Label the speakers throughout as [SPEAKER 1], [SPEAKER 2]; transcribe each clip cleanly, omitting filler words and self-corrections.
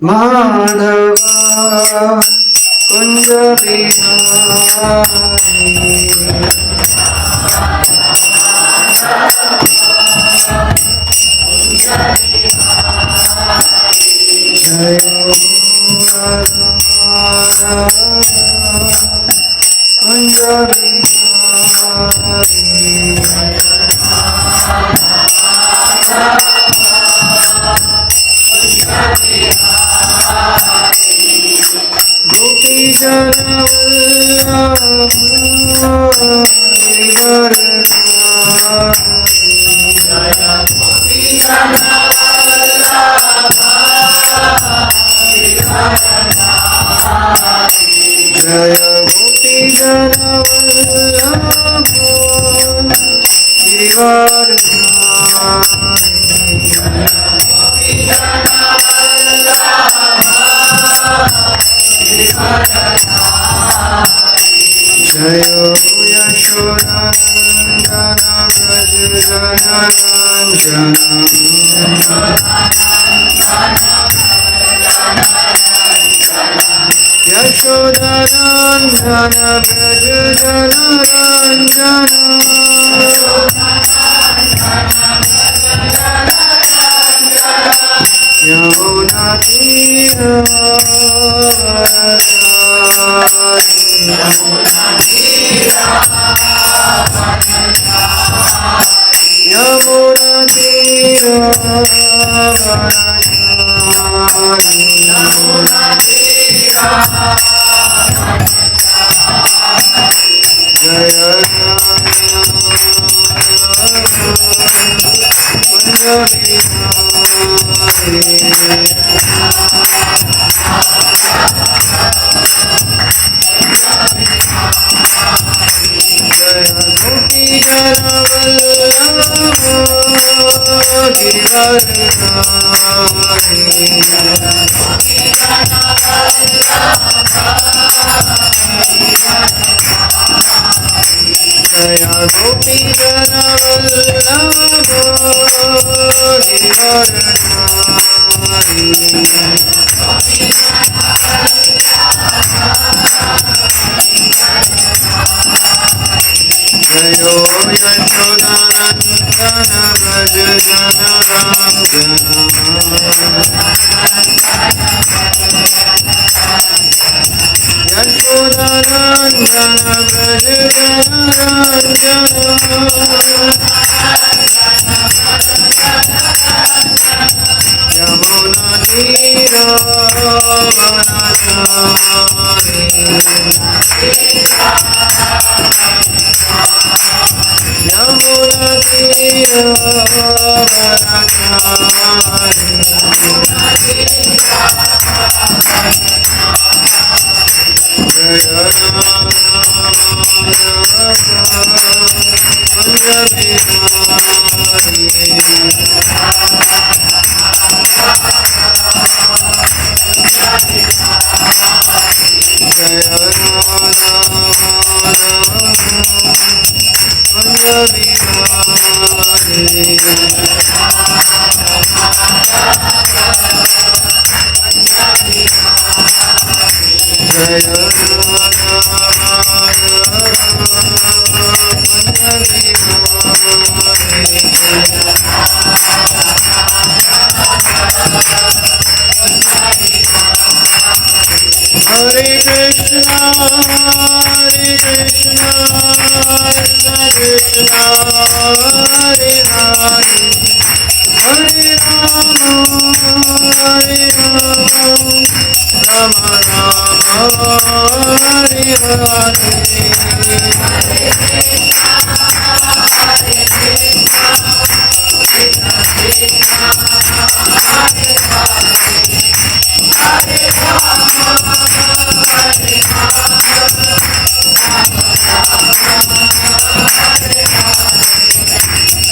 [SPEAKER 1] माधवा कुंज बिहारी जय राधा कुंज बिहारी गोपी जन जय गोपी जन गिरिवर जय यशोदानंदन व्रज जनरंजन यशोदानंदन व्रज जनरंजन यमुना तीरवरचारि यमुना तीरवरचारि जय कुंज जय गोपी जन वल्लभ जय गोपी जन वल्लभ जयो यशोदानंदन व्रज जनरंजन यशोदानंदन व्रज जनरंजन यमुना तीरवरचारि यमुना तीरवरचारि जय कुंज बिहारी जय कुंज बिहारी जय Hare Krishna, Hare Krishna, Krishna Krishna, Hare Hare, Hare Rama, Hare Rama, Rama Rama, Hare Hare.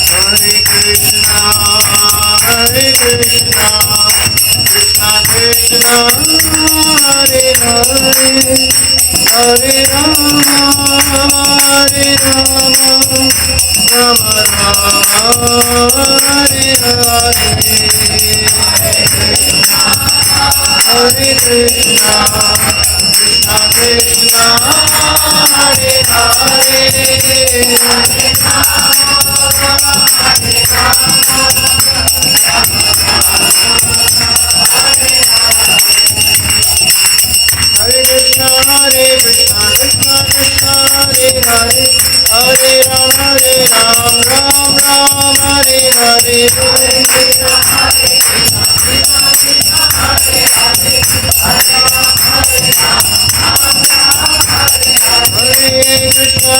[SPEAKER 1] Hare Krishna, Hare Krishna, Krishna Krishna, Hare Hare, Hare Rama, Hare Rama, Rama Rama, Hare Hare. Hare Krishna, Krishna Krishna, Hare Hare, Hare Krishna, Krishna Krishna, Hare Hare, Hare Ram, Ram Ram, Hare Hare. Hare Krishna,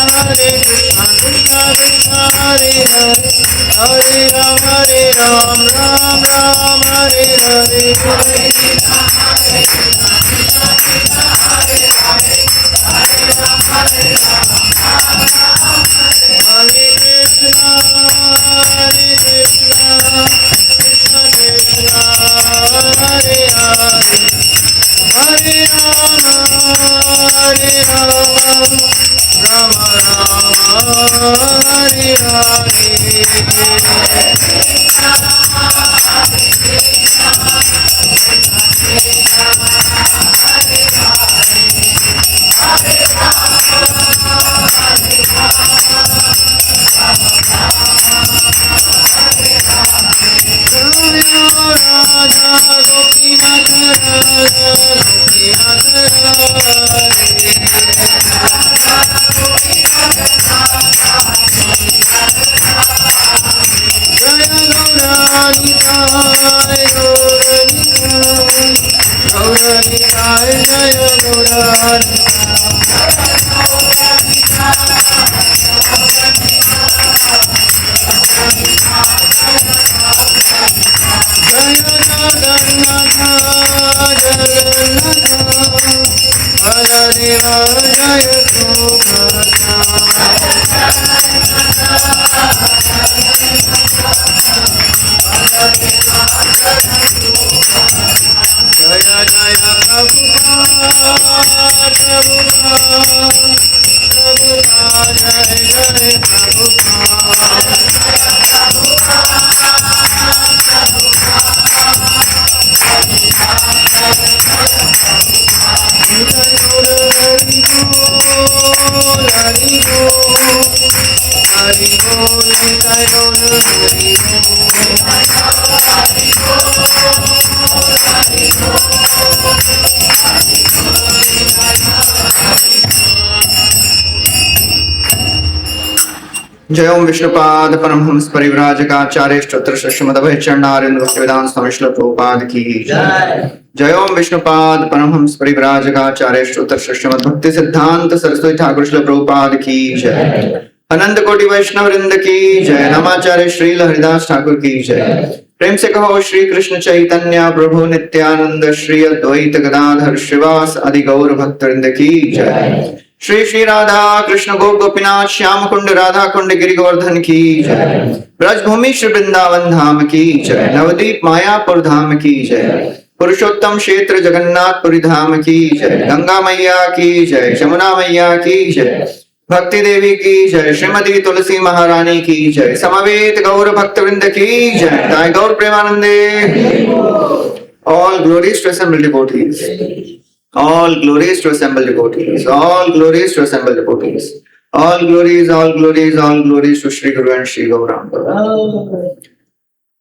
[SPEAKER 1] Krishna Krishna, Hare Hare, Hare Ram, Ram Ram, Hare Hare. Hare Krishna, Krishna Krishna, Hare Hare, Hare Ram, Rama Rama, Hare Hare. Radha Gopinath Radha Gopinath Jaya Gauranitai Gauranitai Jaya जय ओम विष्णुपाद परमहंस परिव्राजकाचार्य स्तोत्र श्रीमद्भय चरणारिंद भक्तिवेदांत स्वामी श्रील प्रभुपाद की जय ओम विष्णुपाद परमहंस परिव्राजकाचार्य स्तोत्र श्रीमद्भक्ति सिद्धांत सरस्वती ठाकुर श्रील प्रभुपाद की जय अनंत कोटि वैष्णव वृंद की जय नामाचार्य श्रील हरिदास ठाकुर की जय प्रेम से कहो श्री कृष्ण चैतन्य प्रभु नित्यानंद श्री अद्वैत गदाधर श्रीवास आदि गौर भक्त वृंद की जय श्री श्री राधा कृष्ण गोपीनाथ श्याम कुंड राधा कुंड गिरि गोवर्धन की जय ब्रजभूमि श्री वृंदावन धाम की जय नवदीप मायापुर धाम की जय पुरुषोत्तम क्षेत्र जगन्नाथपुरी धाम की जय गंगा मैया की जय यमुना मैया की जय भक्ति देवी की जय श्रीमती तुलसी महारानी की जय समवेत गौर भक्त वृंद की जय ताई गौर प्रेमानंदे all glories to assembled devotees. All glories to assembled devotees. All glories to assembled devotees. All glories, all glories, all glories to Shri Guru and Shri Gauranga.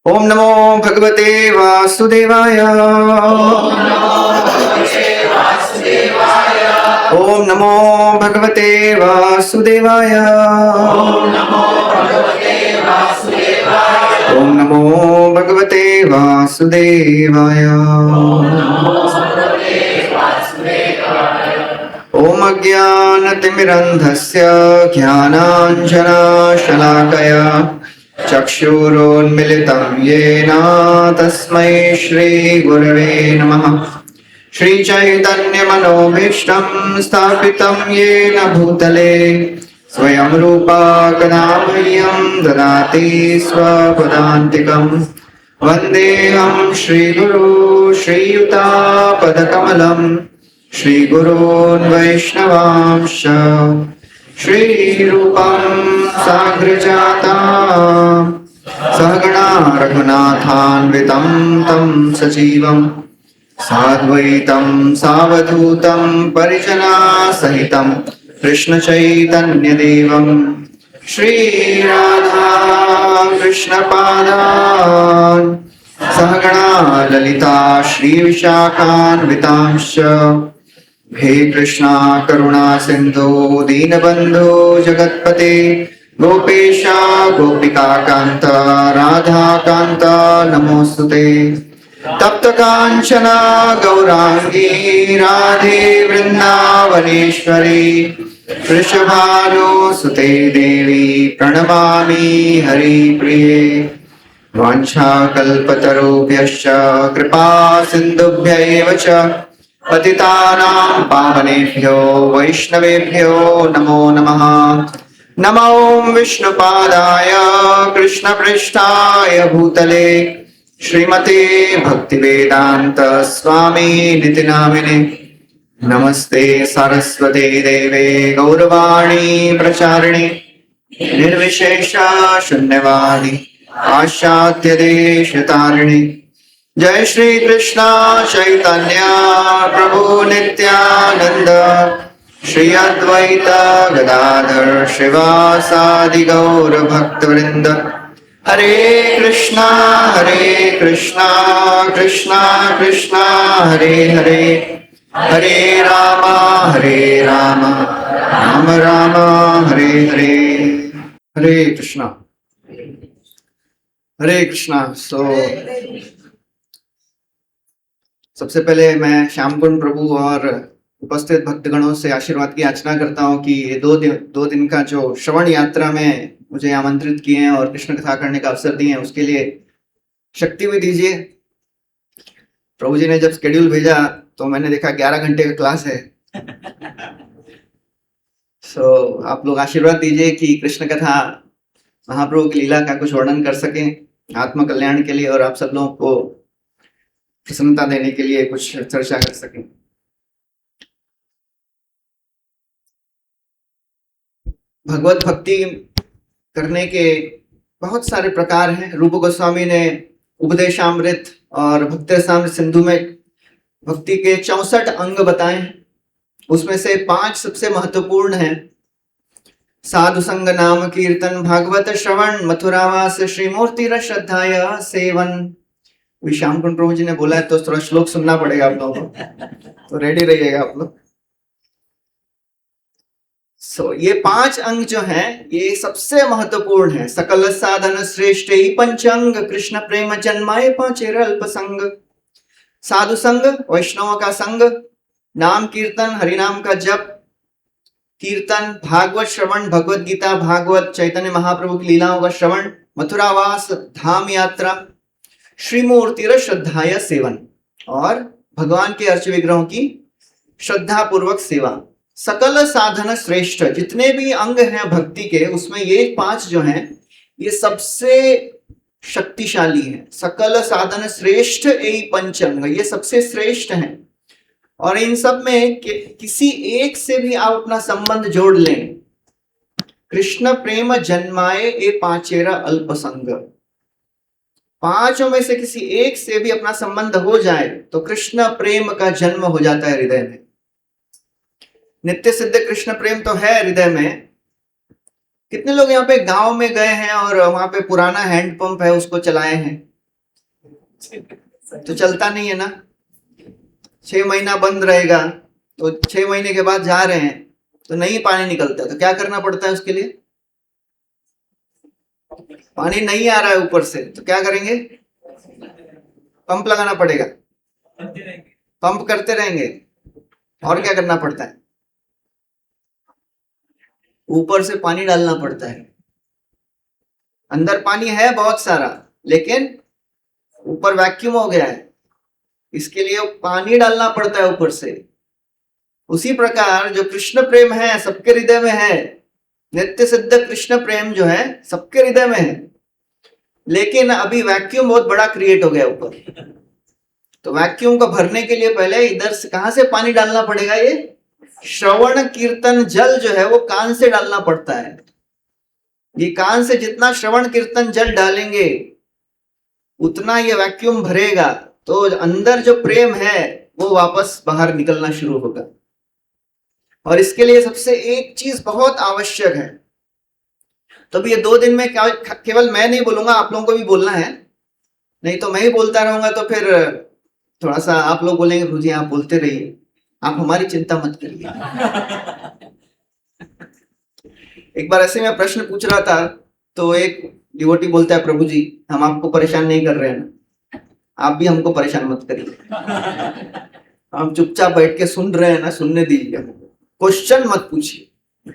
[SPEAKER 1] Om Namo Bhagavate Vasudevaya. Om Namo Bhagavate Vasudevaya. Om Namo Bhagavate Vasudevaya. ओम अज्ञानतिमिरन्धस्य ज्ञानाञ्जनशलाकया चक्षुरोन्मिलितं येन तस्मै श्रीगुरवे नमः श्रीचैतन्यमनोभीष्टं स्थापितं येन भूतले स्वयं रूपा कदा मह्यं ददाति स्वपदान्तिकं वन्देऽहं श्रीगुरो श्रीयुतापदकमलम् श्रीगुरून् वैष्णवांश्च श्रीरूपं साग्रजाता सहगणा रघुनाथान्वितं तं सजीवं साद्वैतं सावधूतं परिजनासहितं कृष्णचैतन्यदेवं श्रीराधा कृष्णपादान् सहगणा ललिता श्रीविशाखान्वितांश्च हे कृष्णा करुणा सिंधु दीनबंधु जगत्पते गोपेशा गोपिका कांता राधा कांता नमोस्तुते तप्त कांचना गौरांगी राधे वृंदावनेश्वरी वृषभानुसुते देवी प्रणमामि हरिप्रिये वाञ्छाकल्पतरुभ्यश्च कृपा सिन्धुभ्यैव च पतितानां पावनेभ्यो वैष्णवेभ्यो नमो नमः। नमो विष्णुपादाय कृष्णपृष्ठाय भूतले श्रीमते भक्तिवेदांत स्वामी निति नामिने नमस्ते सरस्वते देवे गौरवाणी प्रचारिणे निर्विशेष शून्यवादी आशाद्य देशतारिणे जय श्री कृष्णा चैतन्य प्रभु नित्यानंद श्री अद्वैत गदाधर श्रीवासादि गौर भक्तवृंद हरे कृष्णा कृष्णा कृष्णा हरे हरे हरे राम राम राम हरे हरे। हरे कृष्णा हरे कृष्णा। सबसे पहले मैं श्यामकुंड प्रभु और उपस्थित भक्तगणों से आशीर्वाद की याचना करता हूँ कि ये दो दिन का जो श्रवण यात्रा में मुझे आमंत्रित किए हैं और कृष्ण कथा करने का अवसर दिए हैं उसके लिए शक्ति भी दीजिए। प्रभु जी ने जब शेड्यूल भेजा तो मैंने देखा 11 घंटे का क्लास है। आप लोग आशीर्वाद दीजिए कि कृष्ण कथा महाप्रभु की लीला का कुछ वर्णन कर सकें आत्म कल्याण के लिए और आप सब लोगों को प्रसन्नता देने के लिए कुछ चर्चा कर सकें। भगवत भक्ति करने के बहुत सारे प्रकार हैं। रूप गोस्वामी ने उपदेशामृत और भक्तिरसामृत सिंधु में भक्ति के 64 अंग बताए हैं। उसमें से 5 सबसे महत्वपूर्ण हैं। साधु संग नाम कीर्तन भागवत श्रवण मथुरावास श्रीमूर्ति श्रद्धाय सेवन। श्यामकुंड प्रभु जी ने बोला है तो थोड़ा श्लोक सुनना पड़ेगा आप लोगों को, तो रेडी रहिएगा आप लोग। ये 5 अंग जो हैं ये सबसे महत्वपूर्ण है। सकल साधन श्रेष्ठ ही पंचांग कृष्ण प्रेम जन्माए पांचेर अल्प संग। साधु संग वैष्णव का संग, नाम कीर्तन हरिनाम का जप, कीर्तन भागवत श्रवण भगवत गीता भागवत चैतन्य महाप्रभु की लीलाओं का श्रवण, मथुरावास धाम यात्रा, श्रीमूर्ति श्रद्धाय सेवन और भगवान के अर्च विग्रहों की श्रद्धा पूर्वक सेवा। सकल साधन श्रेष्ठ, जितने भी अंग हैं भक्ति के उसमें ये 5 जो हैं ये सबसे शक्तिशाली हैं। सकल साधन श्रेष्ठ यही पंचंग, ये सबसे श्रेष्ठ हैं और इन सब में किसी एक से भी आप अपना संबंध जोड़ लें। कृष्ण प्रेम जन्माए ए पांचेरा अल्प संग, 5 में से किसी एक से भी अपना संबंध हो जाए तो कृष्ण प्रेम का जन्म हो जाता है हृदय में। नित्य सिद्ध कृष्ण प्रेम तो है हृदय में। कितने लोग यहाँ पे गांव में गए हैं और वहां पे पुराना हैंडपंप है उसको चलाए हैं? तो चलता नहीं है ना, 6 महीना बंद रहेगा तो 6 महीने के बाद जा रहे हैं तो नहीं पानी निकलता, तो क्या करना पड़ता है उसके लिए? पानी नहीं आ रहा है ऊपर से तो क्या करेंगे? पंप लगाना पड़ेगा, पंप करते रहेंगे। और क्या करना पड़ता है? ऊपर से पानी डालना पड़ता है। अंदर पानी है बहुत सारा लेकिन ऊपर वैक्यूम हो गया है, इसके लिए पानी डालना पड़ता है ऊपर से। उसी प्रकार जो कृष्ण प्रेम है सबके हृदय में है, नित्य सिद्ध कृष्ण प्रेम जो है सबके हृदय में है, लेकिन अभी वैक्यूम बहुत बड़ा क्रिएट हो गया ऊपर। तो वैक्यूम को भरने के लिए पहले इधर से कहां से पानी डालना पड़ेगा? ये श्रवण कीर्तन जल जो है वो कान से डालना पड़ता है। ये कान से जितना श्रवण कीर्तन जल डालेंगे उतना ये वैक्यूम भरेगा तो अंदर जो प्रेम है वो वापस बाहर निकलना शुरू होगा। और इसके लिए सबसे एक चीज बहुत आवश्यक है। तो भी ये 2 दिन में केवल मैं नहीं बोलूंगा, आप लोगों को भी बोलना है। नहीं तो मैं ही बोलता रहूंगा तो फिर थोड़ा सा आप लोग बोलेंगे गुरुजी आप बोलते रहिए, आप हमारी चिंता मत करिए। एक बार ऐसे मैं प्रश्न पूछ रहा था तो एक डिवोटी बोलता है, प्रभु जी हम आपको परेशान नहीं कर रहे हैं ना, आप भी हमको परेशान मत करिए। हम चुपचाप बैठ के सुन रहे हैं ना, सुनने दीजिए, हमको क्वेश्चन मत पूछिए।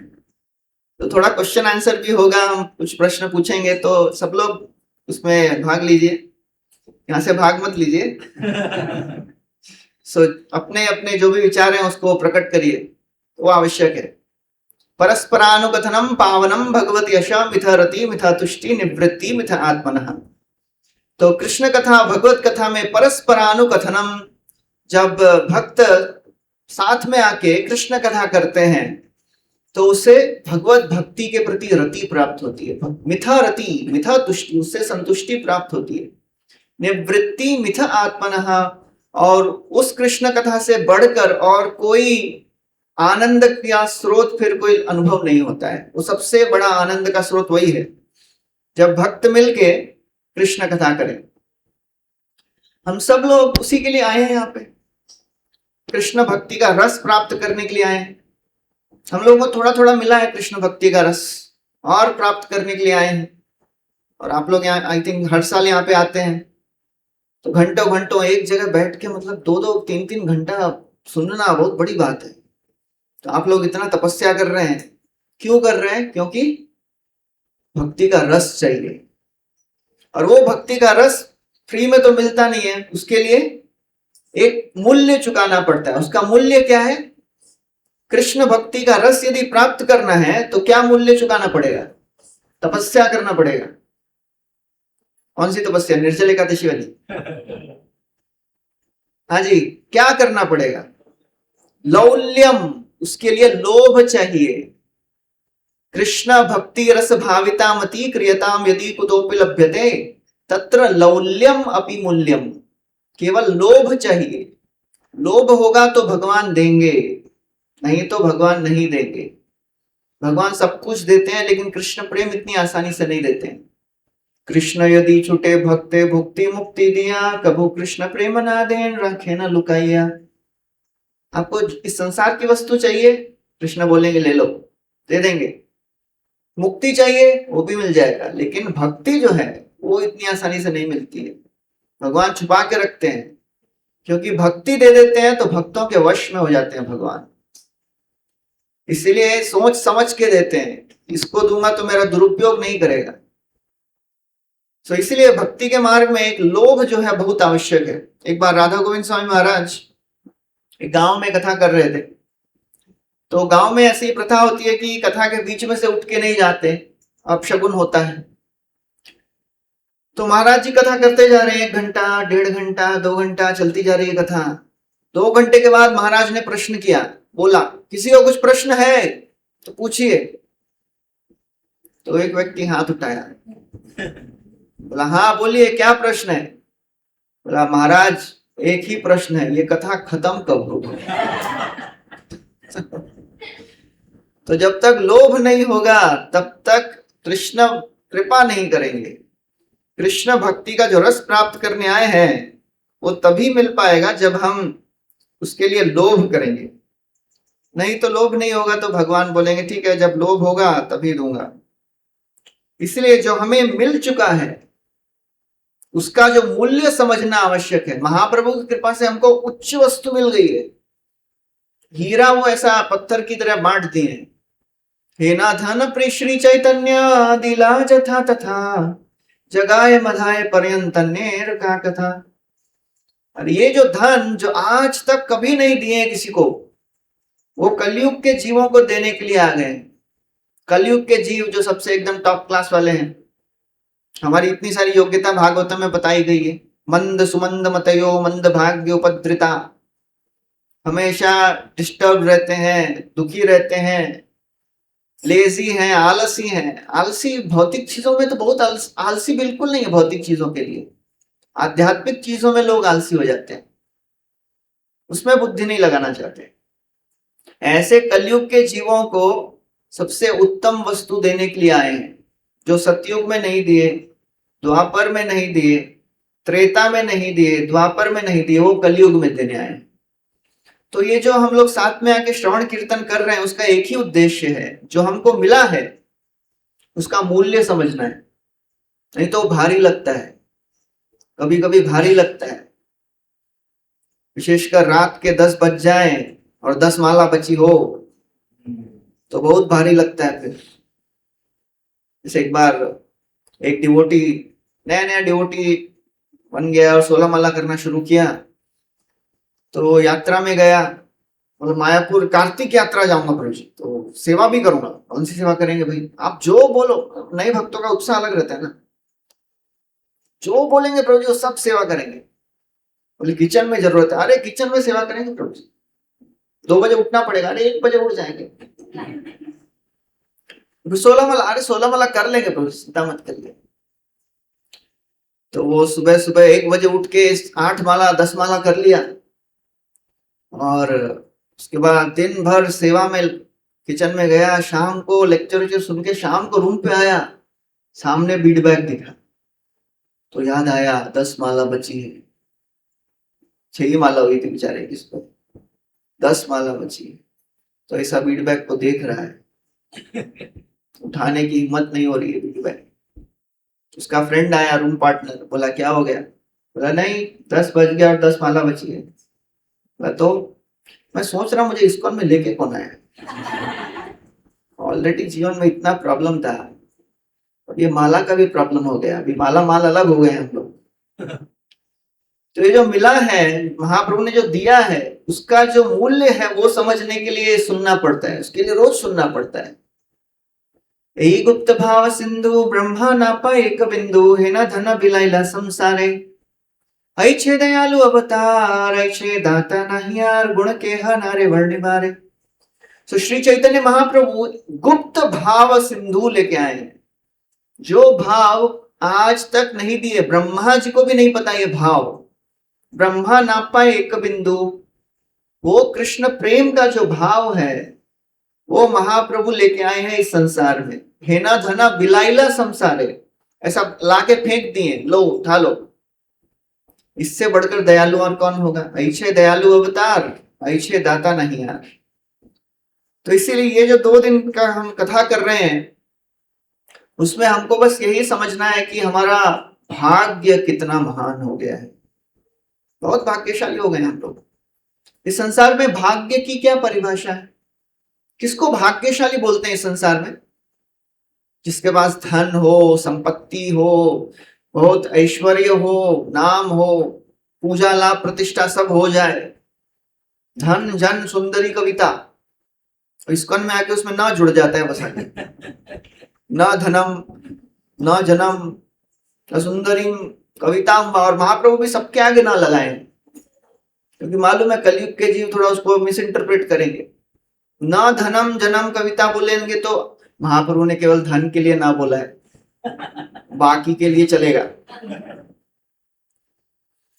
[SPEAKER 1] तो थोड़ा क्वेश्चन आंसर भी होगा, हम कुछ प्रश्न पूछेंगे तो सब लोग उसमें भाग लीजिए, यहाँ से भाग मत लीजिए। सो अपने अपने जो भी विचार हैं उसको प्रकट करिए, वो आवश्यक है। परस्परानुकथनम पावनम भगवत यशा मिथा रति मिथा तुष्टि निवृत्ति मिथा आत्मनः। तो कृष्ण कथा भगवत कथा में परस्परानुकथनम, जब भक्त साथ में आके कृष्ण कथा करते हैं तो उसे भगवत भक्ति के प्रति रति प्राप्त होती है। मिथा रति मिथा तुष्टि, उससे संतुष्टि प्राप्त होती है। निवृत्ति मिथ आत्मनः, और उस कृष्ण कथा से बढ़कर और कोई आनंद का स्रोत फिर कोई अनुभव नहीं होता है। वो सबसे बड़ा आनंद का स्रोत वही है जब भक्त मिलके कृष्ण कथा करें। हम सब लोग उसी के लिए आए हैं यहाँ पे, कृष्ण भक्ति का रस प्राप्त करने के लिए आए हैं। हम लोगों को थोड़ा थोड़ा मिला है कृष्ण भक्ति का रस, और प्राप्त करने के लिए आए हैं। और आप लोग यहाँ आई थिंक हर साल यहाँ पे आते हैं, तो घंटों घंटों एक जगह बैठ के मतलब 2-2 3-3 घंटा सुनना बहुत बड़ी बात है। तो आप लोग इतना तपस्या कर रहे हैं, क्यों कर रहे हैं? क्योंकि भक्ति का रस चाहिए। और वो भक्ति का रस फ्री में तो मिलता नहीं है, उसके लिए एक मूल्य चुकाना पड़ता है। उसका मूल्य क्या है? कृष्ण भक्ति का रस यदि प्राप्त करना है तो क्या मूल्य चुकाना पड़ेगा? तपस्या करना पड़ेगा। कौन सी तपस्या? निर्जल एकादशी वाली। हाँ जी, क्या करना पड़ेगा? लौल्यम, उसके लिए लोभ चाहिए। कृष्ण भक्ति रस भाविता मति क्रियताम यदि कुतोपि लभ्यते तत्र लौल्यम अपि मूल्यम। केवल लोभ चाहिए। लोभ होगा तो भगवान देंगे, नहीं तो भगवान नहीं देंगे। भगवान सब कुछ देते हैं लेकिन कृष्ण प्रेम इतनी आसानी से नहीं देते हैं। कृष्ण यदि छूटे भक्ते भुक्ति मुक्ति दिया, कभू कृष्ण प्रेम ना देन रखे न लुकाइया। आपको इस संसार की वस्तु चाहिए, कृष्ण बोलेंगे ले लो, दे देंगे। मुक्ति चाहिए, वो भी मिल जाएगा। लेकिन भक्ति जो है वो इतनी आसानी से नहीं मिलती है। भगवान छुपा के रखते हैं, क्योंकि भक्ति दे देते हैं तो भक्तों के वश में हो जाते हैं भगवान। इसीलिए सोच समझ के देते हैं, इसको दूंगा तो मेरा दुरुपयोग नहीं करेगा। तो इसीलिए भक्ति के मार्ग में एक लोभ जो है बहुत आवश्यक है। एक बार राधा गोविंद स्वामी महाराज एक गांव में कथा कर रहे थे, तो गांव में ऐसी प्रथा होती है कि कथा के बीच में से उठ के नहीं जाते, अपशगुन होता है। तो महाराज जी कथा करते जा रहे हैं, 1 घंटा 1.5 घंटा 2 घंटा चलती जा रही है कथा। 2 घंटे के बाद महाराज ने प्रश्न किया, बोला किसी को कुछ प्रश्न है तो पूछिए। तो एक व्यक्ति हाथ उठाया, बोला हाँ बोलिए क्या प्रश्न है? बोला महाराज एक ही प्रश्न है, ये कथा खत्म कब होगी? तो जब तक लोभ नहीं होगा तब तक कृष्ण कृपा नहीं करेंगे। कृष्ण भक्ति का जो रस प्राप्त करने आए हैं वो तभी मिल पाएगा जब हम उसके लिए लोभ करेंगे। नहीं तो लोभ नहीं होगा तो भगवान बोलेंगे ठीक है जब लोभ होगा तभी दूंगा। इसलिए जो हमें मिल चुका है उसका जो मूल्य समझना आवश्यक है। महाप्रभु की कृपा से हमको उच्च वस्तु मिल गई है, हीरा वो ऐसा पत्थर की तरह बांट दिए हैं। हे ना धन प्रिय श्री चैतन्य दिला जथा तथा जगाए मधाए पर्यंतन्नेर का कथा। और ये जो धन जो आज तक कभी नहीं दिए किसी को, वो कलयुग के जीवों को देने के लिए आ गए। कलयुग के जीव जो सबसे एकदम टॉप क्लास वाले हैं, हमारी इतनी सारी योग्यता भागवतम में बताई गई है। मंद सुमंद मतयो मंद भाग्य उपद्रिता, हमेशा डिस्टर्ब रहते हैं, दुखी रहते हैं, लेजी हैं, आलसी हैं। आलसी भौतिक चीजों में तो बहुत आलसी बिल्कुल नहीं है भौतिक चीजों के लिए। आध्यात्मिक चीजों में लोग आलसी हो जाते हैं, उसमें बुद्धि नहीं लगाना चाहते। ऐसे कलयुग के जीवों को सबसे उत्तम वस्तु देने के लिए आए हैं, जो सतयुग में नहीं दिए, द्वापर में नहीं दिए, त्रेता में नहीं दिए, द्वापर में नहीं दिए, वो कलयुग में देने आए हैं। तो ये जो हम लोग साथ में आके श्रवण कीर्तन कर रहे हैं, उसका एक ही उद्देश्य है, जो हमको मिला है उसका मूल्य समझना है। नहीं तो भारी लगता है, कभी कभी भारी लगता है, विशेषकर रात के 10 बज जाए और 10 माला बची हो तो बहुत भारी लगता है। फिर जैसे एक बार एक डिवोटी, नया नया डिवोटी बन गया और 16 माला करना शुरू किया, तो यात्रा में गया, मतलब मायापुर कार्तिक यात्रा जाऊंगा प्रभु जी, तो सेवा भी करूंगा। कौन सी सेवा करेंगे भाई, आप जो बोलो, नए भक्तों का उत्साह अलग रहता है ना, जो बोलेंगे प्रभु जी वो सब सेवा करेंगे। बोले किचन में जरूरत है, अरे किचन में सेवा करेंगे प्रभु जी, 2 बजे उठना पड़ेगा, अरे 1 बजे उठ जाएंगे। 16 माला, अरे 16 माला कर लेंगे प्रभु, चिंता मत करिए। तो वो सुबह सुबह 1 बजे उठ के 8 माला 10 माला कर लिया, और उसके बाद दिन भर सेवा में किचन में गया। शाम को लेक्चर सुन के शाम को रूम पे आया, सामने फीडबैक दिखा, तो याद आया 10 माला बची है, 6 ही माला हुई थी बेचारे की, 10 माला बची है। तो ऐसा फीडबैक को देख रहा है, उठाने की हिम्मत नहीं हो रही है फीडबैक। उसका फ्रेंड आया, रूम पार्टनर, बोला क्या हो गया? बोला नहीं 10 बज गया और 10 माला बची है। बोला तो मैं सोच रहा हूँ मुझे इस्कॉन में लेके कौन आया। ऑलरेडी जीवन में इतना प्रॉब्लम था, और ये माला का भी प्रॉब्लम हो गया, अभी माला माल अलग हो गए हम लोग। तो ये जो मिला है, महाप्रभु ने जो दिया है, उसका जो मूल्य है वो समझने के लिए सुनना पड़ता है, उसके लिए रोज सुनना पड़ता है। यही गुप्त भाव सिंधु ब्रह्मा नापा एक बिंदु, है ना धन बिलाइला संसारे, ऐछे दयालु अवतार, ऐछे दाता नहियार, गुण के हनारे वर्णि बारे। तो श्री चैतन्य महाप्रभु गुप्त भाव सिंधु लेके आए हैं, जो भाव आज तक नहीं दिए, ब्रह्मा जी को भी नहीं पता ये भाव। ब्रह्मा नापा एक बिंदु, वो कृष्ण प्रेम का जो भाव है वो महाप्रभु लेके आए हैं इस संसार में। हेना धना बिलाइला संसारे, ऐसा लाके फेंक दिए, लो उठा लो। इससे बढ़कर दयालु और कौन होगा? ऐछे दयालु अवतार, ऐछे दाता नहीं यार। तो इसीलिए ये जो 2 दिन का हम कथा कर रहे हैं, उसमें हमको बस यही समझना है कि हमारा भाग्य कितना महान हो गया है, बहुत भाग्यशाली हो गए हम लोग। इस संसार में भाग्य की क्या परिभाषा है? किसको भाग्यशाली बोलते हैं इस संसार में? जिसके पास धन हो, संपत्ति हो, बहुत ऐश्वर्य हो, नाम हो, पूजा लाभ प्रतिष्ठा सब हो जाए, धन जन सुंदरी कविता, इस्कॉन में आके उसमें ना जुड़ जाता है बस आके, न धनम न जनम न सुंदरी कविता। और महाप्रभु भी सबके आगे ना लगाए, क्योंकि मालूम है कलयुग के जीव थोड़ा उसको मिस इंटरप्रेट करेंगे। न धनम जनम कविता बोलेंगे तो महाप्रभु ने केवल धन के लिए ना बोला है, बाकी के लिए चलेगा।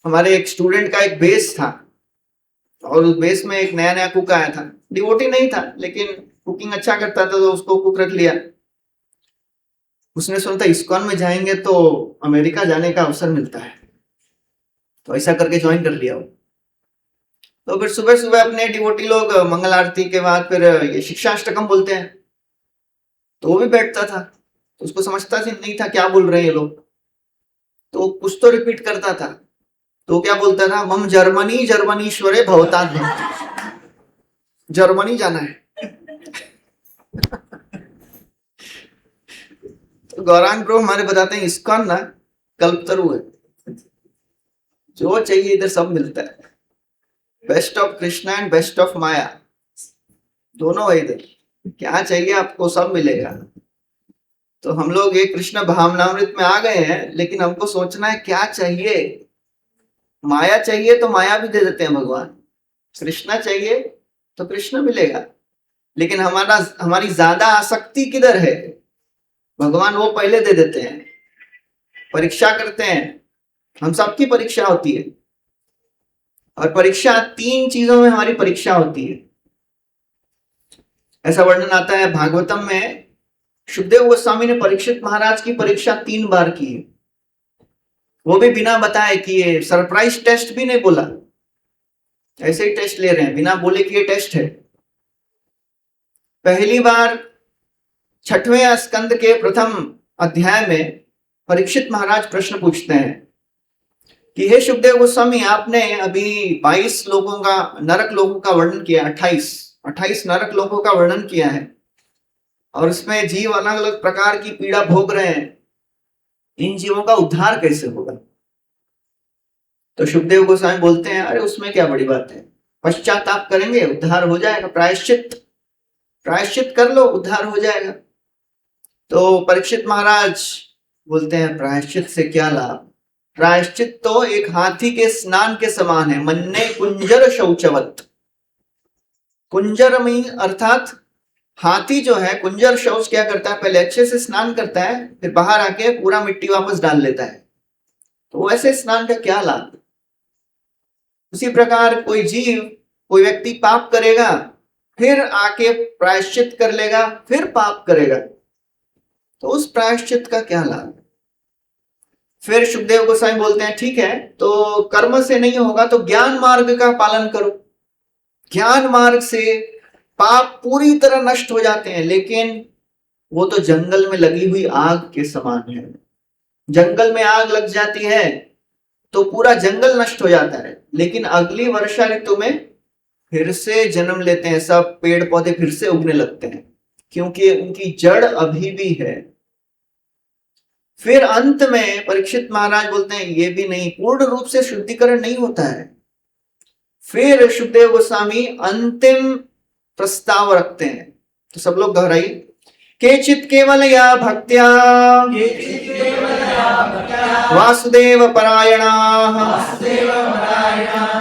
[SPEAKER 1] हमारे एक स्टूडेंट का एक बेस था, और उस बेस में एक नया नया कुक आया था, डिवोटी नहीं था लेकिन कुकिंग अच्छा करता था, तो उसको कुक रख लिया। उसने सुना था इस्कॉन में जाएंगे तो अमेरिका जाने का अवसर मिलता है, तो ऐसा करके ज्वाइन कर लिया वो। तो फिर सुबह सुबह अपने डिवोटी लोग मंगल आरती के बाद फिर ये शिक्षाष्टकम बोलते हैं, तो वो भी बैठता था, तो उसको समझता नहीं था क्या बोल रहे हैं ये लोग, तो कुछ तो रिपीट करता था। तो क्या बोलता था? मम जर्मनी जर्मनीश्वरे भवतात भक्ति, जर्मनी जाना है। तो गौरांग प्रभु हमारे बताते हैं इस्कॉन ना कल्पतरु है, जो चाहिए इधर सब मिलता है। Best of Krishna and best of Maya, दोनों है इधर, क्या चाहिए आपको सब मिलेगा। तो हम लोग ये कृष्ण भावनामृत में आ गए हैं, लेकिन हमको सोचना है क्या चाहिए। माया चाहिए तो माया भी दे देते हैं भगवान, कृष्णा चाहिए तो कृष्ण मिलेगा, लेकिन हमारी ज्यादा आसक्ति किधर है? भगवान वो पहले दे देते हैं, परीक्षा करते हैं, हम सबकी परीक्षा होती है, और परीक्षा 3 चीजों में हमारी परीक्षा होती है। ऐसा वर्णन आता है भागवतम में, सुखदेव गोस्वामी ने परीक्षित महाराज की परीक्षा 3 बार की है, वो भी बिना बताए कि ये सरप्राइज टेस्ट भी नहीं बोला, ऐसे ही टेस्ट ले रहे हैं बिना बोले कि ये टेस्ट है। पहली बार 6वें स्कंद के प्रथम अध्याय में परीक्षित महाराज प्रश्न पूछते हैं कि हे सुखदेव गोस्वामी, आपने अभी 22 लोगों का, नरक लोगों का वर्णन किया, 28 नरक लोगों का वर्णन किया है, और इसमें जीव अलग अलग प्रकार की पीड़ा भोग रहे हैं, इन जीवों का उद्धार कैसे होगा? तो सुखदेव गोस्वामी बोलते हैं, अरे उसमें क्या बड़ी बात है, पश्चाताप करेंगे उद्धार हो जाएगा, प्रायश्चित कर लो उद्धार हो जाएगा। तो परीक्षित महाराज बोलते हैं, प्रायश्चित से क्या लाभ? प्रायश्चित तो एक हाथी के स्नान के समान है, मन्ने कुंजर शौचवत। कुंजर में अर्थात हाथी जो है, कुंजर शौच क्या करता है, पहले अच्छे से स्नान करता है, फिर बाहर आके पूरा मिट्टी वापस डाल लेता है, तो वैसे स्नान का क्या लाभ? उसी प्रकार कोई जीव, कोई व्यक्ति पाप करेगा, फिर आके प्रायश्चित कर लेगा, फिर पाप करेगा, तो उस प्रायश्चित का क्या लाभ? फिर सुखदेव गोस्वामी बोलते हैं, ठीक है, तो कर्म से नहीं होगा तो ज्ञान मार्ग का पालन करो। ज्ञान मार्ग से पाप पूरी तरह नष्ट हो जाते हैं, लेकिन वो तो जंगल में लगी हुई आग के समान है। जंगल में आग लग जाती है तो पूरा जंगल नष्ट हो जाता है, लेकिन अगली वर्षा ऋतु में फिर से जन्म लेते हैं, सब पेड़ पौधे फिर से उगने लगते हैं, क्योंकि उनकी जड़ अभी भी है। फिर अंत में परीक्षित महाराज बोलते हैं, ये भी नहीं, पूर्ण रूप से शुद्धिकरण नहीं होता है। फिर सुखदेव गोस्वामी अंतिम प्रस्ताव रखते हैं, तो सब लोग दोहराइए, केचित केवल या भक्त्या वासुदेव परायणाः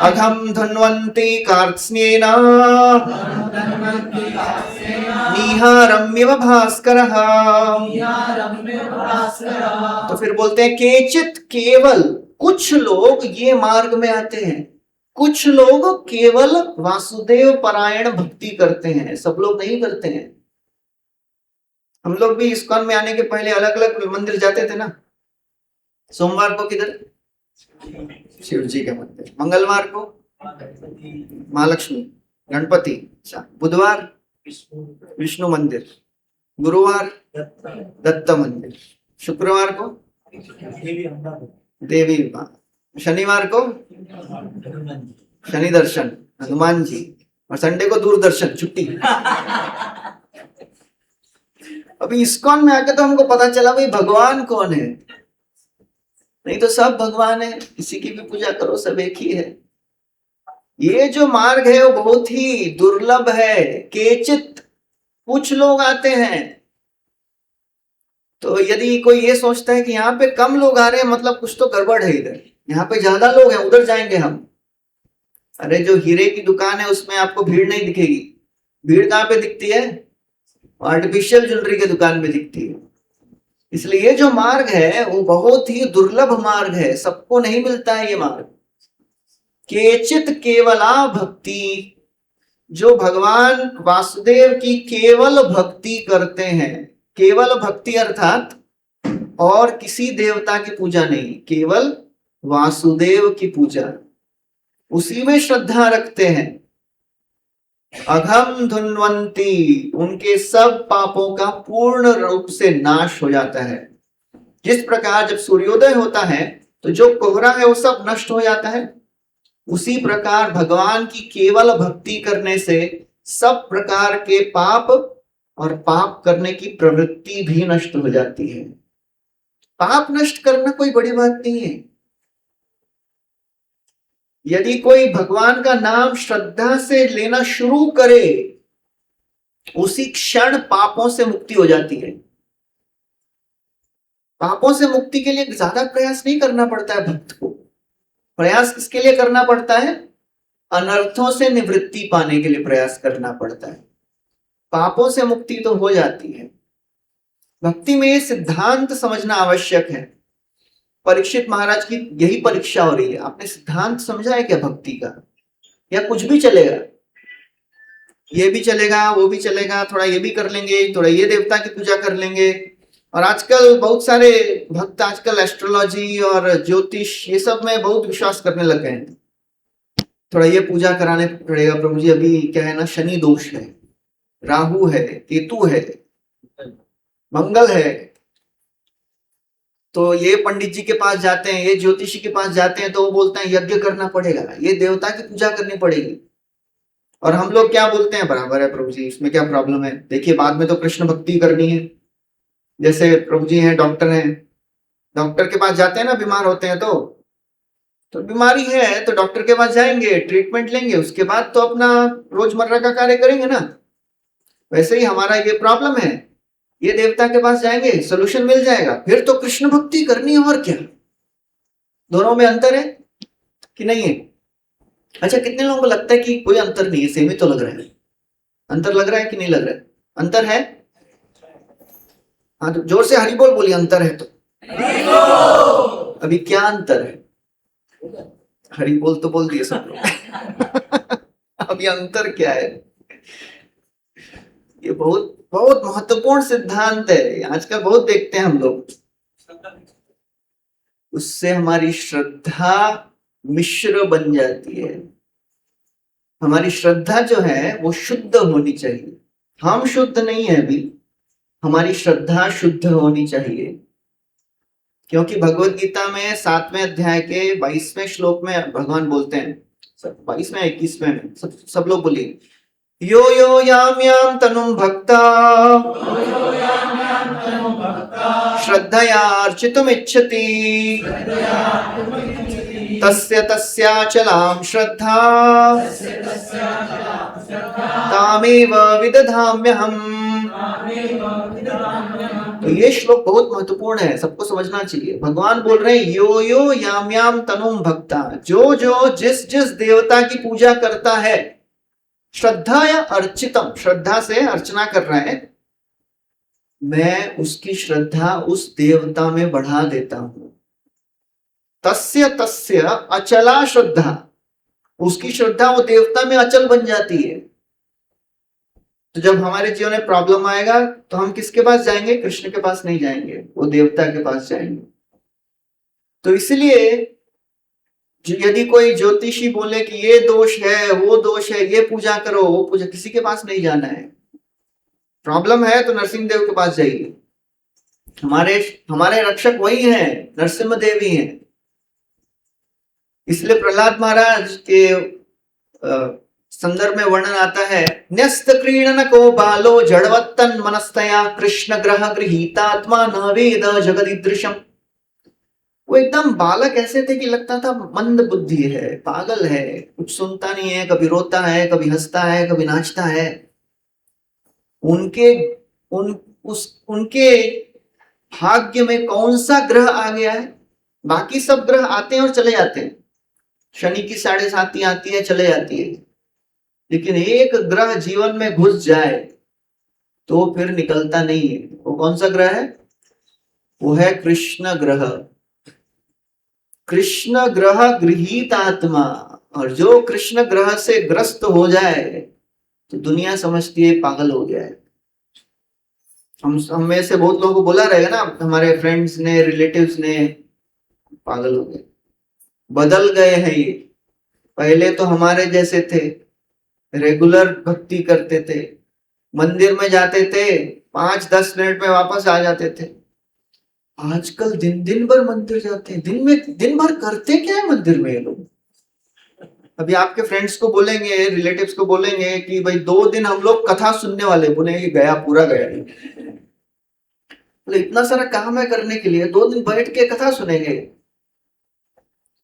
[SPEAKER 1] अघम धन्वन्ति कार्त्स्येन निहारम्यव भास्करः। तो फिर बोलते हैं, केचित केवल, कुछ लोग ये मार्ग में आते हैं, कुछ लोग केवल वासुदेव परायण भक्ति करते हैं, सब लोग नहीं करते हैं। हम लोग भी इस्कॉन में आने के पहले अलग अलग मंदिर जाते थे ना। सोमवार को किधर? शिव जी के मंदिर, मंगलवार को महालक्ष्मी गणपति, बुधवार विष्णु मंदिर, गुरुवार दत्त मंदिर, शुक्रवार को देवी मां, शनिवार को शनि दर्शन हनुमान जी, और संडे को दूरदर्शन छुट्टी। अभी इस्कॉन में आके तो हमको पता चला भाई भगवान कौन है, नहीं तो सब भगवान है, किसी की भी पूजा करो सब एक ही है। ये जो मार्ग है वो बहुत ही दुर्लभ है, केचित कुछ लोग आते हैं। तो यदि कोई ये सोचता है कि यहाँ पे कम लोग आ रहे हैं, मतलब कुछ तो गड़बड़ है, इधर यहाँ पे ज्यादा लोग हैं, उधर जाएंगे हम। अरे जो हीरे की दुकान है उसमें आपको भीड़ नहीं दिखेगी, भीड़ कहाँ पे दिखती है? आर्टिफिशियल ज्वेलरी के दुकान में दिखती है। इसलिए ये जो मार्ग है वो बहुत ही दुर्लभ मार्ग है, सबको नहीं मिलता है ये मार्ग। केचित केवला भक्ति, जो भगवान वासुदेव की केवल भक्ति करते हैं, केवल भक्ति अर्थात और किसी देवता की पूजा नहीं, केवल वासुदेव की पूजा, उसी में श्रद्धा रखते हैं। अघम धुन्वंती, उनके सब पापों का पूर्ण रूप से नाश हो जाता है। जिस प्रकार जब सूर्योदय होता है तो जो कोहरा है वो सब नष्ट हो जाता है, उसी प्रकार भगवान की केवल भक्ति करने से सब प्रकार के पाप और पाप करने की प्रवृत्ति भी नष्ट हो जाती है। पाप नष्ट करना कोई बड़ी बात नहीं है। यदि कोई भगवान का नाम श्रद्धा से लेना शुरू करे, उसी क्षण पापों से मुक्ति हो जाती है। पापों से मुक्ति के लिए ज्यादा प्रयास नहीं करना पड़ता है भक्त को। प्रयास किसके लिए करना पड़ता है? अनर्थों से निवृत्ति पाने के लिए प्रयास करना पड़ता है। पापों से मुक्ति तो हो जाती है। भक्ति में ये सिद्धांत समझना आवश्यक है परीक्षित महाराज की यही परीक्षा हो रही है। आपने सिद्धांत समझा है क्या भक्ति का, या कुछ भी चलेगा, ये भी चलेगा वो भी चलेगा, थोड़ा ये भी कर लेंगे, थोड़ा ये देवता की पूजा कर लेंगे। और आजकल बहुत सारे भक्त आजकल एस्ट्रोलॉजी और ज्योतिष ये सब में बहुत विश्वास करने लग गए हैं। थोड़ा ये पूजा कराने पड़ेगा प्रभु जी, अभी क्या है ना, शनि दोष है, राहु है, केतु है, मंगल है, तो ये पंडित जी के पास जाते हैं, ये ज्योतिषी के पास जाते हैं, तो वो बोलते हैं यज्ञ करना पड़ेगा, ये देवता की पूजा करनी पड़ेगी। और हम लोग क्या बोलते हैं, बराबर है प्रभु जी, इसमें क्या प्रॉब्लम है, देखिए बाद में तो कृष्ण भक्ति करनी है। जैसे प्रभु जी हैं, डॉक्टर हैं, डॉक्टर के पास जाते हैं ना, बीमार होते हैं तो बीमारी है तो डॉक्टर के पास जाएंगे, ट्रीटमेंट लेंगे, उसके बाद तो अपना रोजमर्रा का कार्य करेंगे ना। वैसे ही हमारा ये प्रॉब्लम है, ये देवता के पास जाएंगे, सोल्यूशन मिल जाएगा, फिर तो कृष्ण भक्ति करनी है, और क्या। दोनों में अंतर है कि नहीं है? अच्छा, कितने लोगों को लगता है कि कोई अंतर नहीं है, सेम ही तो लग रहा है? अंतर लग रहा है कि नहीं लग रहा है? अंतर है? हाँ, तो जोर से हरि बोल बोलिए, अंतर है तो। अभी क्या अंतर है? हरि बोल तो बोल दिए सब लोग। अभी अंतर क्या है? ये बहुत बहुत महत्वपूर्ण सिद्धांत है, आजकल बहुत देखते हैं हम लोग। उससे हमारी श्रद्धा मिश्र बन जाती है। हमारी श्रद्धा जो है वो शुद्ध होनी चाहिए। हम शुद्ध नहीं है अभी, हमारी श्रद्धा शुद्ध होनी चाहिए। क्योंकि भगवत गीता में 7वें अध्याय के 22वें श्लोक में भगवान बोलते हैं, 22वें 21वें में, सब लोग बोलिए, यो यो याम याम तनुम भक्ता श्रद्धया अर्चितुमिच्छति तस्य तस्याचलां श्रद्धा तामेव विदधाम्यहम्। तो ये श्लोक बहुत महत्वपूर्ण है, सबको समझना चाहिए। भगवान बोल रहे हैं यो यो याम याम तनुम भक्ता, जो जो जिस जिस देवता की पूजा करता है, श्रद्धा या अर्चितम, श्रद्धा से अर्चना कर रहा है, मैं उसकी श्रद्धा उस देवता में बढ़ा देता हूं। तस्य तस्य अचला श्रद्धा, उसकी श्रद्धा वो देवता में अचल बन जाती है। तो जब हमारे जीवन में प्रॉब्लम आएगा तो हम किसके पास जाएंगे? कृष्ण के पास नहीं जाएंगे, वो देवता के पास जाएंगे। तो इसलिए यदि कोई ज्योतिषी बोले कि ये दोष है वो दोष है, ये पूजा करो वो पूजा, किसी के पास नहीं जाना है। प्रॉब्लम है तो नरसिंह देव के पास जाइए, हमारे हमारे रक्षक वही हैं, नरसिंह देवी हैं। इसलिए प्रहलाद महाराज के संदर्भ में वर्णन आता है, न्यस्त क्रीडन को बालो जड़वत्तन मनस्तया कृष्ण ग्रह गृहीतात्मा न वेद जगदीदृशम। वो एकदम बालक ऐसे थे कि लगता था मंद बुद्धि है, पागल है, कुछ सुनता नहीं है, कभी रोता है, कभी हंसता है, कभी नाचता है। उनके भाग्य में कौन सा ग्रह आ गया है? बाकी सब ग्रह आते हैं और चले जाते हैं, शनि की 7.5 आती है चले जाती है, लेकिन एक ग्रह जीवन में घुस जाए तो फिर निकलता नहीं है। वो कौन सा ग्रह है? वो है कृष्ण ग्रह। कृष्ण ग्रह गृहीत आत्मा, और जो कृष्ण ग्रह से ग्रस्त हो जाए तो दुनिया समझती है पागल हो गया है। हम में से बहुत लोगों को बोला रहेगा ना, हमारे फ्रेंड्स ने, रिलेटिव्स ने, पागल हो गए, बदल गए हैं ये। पहले तो हमारे जैसे थे, रेगुलर भक्ति करते थे, मंदिर में जाते थे, 5-10 मिनट में वापस आ जाते थे। आजकल दिन भर मंदिर जाते हैं, दिन भर करते क्या है मंदिर में ये लोग। अभी आपके फ्रेंड्स को बोलेंगे, रिलेटिव्स को बोलेंगे कि भाई 2 दिन हम लोग कथा सुनने वाले, बोलेंगे गया पूरा गया। तो इतना सारा काम है करने के लिए, 2 दिन बैठ के कथा सुनेंगे।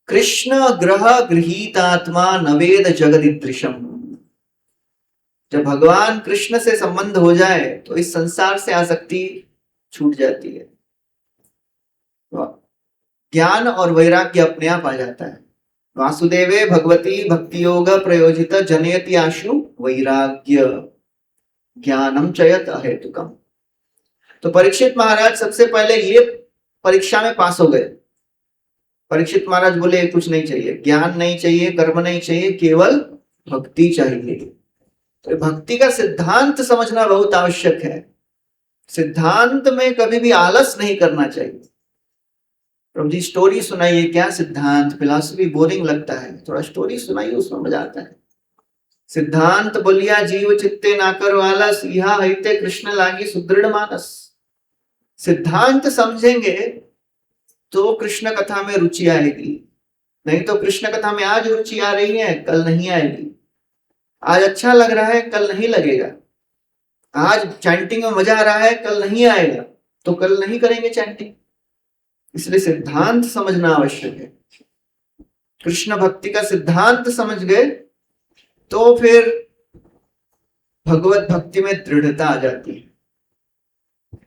[SPEAKER 1] कृष्ण ग्रह गृहीतात्मा नवेद जगदीदृशम। जब भगवान कृष्ण से संबंध हो जाए तो इस संसार से आसक्ति छूट जाती है, ज्ञान और वैराग्य अपने आप आ जाता है। वासुदेवे भगवती भक्ति योग प्रयोजित जनयति आशु वैराग्य ज्ञानम चयत अहेतुकम। तो परीक्षित महाराज सबसे पहले ये परीक्षा में पास हो गए, परीक्षित महाराज बोले कुछ नहीं चाहिए, ज्ञान नहीं चाहिए, कर्म नहीं चाहिए, केवल भक्ति चाहिए। तो भक्ति का सिद्धांत समझना बहुत आवश्यक है। सिद्धांत में कभी भी आलस नहीं करना चाहिए। प्रभु जी स्टोरी सुनाइए, क्या सिद्धांत, फिलॉसफी बोरिंग लगता है, थोड़ा स्टोरी सुनाइए, उसमें मजा आता है। सिद्धांत बोलिया जीव चित्ते ना करो आलस, यहा हईते कृष्ण लागी सुदृढ़ मानस। सिद्धांत समझेंगे तो कृष्ण कथा में रुचि आएगी, नहीं तो कृष्ण कथा में आज रुचि आ रही है, कल नहीं आएगी। आज अच्छा लग रहा है, कल नहीं लगेगा। आज चैंटिंग में मजा आ रहा है, कल नहीं आएगा, तो कल नहीं करेंगे चैंटिंग। इसलिए सिद्धांत समझना आवश्यक है। कृष्ण भक्ति का सिद्धांत समझ गए तो फिर भगवत भक्ति में दृढ़ता आ जाती है।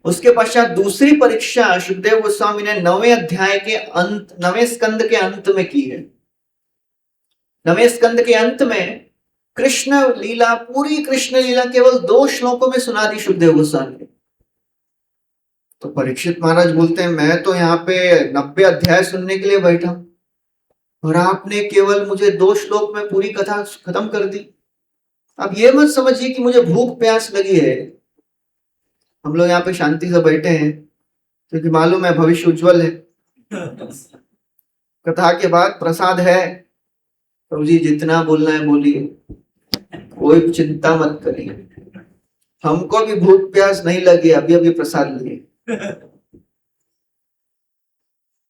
[SPEAKER 1] उसके पश्चात दूसरी परीक्षा सुखदेव गोस्वामी ने 9वें अध्याय के अंत, 9वें स्कंद के अंत में की है। 9वें स्कंद के अंत में कृष्ण लीला, पूरी कृष्ण लीला केवल 2 श्लोकों में सुना दी सुखदेव गोस्वामी ने। तो परीक्षित महाराज बोलते हैं, मैं तो यहाँ पे 90 अध्याय सुनने के लिए बैठा और आपने केवल मुझे 2 श्लोक में पूरी कथा खत्म कर दी। अब ये मत समझिए कि मुझे भूख प्यास लगी है। हम लोग यहाँ पे शांति से बैठे हैं क्योंकि मालूम है भविष्य उज्जवल है। कथा के बाद प्रसाद है, प्रभु जी जितना बोलना है बोलिए, कोई चिंता मत करिए। हमको भी भूख प्यास नहीं लगी, अभी अभी प्रसाद लिए।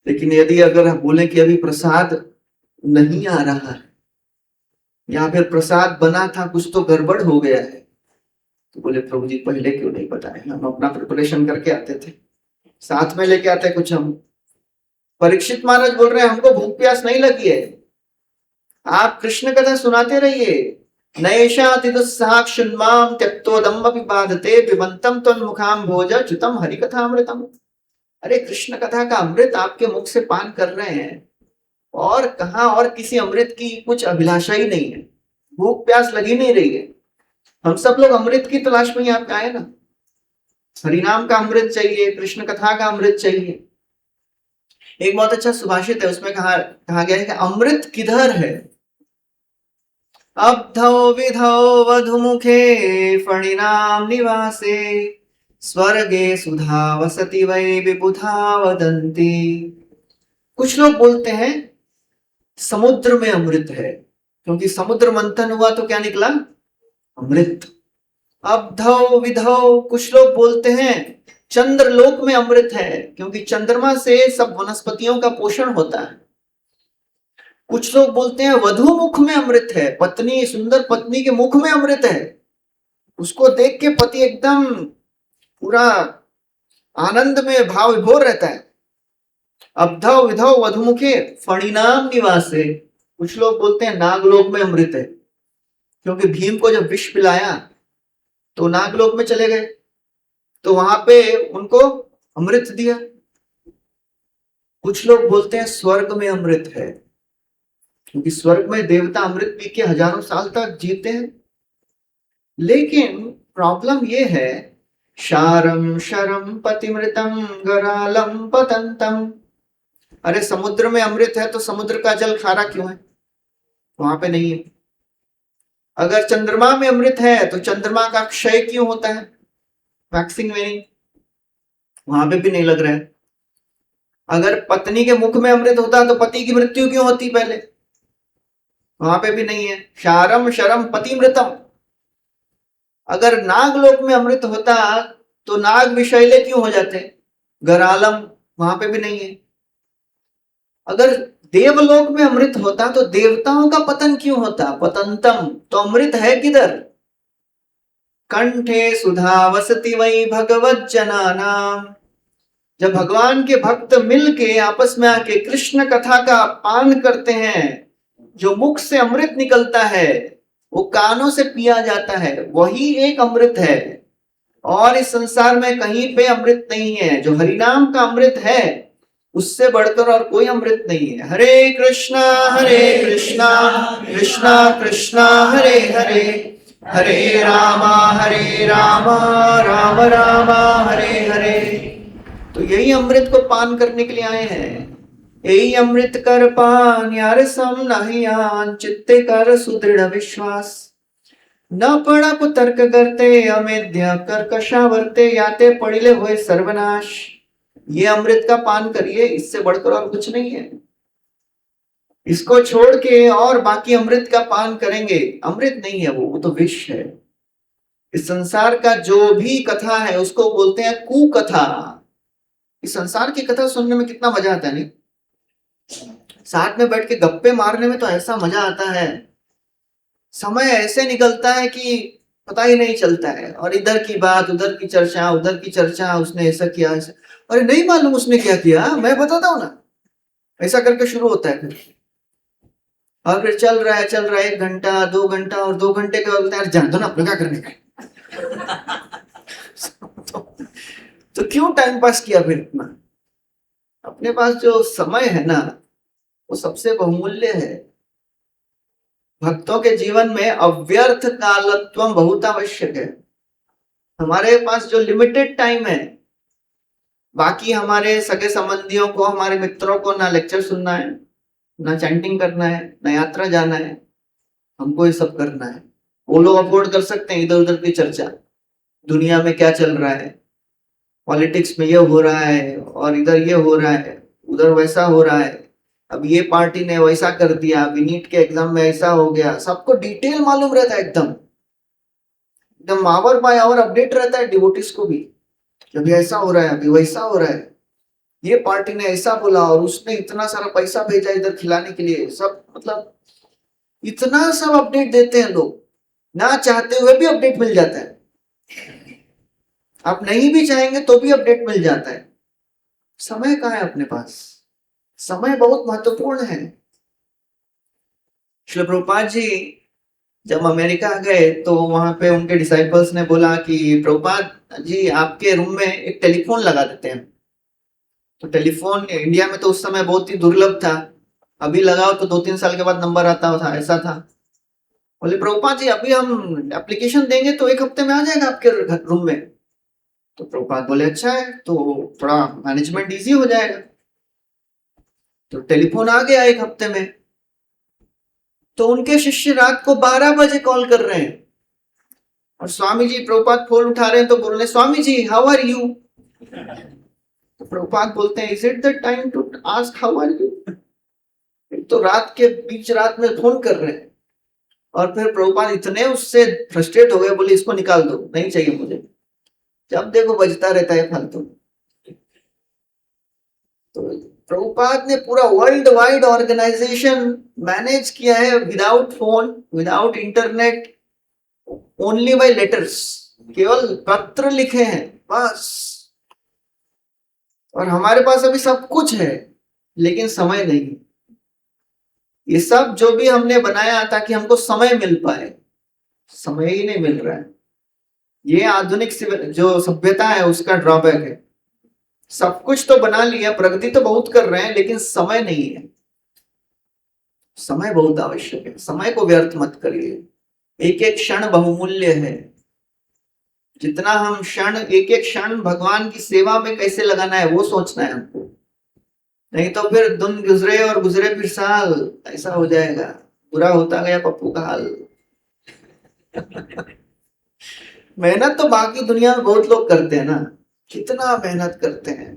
[SPEAKER 1] लेकिन यदि अगर हम बोले कि अभी प्रसाद नहीं आ रहा है या फिर प्रसाद बना था, कुछ तो गड़बड़ हो गया है, तो बोले प्रभु जी पहले क्यों नहीं बताए, हम अपना प्रिपरेशन करके आते थे, साथ में लेके आते कुछ हम। परीक्षित महाराज बोल रहे हैं हमको भूख प्यास नहीं लगी है, आप कृष्ण कथा सुनाते रहिए। नैषातिदुस्साक्षुन्मां त्यक्तोदम्बपि बाधते पिबन्तं त्वन्मुखां भोज च्युतं हरिकथामृतम्। अरे कृष्ण कथा का अमृत आपके मुख से पान कर रहे हैं, और कहा और किसी अमृत की कुछ अभिलाषा ही नहीं है, भूख प्यास लगी नहीं रही है। हम सब लोग अमृत की तलाश में ही आप आए ना। हरिनाम का अमृत चाहिए, कृष्ण कथा का अमृत चाहिए। एक बहुत अच्छा सुभाषित है, उसमें कहा गया है कि अमृत किधर है? अब्धौ विधौ वधुमुखे फणिनाम निवासे स्वर्गे सुधा वसति वै विबुधा वदन्ति। कुछ लोग बोलते हैं समुद्र में अमृत है, क्योंकि समुद्र मंथन हुआ तो क्या निकला? अमृत। अब्धौ विधौ, कुछ लोग बोलते हैं चंद्रलोक में अमृत है, क्योंकि चंद्रमा से सब वनस्पतियों का पोषण होता है। कुछ लोग बोलते हैं वधु मुख में अमृत है, पत्नी, सुंदर पत्नी के मुख में अमृत है, उसको देख के पति एकदम पूरा आनंद में भाव विभोर रहता है। अब्धौ विधौ वधुमुखे फणिनाम निवासे, कुछ लोग बोलते हैं नागलोक में अमृत है, क्योंकि भीम को जब विष पिलाया तो नागलोक में चले गए, तो वहां पे उनको अमृत दिया। कुछ लोग बोलते हैं स्वर्ग में अमृत है, क्योंकि स्वर्ग में देवता अमृत पी के हजारों साल तक जीते हैं। लेकिन प्रॉब्लम ये है, शारम शरम पतिमृतम गरालम पतंतम। अरे समुद्र में अमृत है तो समुद्र का जल खारा क्यों है? वहां पे नहीं है। अगर चंद्रमा में अमृत है तो चंद्रमा का क्षय क्यों होता है? वैक्सिंग में नहीं, वहां पे भी नहीं लग रहा है। अगर पत्नी के मुख में अमृत होता तो पति की मृत्यु क्यों होती पहले? वहां पे भी नहीं है। शारम शरम पतिमृतम। अगर नागलोक में अमृत होता तो नाग विषैले क्यों हो जाते? गरालम, वहां पे भी नहीं है। अगर देवलोक में अमृत होता तो देवताओं का पतन क्यों होता? पतंतम, तो अमृत है किधर? कंठे सुधा वसति वै भगवत जनानाम। जब भगवान के भक्त मिलके आपस में आके कृष्ण कथा का पान करते हैं, जो मुख से अमृत निकलता है वो कानों से पिया जाता है, वही एक अमृत है। और इस संसार में कहीं पे अमृत नहीं है। जो हरिनाम का अमृत है उससे बढ़कर और कोई अमृत नहीं है। हरे कृष्णा कृष्णा कृष्णा हरे हरे, हरे रामा राम राम हरे हरे। तो यही अमृत को पान करने के लिए आए हैं। यही अमृत कर पान यार सम नहीं आन, चित्ते कर सुदृढ़ विश्वास। न पड़प तर्क करते अमेध्य कर्कशा वर्ते, याते पड़िले हुए सर्वनाश। ये अमृत का पान करिए, इससे बढ़कर और कुछ नहीं है। इसको छोड़ के और बाकी अमृत का पान करेंगे, अमृत नहीं है वो तो विष है। इस संसार का जो भी कथा है उसको बोलते हैं कुकथा। इस संसार की कथा सुनने में कितना मजा आता है, नहीं? साथ में बैठ के गप्पे मारने में तो ऐसा मजा आता है, समय ऐसे निकलता है कि पता ही नहीं चलता है। और इधर की बात, उधर की चर्चा, उधर की चर्चा, उसने ऐसा किया, ऐसा, अरे नहीं मालूम उसने क्या किया, मैं बताता हूं ना, ऐसा करके शुरू होता है फिर। और फिर चल रहा है 1 घंटा 2 घंटा, और 2 घंटे के बोलते हैं यार जान दो ना, अपने क्या करने का। तो क्यों टाइम पास किया फिर इतना? अपने पास जो समय है ना, वो सबसे बहुमूल्य है। भक्तों के जीवन में अव्यर्थ कालत्व बहुत आवश्यक है। हमारे पास जो लिमिटेड टाइम है, बाकी हमारे सगे संबंधियों को, हमारे मित्रों को ना लेक्चर सुनना है, ना चैंटिंग करना है, ना यात्रा जाना है, हमको ये सब करना है। वो लोग अफोर्ड कर सकते हैं इधर उधर की चर्चा, दुनिया में क्या चल रहा है, पॉलिटिक्स में ये हो रहा है, और इधर ये हो रहा है, उधर वैसा हो रहा है, अब ये पार्टी ने वैसा कर दिया, अभी नीट के एग्जाम में ऐसा हो गया, सबको डिटेल मालूम रहता है, एकदम एकदम आवर बाय आवर अपडेट रहता है डिवोटीज को भी, अभी ऐसा हो रहा है, अभी वैसा हो रहा है, ये पार्टी ने ऐसा बोला, और उसने इतना सारा पैसा भेजा इधर खिलाने के लिए, सब मतलब इतना सब अपडेट देते हैं लोग, ना चाहते हुए भी अपडेट मिल जाता है, आप नहीं भी चाहेंगे तो भी अपडेट मिल जाता है। समय कहाँ है अपने पास? समय बहुत महत्वपूर्ण है। श्री प्रभुपाद जी जब अमेरिका गए तो वहां पे उनके डिसाइपल्स ने बोला कि प्रभुपाद जी आपके रूम में एक टेलीफोन लगा देते हैं। तो टेलीफोन इंडिया में तो उस समय बहुत ही दुर्लभ था, अभी लगाओ तो 2-3 साल के बाद नंबर आता था, ऐसा था। बोले प्रभुपाद जी अभी हम एप्लीकेशन देंगे तो 1 हफ्ते में आ जाएगा आपके रूम में। तो प्रभुपाद बोले अच्छा है, तो थोड़ा मैनेजमेंट इजी हो जाएगा। तो टेलीफोन आ गया 1 हफ्ते में। तो उनके शिष्य रात को 12 बजे कॉल कर रहे हैं, और स्वामी जी प्रभुपाद फोन उठा रहे हैं तो बोल रहे Swami ji how are you. तो प्रभुपाद बोलते हैं is it the time to ask how are you. तो रात के बीच रात में फोन कर रहे हैं, और फिर प्रभुपाद इतने उससे फ्रस्ट्रेट हो गए, बोले इसको निकाल दो, नहीं चाहिए मुझे, जब देखो बजता रहता है फालतू। तो प्रभुपाद ने पूरा वर्ल्ड वाइड ऑर्गेनाइजेशन मैनेज किया है without phone, without internet, only by letters, केवल पत्र लिखे हैं बस। और हमारे पास अभी सब कुछ है लेकिन समय नहीं। ये सब जो भी हमने बनाया ताकि हमको समय मिल पाए, समय ही नहीं मिल रहा है। ये आधुनिक जो सभ्यता है उसका ड्रॉबैक है। सब कुछ तो बना लिया, प्रगति तो बहुत कर रहे हैं, लेकिन समय नहीं है। समय बहुत आवश्यक है, समय को व्यर्थ मत करिए। एक एक क्षण बहुमूल्य है। जितना हम क्षण, एक एक क्षण भगवान की सेवा में कैसे लगाना है वो सोचना है हमको, नहीं तो फिर दिन गुजरे और गुजरे फिर साल, ऐसा हो जाएगा। बुरा होता गया पप्पू का हाल। मेहनत तो बाकी दुनिया में बहुत लोग करते हैं ना, कितना मेहनत करते हैं।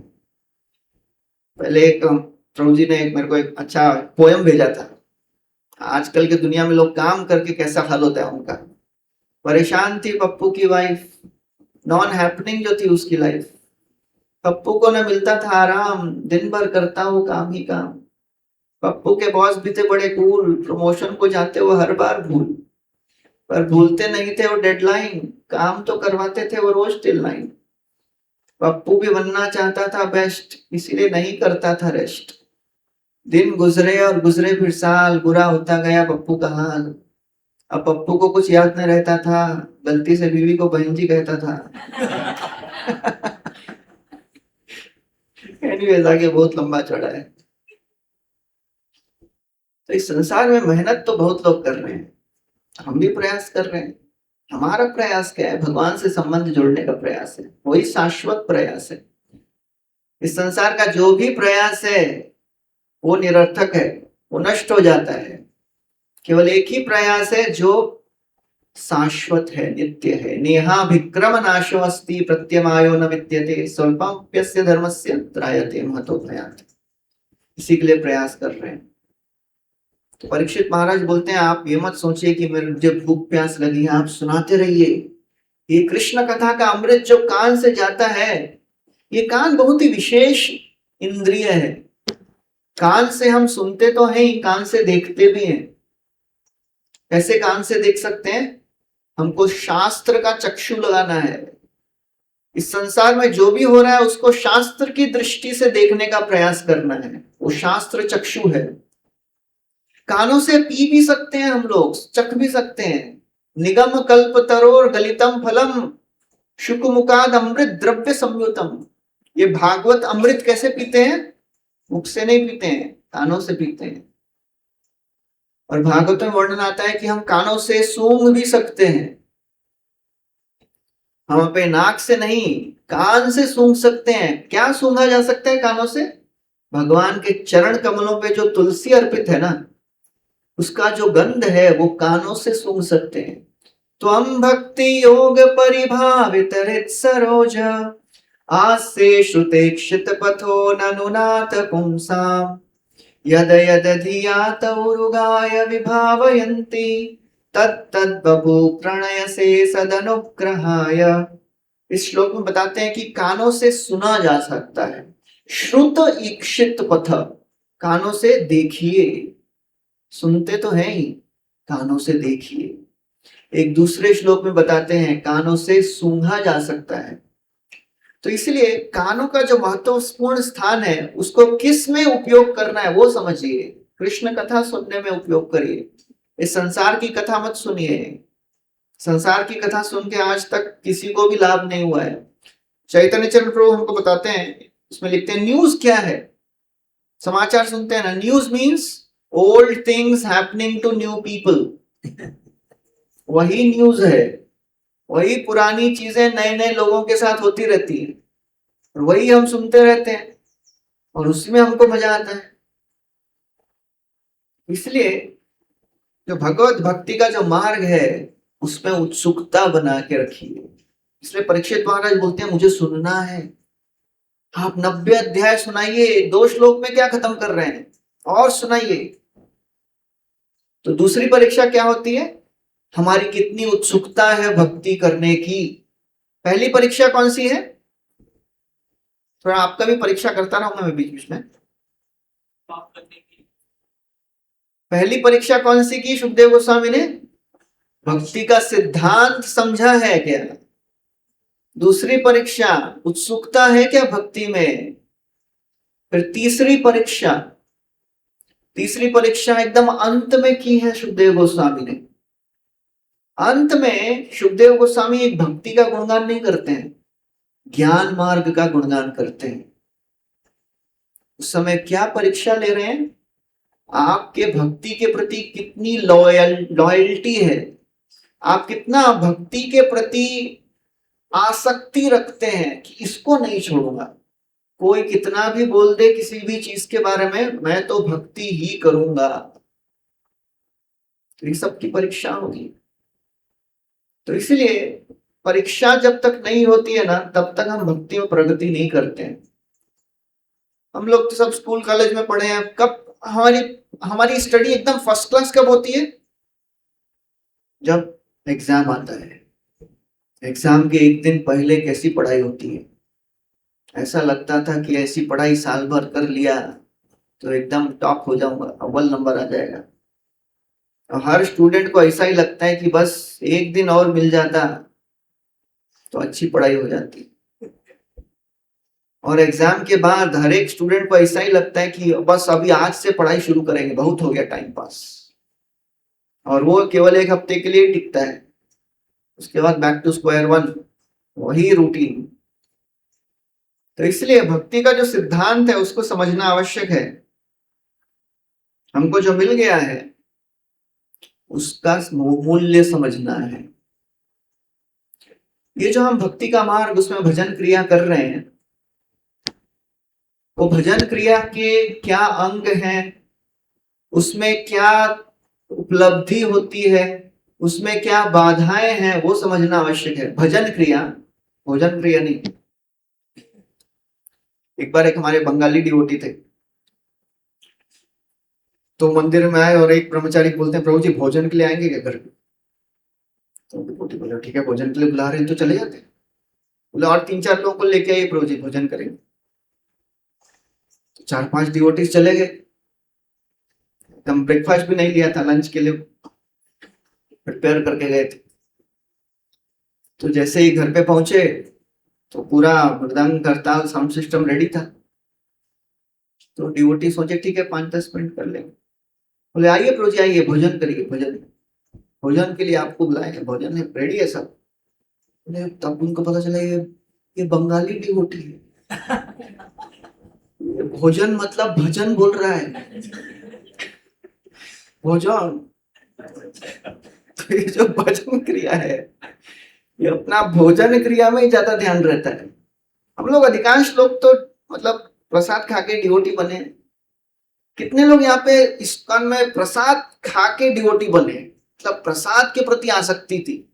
[SPEAKER 1] पहले एक प्रभु जी ने मेरे को एक अच्छा पोयम भेजा था, आजकल के दुनिया में लोग काम करके कैसा हाल होता है उनका। परेशान थी पप्पू की वाइफ, नॉन हैपनिंग जो थी उसकी लाइफ। पप्पू को न मिलता था आराम, दिन भर करता वो काम ही काम। पप्पू के बॉस भी थे बड़े कूल, प्रमोशन को जाते वो हर बार भूल, पर भूलते नहीं थे वो डेडलाइन, काम तो करवाते थे वो रोज टिल 9। पप्पू भी बनना चाहता था बेस्ट, इसीलिए नहीं करता था रेस्ट। दिन गुजरे और गुजरे फिर साल, बुरा होता गया पप्पू का हाल। अब पप्पू को कुछ याद नहीं रहता था, गलती से बीवी को बहन जी कहता था। एनीवेज आगे बहुत लंबा चौड़ा है। तो इस संसार में मेहनत तो बहुत लोग कर रहे हैं, हम भी प्रयास कर रहे हैं। हमारा प्रयास क्या है? भगवान से संबंध जोड़ने का प्रयास है, वही शाश्वत प्रयास है। इस संसार का जो भी प्रयास है वो निरर्थक है, वो नष्ट हो जाता है। केवल एक ही प्रयास है जो शाश्वत है, नित्य है। नेहा विक्रम नाशो अस्ति प्रत्यमायो न विद्यते स्वल्पस्य धर्मस्य त्रायते महतो भयात्। इसी के लिए प्रयास कर रहे हैं। तो परीक्षित महाराज बोलते हैं आप ये मत सोचिए कि मुझे भूख प्यास लगी है, आप सुनाते रहिए। ये कृष्ण कथा का अमृत जो कान से जाता है, ये कान बहुत ही विशेष इंद्रिय है। कान से हम सुनते तो हैं ही, कान से देखते भी हैं। कैसे कान से देख सकते हैं? हमको शास्त्र का चक्षु लगाना है। इस संसार में जो भी हो रहा है उसको शास्त्र की दृष्टि से देखने का प्रयास करना है, वो शास्त्र चक्षु है। कानों से पी भी सकते हैं हम लोग, चख भी सकते हैं। निगम कल्प तरोर गलितम फलम शुक मुकाद अमृत द्रव्य संयुतम। ये भागवत अमृत कैसे पीते हैं? मुख से नहीं पीते हैं, कानों से पीते हैं। और भागवत में वर्णन आता है कि हम कानों से सूंघ भी सकते हैं। हम अपने नाक से नहीं, कान से सूंघ सकते हैं। क्या सूंघा जा सकता है कानों से? भगवान के चरण कमलों पे जो तुलसी अर्पित है ना, उसका जो गंध है वो कानों से सूंघ सकते हैं। त्वं भक्ति योग परिभावित हृत सरोज आस्ते श्रुते क्षित पथो ननुनाथ पुंसाम यद यद धिया तौरुगाय विभावयन्ति तत्तद् बभू प्रणय से सदनुग्रहाय। इस श्लोक में बताते हैं कि कानों से सुना जा सकता है। श्रुत इक्षित पथ, कानों से देखिए। सुनते तो हैं ही, कानों से देखिए। एक दूसरे श्लोक में बताते हैं कानों से सूंघा जा सकता है। तो इसलिए कानों का जो महत्वपूर्ण स्थान है उसको किस में उपयोग करना है वो समझिए। कृष्ण कथा सुनने में उपयोग करिए। इस संसार की कथा मत सुनिए। संसार की कथा सुन के आज तक किसी को भी लाभ नहीं हुआ है। चैतन्य चरण प्रभु हमको बताते हैं, उसमें लिखते हैं न्यूज क्या है। समाचार सुनते हैं ना, news means old things happening to new people. वही न्यूज है, वही पुरानी चीजें नए नए लोगों के साथ होती रहती है, और वही हम सुनते रहते हैं और उसमें हमको मजा आता है। इसलिए जो भगवत भक्ति का जो मार्ग है उसमें उत्सुकता बना के रखिए। इसलिए परीक्षित महाराज बोलते हैं मुझे सुनना है। आप 90 अध्याय सुनाइए, 2 श्लोक में क्या खत्म कर रहे हैं, और सुनाइए। तो दूसरी परीक्षा क्या होती है? हमारी कितनी उत्सुकता है भक्ति करने की। पहली परीक्षा कौन सी है? थोड़ा आपका भी परीक्षा करता रहूंगा मैं बीच बीच में। पहली परीक्षा कौन सी की सुखदेव गोस्वामी ने? भक्ति का सिद्धांत समझा है क्या? दूसरी परीक्षा उत्सुकता है क्या भक्ति में? फिर तीसरी परीक्षा एकदम अंत में की है सुखदेव गोस्वामी ने। अंत में सुखदेव गोस्वामी एक भक्ति का गुणगान नहीं करते हैं, ज्ञान मार्ग का गुणगान करते हैं। उस समय क्या परीक्षा ले रहे हैं? आपके भक्ति के प्रति कितनी लॉयल्टी है, आप कितना भक्ति के प्रति आसक्ति रखते हैं कि इसको नहीं छोड़ूंगा। कोई कितना भी बोल दे किसी भी चीज के बारे में, मैं तो भक्ति ही करूंगा। तो ये सबकी परीक्षा होगी। तो इसलिए परीक्षा जब तक नहीं होती है ना, तब तक हम भक्ति में प्रगति नहीं करते हैं। हम लोग तो सब स्कूल कॉलेज में पढ़े हैं। कब हमारी स्टडी एकदम फर्स्ट क्लास कब होती है? जब एग्जाम आता है। एग्जाम के एक दिन पहले कैसी पढ़ाई होती है। ऐसा लगता था कि ऐसी पढ़ाई साल भर कर लिया तो एकदम टॉप हो जाऊंगा, अव्वल नंबर आ जाएगा। और हर स्टूडेंट को ऐसा ही लगता है कि बस एक दिन और मिल जाता तो अच्छी पढ़ाई हो जाती। और एग्जाम के बाद हर एक स्टूडेंट को ऐसा ही लगता है कि बस अभी आज से पढ़ाई शुरू करेंगे, बहुत हो गया टाइम पास। और वो केवल एक हफ्ते के लिए टिकता है, उसके बाद बैक टू स्क्वायर वन, वही रूटीन। तो इसलिए भक्ति का जो सिद्धांत है उसको समझना आवश्यक है। हमको जो मिल गया है उसका मूल्य समझना है। ये जो हम भक्ति का मार्ग उसमें भजन क्रिया कर रहे हैं, वो भजन क्रिया के क्या अंग हैं, उसमें क्या उपलब्धि होती है, उसमें क्या बाधाएं हैं, वो समझना आवश्यक है। भजन क्रिया, भोजन क्रिया नहीं। एक बार एक हमारे बंगाली डिवोटी थे, तो मंदिर में आए और एक ब्रह्मचारी बोलते हैं, प्रभु जी भोजन के लिए आएंगे क्या घर पे? तो डिवोटी बोले ठीक है, भोजन के लिए बुला रहे हैं तो चले जाते हैं। बोले और 3-4 लोगों को लेके आइए प्रभु जी, भोजन करेंगे। तो 4-5 डिवोटीज चले गए, एकदम ब्रेकफास्ट भी नहीं लिया था, लंच के लिए प्रिपेयर करके गए थे। तो जैसे ही घर पे पहुंचे तो पूरा मृदंग करताल साउंड सिस्टम रेडी था। तो डिवोटी सोचे ठीक है 5-10 मिनट कर लेंगे। बोले आइए प्रभु जी आइए, भोजन करिए, भोजन भोजन के लिए आपको बुलाए, भोजन है रेडी है सब। बोले तब उनको पता चला ये बंगाली डिवोटी है, ये भोजन मतलब भजन बोल रहा है, भोजन। तो ये जो भजन क्रिया है, ये अपना भोजन क्रिया में ही ज्यादा ध्यान रहता है। हम लोग अधिकांश लोग तो मतलब प्रसाद खा के डिवोटी बने। कितने लोग यहाँ पे इस्कॉन में प्रसाद खा के डिवोटी बने, मतलब प्रसाद के प्रति आसक्ति थी।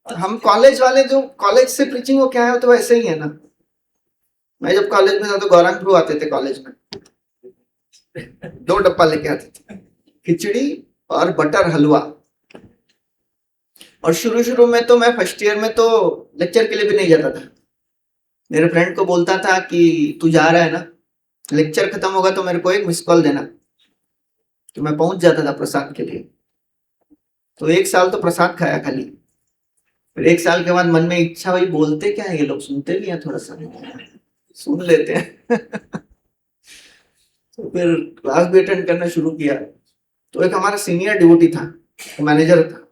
[SPEAKER 1] हम कॉलेज वाले जो कॉलेज से प्रीचिंग हो क्या है, तो वैसे ही है ना। मैं जब कॉलेज में था तो गौरांग प्रभु आते थे कॉलेज में, 2 डब्बा लेके आते थे, खिचड़ी और बटर हलवा। और शुरू शुरू में तो मैं फर्स्ट ईयर में तो लेक्चर के लिए भी नहीं जाता था। मेरे फ्रेंड को बोलता था कि तू जा रहा है ना, लेक्चर खत्म होगा तो मेरे को एक मिस कॉल देना, तो मैं पहुंच जाता था प्रसाद के लिए। तो 1 साल तो प्रसाद खाया खाली। फिर 1 साल के बाद मन में इच्छा हुई, बोलते क्या है ये लोग, सुनते भी हैं, थोड़ा सा सुन लेते हैं। तो फिर क्लास भी अटेंड करना शुरू किया। तो एक हमारा सीनियर डिवोटी था, मैनेजर था।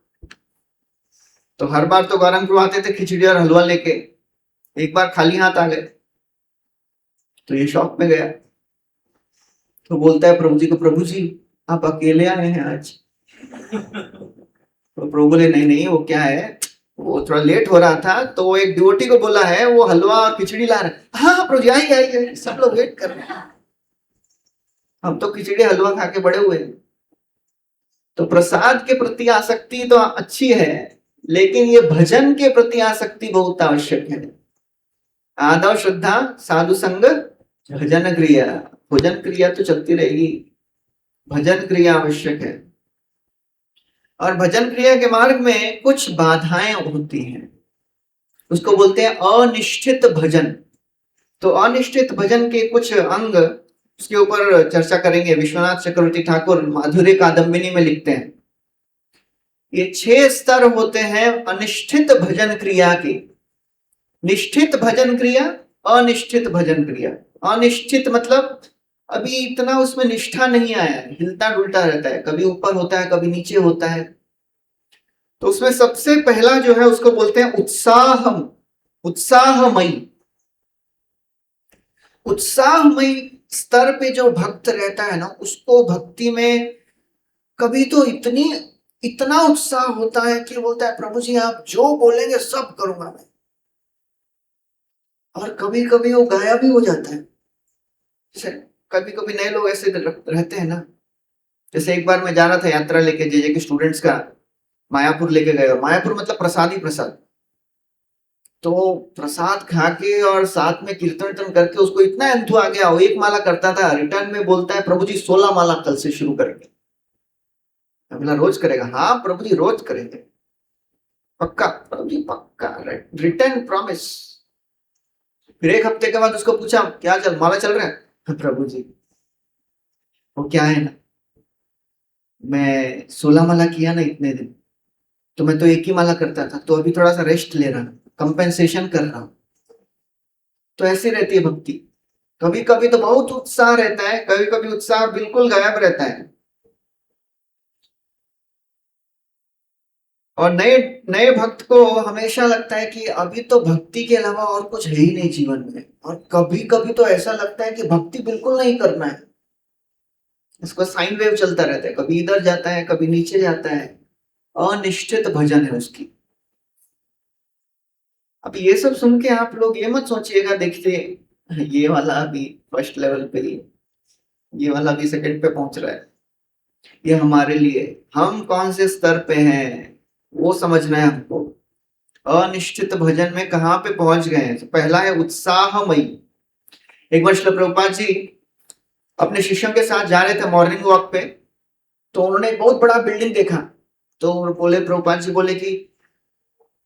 [SPEAKER 1] तो हर बार तो गौरंग प्रभु आते थे खिचड़ी और हलवा लेके, एक बार खाली हाथ आ गए। तो ये शॉप में गया, तो बोलता है प्रभु जी को, प्रभु जी आप अकेले आए हैं आज? तो प्रभु बोले नहीं नहीं, वो क्या है, वो थोड़ा लेट हो रहा था तो वो एक डिवोटी को बोला है वो हलवा और खिचड़ी ला रहा है। हाँ प्रभु जी आइए आइए, सब लोग वेट कर रहे हैं, हम तो खिचड़ी हलवा खा के बड़े हुए। तो प्रसाद के प्रति आसक्ति तो अच्छी है, लेकिन ये भजन के प्रति आसक्ति बहुत आवश्यक है। आदव श्रद्धा साधु संग भजन क्रिया, भोजन क्रिया तो चलती रहेगी, भजन क्रिया आवश्यक है। और भजन क्रिया के मार्ग में कुछ बाधाएं होती हैं, उसको बोलते हैं अनिश्चित भजन। तो अनिश्चित भजन के कुछ अंग, उसके ऊपर चर्चा करेंगे। विश्वनाथ चक्रवर्ती ठाकुर माधुर्य कादम्बिनी में लिखते हैं, ये 6 स्तर होते हैं अनिश्चित भजन क्रिया के। निश्चित भजन क्रिया, अनिश्चित भजन क्रिया। अनिश्चित मतलब अभी इतना उसमें निष्ठा नहीं आया है, हिलता डुलता रहता है, कभी ऊपर होता है कभी नीचे होता है। तो उसमें सबसे पहला जो है उसको बोलते हैं उत्साहम, उत्साहमयी। उत्साहमयी स्तर पे जो भक्त रहता है ना, उसको भक्ति में कभी तो इतना उत्साह होता है कि बोलता है प्रभु जी आप जो बोलेंगे सब करूंगा मैं। और कभी कभी वो गायब भी हो जाता है। जैसे कभी कभी नए लोग ऐसे रहते हैं ना, जैसे एक बार मैं जा रहा था यात्रा लेके जे के स्टूडेंट्स का, मायापुर लेके गए। मायापुर मतलब प्रसाद ही प्रसाद। तो प्रसाद खा के और साथ में कीर्तन वीर्तन करके उसको इतना एंथु आ गया, वो 1 माला करता था, रिटर्न में बोलता है प्रभु जी 16 माला कल से शुरू करेंगे। मैं बोला रोज करेगा? हाँ प्रभु जी रोज करेंगे, पक्का प्रभु जी पक्का, रिटर्न प्रॉमिस। फिर 1 हफ्ते के बाद उसको पूछा क्या चल माला चल रहा है? हाँ, प्रभु जी वो क्या है ना, मैं 16 माला किया ना इतने दिन, तो मैं तो 1 ही माला करता था, तो अभी थोड़ा सा रेस्ट ले रहा हूं, कंपेंसेशन कर रहा हूं। तो ऐसी रहती है भक्ति। कभी कभी तो बहुत उत्साह रहता है, कभी कभी उत्साह बिल्कुल गायब रहता है। और नए नए भक्त को हमेशा लगता है कि अभी तो भक्ति के अलावा और कुछ है ही नहीं जीवन में। और कभी कभी तो ऐसा लगता है कि भक्ति बिल्कुल नहीं करना है, इसका साइन वेव चलता रहता है, कभी इधर जाता है कभी नीचे जाता है। अनिश्चित भजन है उसकी। अब ये सब सुन के आप लोग ये मत सोचिएगा, देखते ये वाला अभी फर्स्ट लेवल पे ही, ये वाला भी सेकंड पे पहुंच रहा है, ये हमारे लिए हम कौन से स्तर पे हैं वो समझना है हमको। अनिश्चित भजन में कहाँ पे पहुंच गए हैं? तो पहला है उत्साहमयी। एक बार श्रील प्रभुपाद जी अपने शिष्यों के साथ जा रहे थे मॉर्निंग वॉक पे, तो उन्होंने एक बहुत बड़ा बिल्डिंग देखा। तो बोले, प्रभुपाद जी बोले कि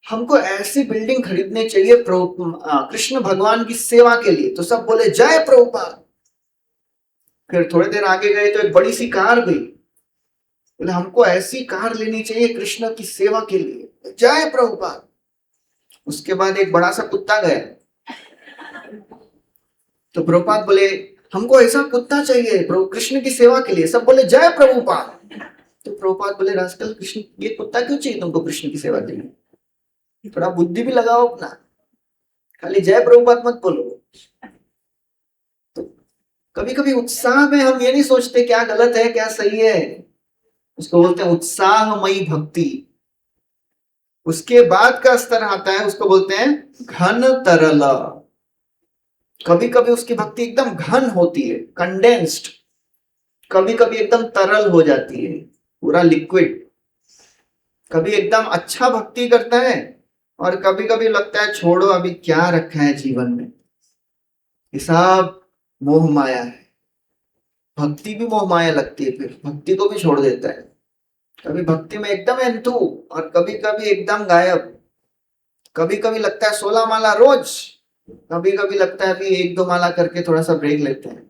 [SPEAKER 1] हमको ऐसी बिल्डिंग खरीदनी चाहिए कृष्ण भगवान की सेवा के लिए। तो सब बोले जय प्रभुपाद। फिर थोड़ी देर आगे गए तो एक बड़ी सी कार गई, बोले हमको ऐसी कार लेनी चाहिए कृष्ण की सेवा के लिए, जय प्रभुपाद। उसके बाद एक बड़ा सा कुत्ता गया, तो प्रभुपाद बोले हमको ऐसा कुत्ता चाहिए प्रभु कृष्ण की सेवा के लिए। सब बोले जय प्रभुपाद। तो प्रभुपाद बोले रास्कल, कृष्ण ये कुत्ता क्यों चाहिए तुमको कृष्ण की सेवा के लिए? थोड़ा बुद्धि भी लगाओ अपना, खाली जय प्रभुपाद मत बोलो। तो कभी कभी उत्साह में हम ये नहीं सोचते क्या गलत है क्या सही है, उसको बोलते हैं उत्साहमयी भक्ति। उसके बाद का स्तर आता है, उसको बोलते हैं घन तरल। कभी कभी उसकी भक्ति एकदम घन होती है, कंडेंस्ड, कभी कभी एकदम तरल हो जाती है, पूरा लिक्विड। कभी एकदम अच्छा भक्ति करता है और कभी कभी लगता है छोड़ो अभी क्या रखा है जीवन में, ये सब मोह माया है। भक्ति भी मोह माया लगती है, फिर भक्ति को भी छोड़ देता है। कभी भक्ति में एकदम एंथू और कभी कभी एकदम गायब। कभी कभी लगता है 16 माला रोज, कभी कभी लगता है अभी 1-2 माला करके थोड़ा सा ब्रेक लेते हैं।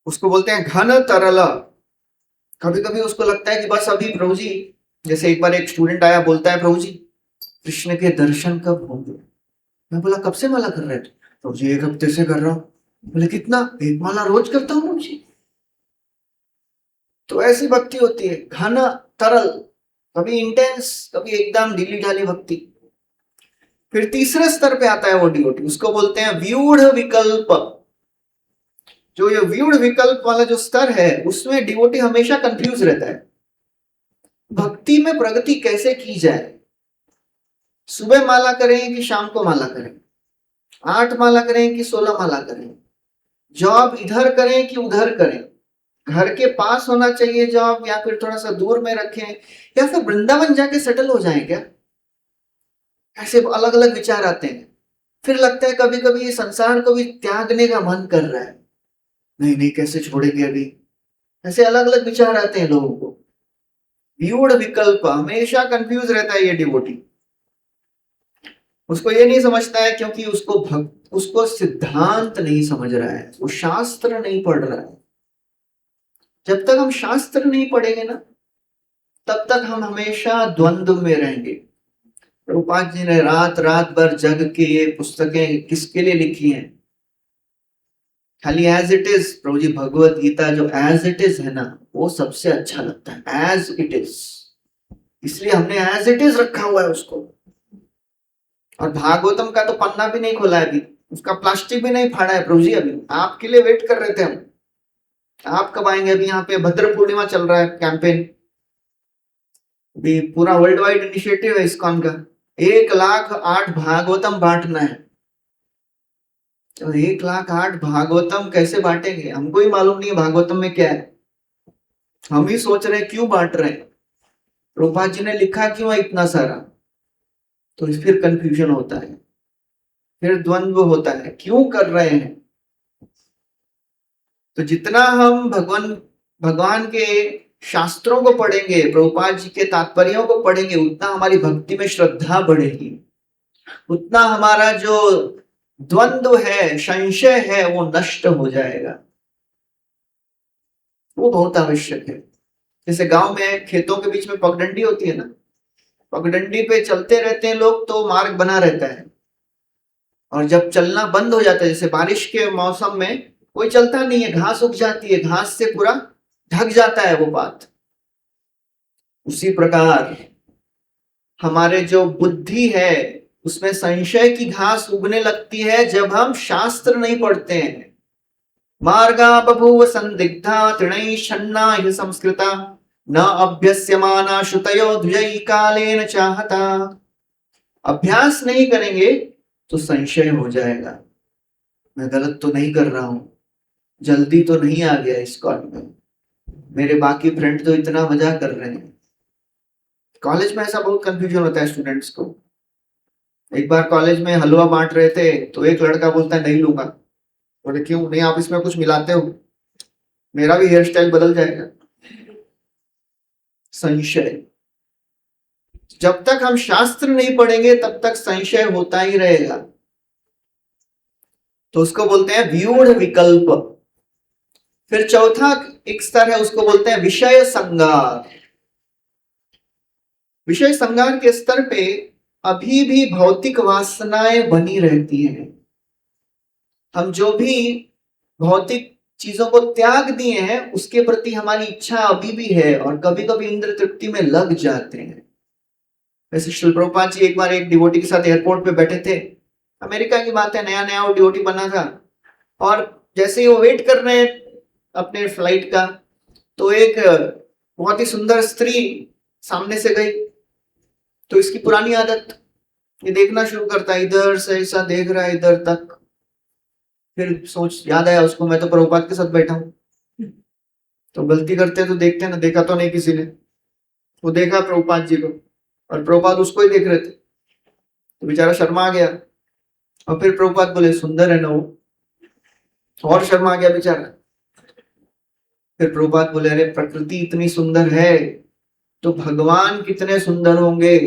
[SPEAKER 1] उसको बोलते हैं घन तरल। कभी कभी उसको लगता है कि बस अभी प्रभु जी, जैसे एक बार एक स्टूडेंट आया, बोलता है प्रभु जी कृष्ण के दर्शन कब होंगे? मैं बोला कब से माला कर रहे थे? प्रभु जी 1 हफ्ते से कर रहा हूँ। बोले कितना? 1 माला रोज करता हूँ प्रभु जी। तो ऐसी भक्ति होती है घन तरल, कभी इंटेंस, कभी एकदम ढीली ढाली भक्ति। फिर तीसरे स्तर पे आता है वो डिवोटी, उसको बोलते हैं व्यूढ़ विकल्प। जो ये व्यूढ़ विकल्प वाला जो स्तर है, उसमें डिवोटी हमेशा कंफ्यूज रहता है भक्ति में प्रगति कैसे की जाए। सुबह माला करें कि शाम को माला करें, 8 माला करें कि 16 माला करें, जॉब इधर करें कि उधर करें, घर के पास होना चाहिए जॉब या फिर थोड़ा सा दूर में रखें, या फिर वृंदावन जाके सेटल हो जाए क्या? ऐसे अलग अलग विचार आते हैं। फिर लगता है कभी कभी ये संसार को भी त्यागने का मन कर रहा है, नहीं नहीं कैसे छोड़ेंगे अभी। ऐसे अलग अलग विचार आते हैं लोगों को। व्यूढ़ विकल्प, हमेशा कंफ्यूज रहता है ये डिवोटी। उसको ये नहीं समझता है क्योंकि उसको सिद्धांत नहीं समझ रहा है, वो शास्त्र नहीं पढ़ रहा है। जब तक हम शास्त्र नहीं पढ़ेंगे ना, तब तक हम हमेशा द्वंद्व में रहेंगे। प्रभुपाद जी ने रात रात भर जग के ये पुस्तकें किसके लिए लिखी हैं? खाली एज इट इज। प्रभु जी भगवत गीता जो एज इट इज है ना, वो सबसे अच्छा लगता है, एज इट इज। इसलिए हमने एज इट इज रखा हुआ है उसको। और भागवतम का तो पन्ना भी नहीं खोला है अभी, उसका प्लास्टिक भी नहीं फाड़ा है। प्रभु जी अभी आपके लिए वेट कर रहे थे हम, आप कब आएंगे? अभी यहाँ पे भद्र पूर्णिमा चल रहा है कैंपेन, भी पूरा वर्ल्ड वाइड इनिशिएटिव है इस्कॉन का। 1,08,000 भागवतम बांटना है। तो 1,08,000 भागवतम कैसे बांटेंगे? हमको ही मालूम नहीं है भागवतम में क्या है। हम ही सोच रहे हैं क्यों बांट रहे हैं, प्रभुपाद जी ने लिखा क्यों है इतना सारा। तो फिर कंफ्यूजन होता है, फिर द्वंद्व होता है, क्यों कर रहे हैं। तो जितना हम भगवान के शास्त्रों को पढ़ेंगे, प्रभुपाद जी के तात्पर्यों को पढ़ेंगे, उतना हमारी भक्ति में श्रद्धा बढ़ेगी, उतना हमारा जो द्वंद्व है, संशय है, वो नष्ट हो जाएगा। वो बहुत आवश्यक है। जैसे गांव में खेतों के बीच में पगडंडी होती है ना, पगडंडी पे चलते रहते हैं लोग तो मार्ग बना रहता है, और जब चलना बंद हो जाता है, जैसे बारिश के मौसम में कोई चलता नहीं है, घास उग जाती है, घास से पूरा ढक जाता है वो बात। उसी प्रकार हमारे जो बुद्धि है उसमें संशय की घास उगने लगती है जब हम शास्त्र नहीं पढ़ते हैं। मार्गा बभूव संदिग्धा तृणैः छन्ना संस्कृता न अभ्यस्यमाना श्रुतयो द्विजैः कालेन चाहता। अभ्यास नहीं करेंगे तो संशय हो जाएगा, मैं गलत तो नहीं कर रहा हूं, जल्दी तो नहीं आ गया इस कॉल में, मेरे बाकी फ्रेंड तो इतना मजा कर रहे हैं। कॉलेज में ऐसा बहुत कंफ्यूजन होता है स्टूडेंट्स को। एक बार कॉलेज में हलवा बांट रहे थे तो एक लड़का बोलता है नहीं लूंगा। बोले क्यों नहीं, आप इसमें कुछ मिलाते हो, मेरा भी हेयर स्टाइल बदल जाएगा। संशय, जब तक हम शास्त्र नहीं पढ़ेंगे तब तक संशय होता ही रहेगा। तो उसको बोलते हैं व्यूढ़ विकल्प। फिर चौथा एक स्तर है, उसको बोलते हैं विषय संगार। विषय संगार के स्तर पे अभी भी भौतिक वासनाएं बनी रहती हैं। हम जो भी भौतिक चीजों को त्याग दिए हैं उसके प्रति हमारी इच्छा अभी भी है और कभी कभी इंद्र तृप्ति में लग जाते हैं। वैसे श्रील प्रभुपाद जी एक बार एक डिवोटी के साथ एयरपोर्ट पे बैठे थे, अमेरिका की बात है, नया नया वो डिवोटी बना था, और जैसे ही वो वेट कर रहे हैं अपने फ्लाइट का, तो एक बहुत ही सुंदर स्त्री सामने से गई। तो इसकी पुरानी आदत, ये देखना शुरू करता है, इधर से ऐसा देख रहा है इधर तक। फिर सोच याद आया उसको, मैं तो प्रभुपाद के साथ बैठा हूँ, तो गलती करते तो देखते ना, देखा तो नहीं किसी ने। वो देखा प्रभुपाद जी को और प्रभुपाद उसको ही देख रहे थे, तो बेचारा शर्मा आ गया। और फिर प्रभुपाद बोले सुंदर है ना वो, और शर्मा आ गया बेचारा। फिर प्रभुपाद बोले अरे प्रकृति इतनी सुंदर है तो भगवान कितने सुंदर होंगे,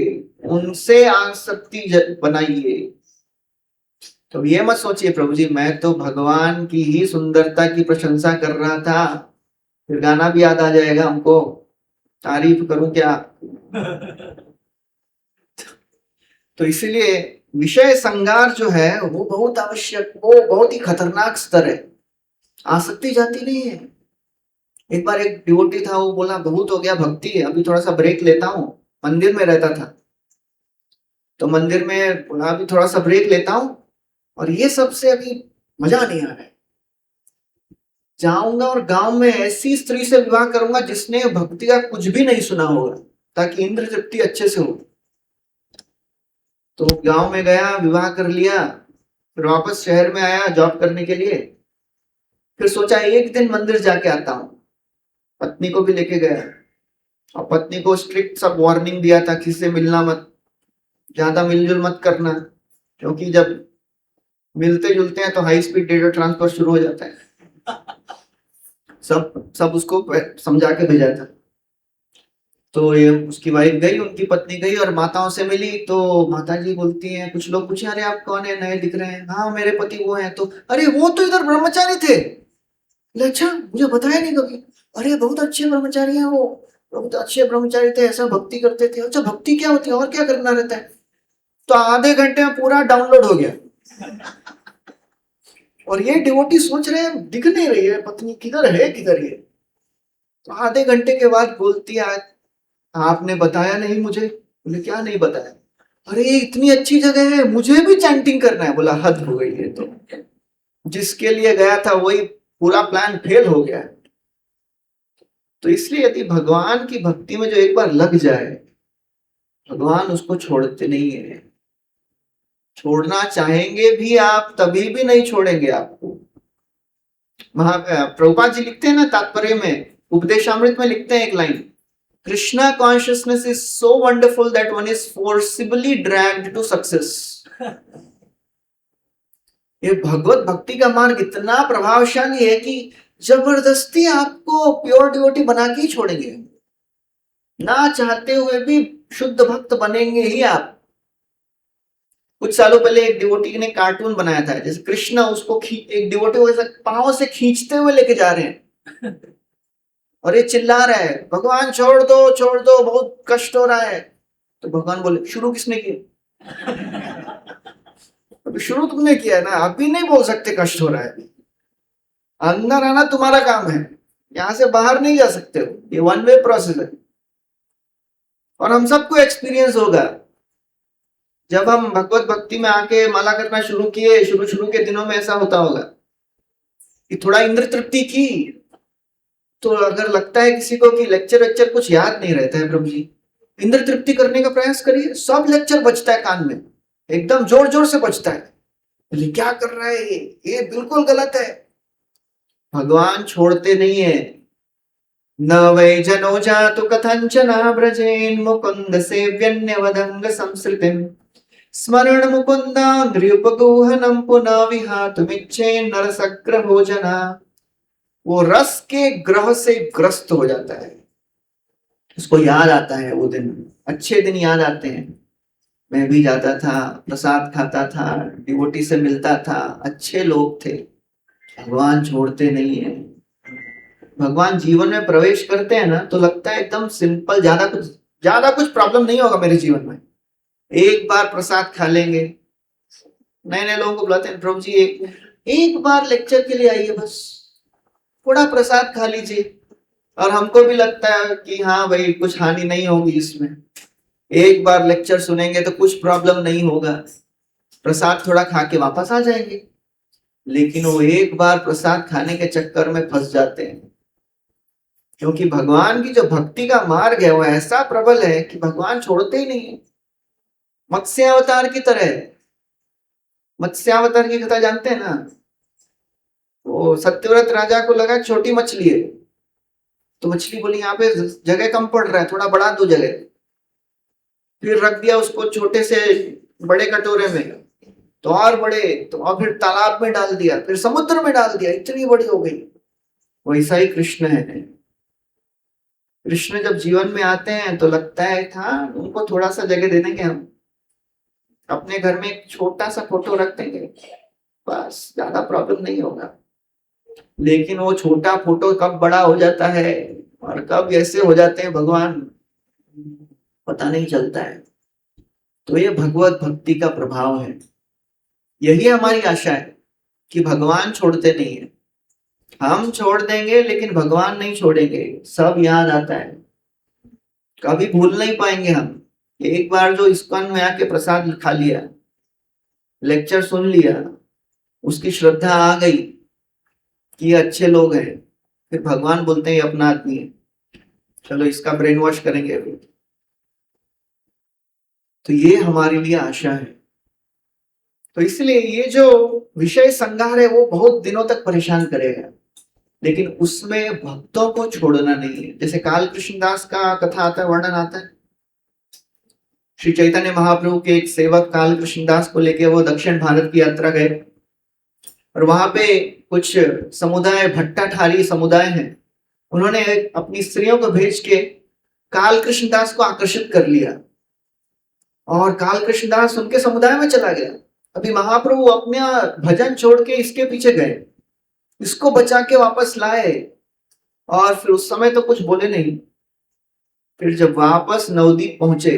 [SPEAKER 1] उनसे आसक्ति बनाइए। तो ये मत सोचिए प्रभु जी मैं तो भगवान की ही सुंदरता की प्रशंसा कर रहा था, फिर गाना भी याद आ जाएगा हमको, तारीफ करूं क्या। तो इसीलिए विषय संगार जो है वो बहुत आवश्यक, वो बहुत ही खतरनाक स्तर है, आसक्ति जाती नहीं है। एक बार एक डिवोटी था, वो बोला बहुत हो गया भक्ति, अभी थोड़ा सा ब्रेक लेता हूँ। मंदिर में रहता था, तो मंदिर में बोला अभी थोड़ा सा ब्रेक लेता हूँ और ये सबसे अभी मजा नहीं आ रहा है, जाऊंगा और गांव में ऐसी स्त्री से विवाह करूंगा जिसने भक्ति का कुछ भी नहीं सुना होगा, ताकि इंद्र तृप्ति अच्छे से हो। तो गांव में गया, विवाह कर लिया, फिर वापस शहर में आया जॉब करने के लिए। फिर सोचा एक दिन मंदिर जाके आता हूँ, पत्नी को भी लेके गया और पत्नी को स्ट्रिक्ट सब वार्निंग दिया था, किसी से मिलना मत, ज्यादा मिलजुल मत करना, क्योंकि जब मिलते जुलते हैं तो हाई स्पीड डेटा ट्रांसफर शुरू हो जाता है। सब उसको समझा के भेजा था। तो ये उसकी वाइफ गई, उनकी पत्नी गई और माताओं से मिली, तो माता जी बोलती हैं, कुछ लोग पूछे अरे आप कौन है, नए दिख रहे हैं। हाँ मेरे पति वो हैं। तो अरे वो तो इधर ब्रह्मचारी थे। अच्छा मुझे बताया नहीं कभी। अरे बहुत अच्छे ब्रह्मचारी हैं वो, बहुत अच्छे ब्रह्मचारी थे, ऐसा भक्ति करते थे। अच्छा भक्ति क्या होती है और क्या करना रहता है। तो आधे घंटे में पूरा डाउनलोड हो गया। और ये डिवोटी सोच रहे हैं दिख नहीं रही है पत्नी, किधर है किधर ये। तो आधे घंटे के बाद बोलती है आपने बताया नहीं मुझे। बोले क्या नहीं बताया। अरे इतनी अच्छी जगह है, मुझे भी चैंटिंग करना है। बोला हद हो गई है, तो जिसके लिए गया था वही पूरा प्लान फेल हो गया। तो इसलिए यदि भगवान की भक्ति में जो एक बार लग जाए, भगवान उसको छोड़ते नहीं है। छोड़ना चाहेंगे भी आप तभी भी नहीं छोड़ेंगे आपको। प्रभुपाद जी लिखते हैं ना तात्पर्य में, उपदेशामृत में लिखते हैं एक line, Krishna consciousness is so wonderful that one is forcibly dragged to success. ये भगवत भक्ति का मार्ग इतना प्रभावशाली है कि जबरदस्ती आपको प्योर डिवोटी बना के ही छोड़ेंगे, ना चाहते हुए भी शुद्ध भक्त बनेंगे ही आप। कुछ सालों पहले एक डिवोटी ने कार्टून बनाया था, जैसे कृष्णा उसको एक डिवोटी को ऐसा पांव से खींचते हुए लेके जा रहे हैं और ये चिल्ला रहा है भगवान छोड़ दो बहुत कष्ट हो रहा है। तो भगवान बोले शुरू किसने किया। अभी शुरू तुमने किया है ना, अभी नहीं बोल सकते कष्ट हो रहा है। अंदर आना तुम्हारा काम है, यहां से बाहर नहीं जा सकते हो, ये वन वे प्रोसेस है। और हम सबको एक्सपीरियंस होगा, जब हम भगवत भक्ति में आके माला करना शुरू किए, शुरू के दिनों में ऐसा होता होगा कि थोड़ा इंद्र तृप्ति की तो अगर लगता है किसी को कि लेक्चर कुछ याद नहीं रहता है प्रभु जी, इंद्र तृप्ति करने का प्रयास करिए, सब लेक्चर बजता है कान में, एकदम जोर जोर से बजता है। बोले क्या कर रहा है ये बिल्कुल गलत है। भगवान छोड़ते नहीं है। न वै जनो जातु कथंचना व्रजेन् मुकुंद सेव्यन्यवदंग संसृतिम् स्मरण मुकुंदान्द्रियुपगूहनम पुनः विहातुमिच्छेन् नरसग्र भोजना। वो रस के ग्रह से ग्रस्त हो जाता है, उसको याद आता है वो दिन, अच्छे दिन याद आते हैं। मैं भी जाता था, प्रसाद खाता था, डिवोटी से मिलता था, अच्छे लोग थे। भगवान छोड़ते नहीं है। भगवान जीवन में प्रवेश करते हैं ना तो लगता है एकदम सिंपल, ज्यादा कुछ प्रॉब्लम नहीं होगा मेरे जीवन में। एक बार प्रसाद खा लेंगे। नए नए लोगों को बुलाते हैं, प्रभु जी एक बार लेक्चर के लिए आइए, बस थोड़ा प्रसाद खा लीजिए। और हमको भी लगता है कि हाँ भाई कुछ हानि नहीं होगी इसमें, एक बार लेक्चर सुनेंगे तो कुछ प्रॉब्लम नहीं होगा, प्रसाद थोड़ा खा के वापस आ जाएंगे। लेकिन वो एक बार प्रसाद खाने के चक्कर में फंस जाते हैं, क्योंकि भगवान की जो भक्ति का मार्ग है वो ऐसा प्रबल है कि भगवान छोड़ते ही नहीं है। मत्स्यावतार की तरह, मत्स्यावतार की कथा जानते हैं ना? वो सत्यव्रत राजा को लगा छोटी मछली है, तो मछली बोली यहाँ पे जगह कम पड़ रहा है, थोड़ा बढ़ा दो जगह। फिर रख दिया उसको छोटे से बड़े कटोरे में, तो और बड़े, तो और फिर तालाब में डाल दिया, फिर समुद्र में डाल दिया, इतनी बड़ी हो गई। वैसा ही कृष्ण है। कृष्ण जब जीवन में आते हैं तो लगता है था उनको थोड़ा सा जगह दे देंगे, हम अपने घर में एक छोटा सा फोटो रख देंगे, बस ज्यादा प्रॉब्लम नहीं होगा। लेकिन वो छोटा फोटो कब बड़ा हो जाता है और कब ऐसे हो जाते हैं भगवान, पता नहीं चलता है। तो ये भगवत भक्ति का प्रभाव है। यही हमारी आशा है कि भगवान छोड़ते नहीं है। हम छोड़ देंगे लेकिन भगवान नहीं छोड़ेंगे, सब याद आता है, कभी भूल नहीं पाएंगे हम। एक बार जो इस्कॉन में आके प्रसाद खा लिया, लेक्चर सुन लिया, उसकी श्रद्धा आ गई कि अच्छे लोग हैं, फिर भगवान बोलते हैं अपना आदमी है, चलो इसका ब्रेन वॉश करेंगे अभी। तो ये हमारे लिए आशा है। तो इसलिए ये जो विषय संहार है वो बहुत दिनों तक परेशान करेगा, लेकिन उसमें भक्तों को छोड़ना नहीं है। जैसे काल कृष्णदास का कथा आता है, वर्णन आता है, श्री चैतन्य महाप्रभु के एक सेवक काल कृष्णदास को लेके वो दक्षिण भारत की यात्रा गए, और वहां पे कुछ समुदाय, भट्टाठारी समुदाय हैं, उन्होंने अपनी स्त्रियों को भेज के काल कृष्णदास को आकर्षित कर लिया, और काल कृष्णदास उनके समुदाय में चला गया। अभी महाप्रभु अपना भजन छोड़ के इसके पीछे गए, इसको बचा के वापस लाए, और फिर उस समय तो कुछ बोले नहीं। फिर जब वापस नवद्वीप पहुंचे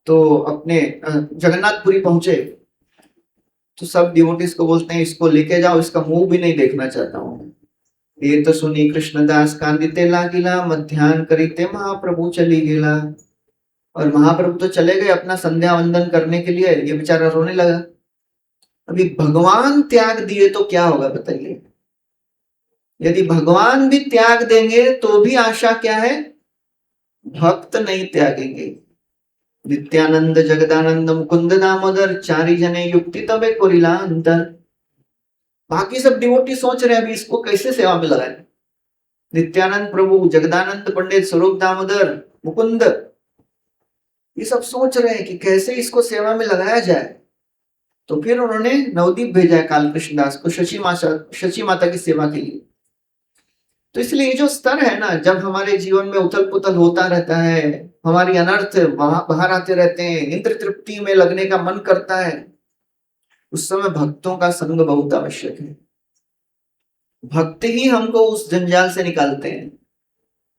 [SPEAKER 1] तो अपने जगन्नाथपुरी पहुंचे, तो सब डिवोटीज को बोलते हैं इसको लेके जाओ, इसका मुंह भी नहीं देखना चाहता हूं। ये तो सुनी कृष्णदास कांदिते लागिला, मध्यान करीते महाप्रभु चली गेला। और महाप्रभु तो चले गए अपना संध्या वंदन करने के लिए, ये बेचारा रोने लगा। अभी भगवान त्याग दिए तो क्या होगा बताइए? यदि भगवान भी त्याग देंगे तो भी आशा क्या है? भक्त नहीं त्यागेंगे। नित्यानंद जगदानंद मुकुंद दामोदर चारि जने युक्ति तबे कोरिला अंतर। बाकी सब डिवोटी सोच रहे हैं अभी इसको कैसे सेवा में लगाए। नित्यानंद प्रभु, जगदानंद पंडित, स्वरूप दामोदर, मुकुंद, ये सब सोच रहे हैं कि कैसे इसको सेवा में लगाया जाए। तो फिर उन्होंने नवदीप भेजा काल कृष्णदास को शची माता की सेवा के लिए। तो इसलिए ये जो स्तर है ना, जब हमारे जीवन में उथल पुथल होता रहता है, हमारी अनर्थ बाहर आते रहते हैं, इंद्र तृप्ति में लगने का मन करता है, उस समय भक्तों का संग बहुत आवश्यक है। भक्त ही हमको उस जंजाल से निकालते हैं।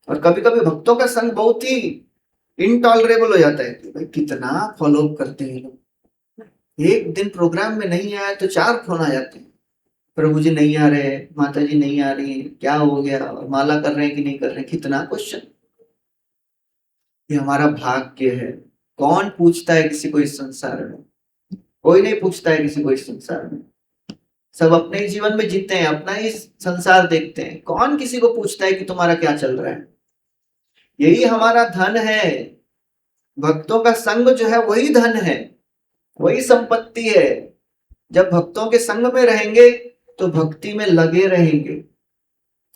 [SPEAKER 1] और कभी कभी भक्तों का संग बहुत ही इनटॉलरेबल हो जाता है कि भाई कितना फॉलो करते हैं लोग, एक दिन प्रोग्राम में नहीं आया तो 4 फोन आ जाते हैं, प्रभु जी नहीं आ रहे, माता जी नहीं आ रही, क्या हो गया, माला कर रहे हैं कि नहीं कर रहे, कितना क्वेश्चन। ये हमारा भाग्य है। कौन पूछता है किसी को इस संसार में? कोई नहीं पूछता है किसी को इस संसार में। सब अपने ही जीवन में जीते हैं, अपना ही संसार देखते हैं। कौन किसी को पूछता है कि तुम्हारा क्या चल रहा है? यही हमारा धन है। भक्तों का संग जो है वही धन है, वही संपत्ति है। जब भक्तों के संग में रहेंगे तो भक्ति में लगे रहेंगे।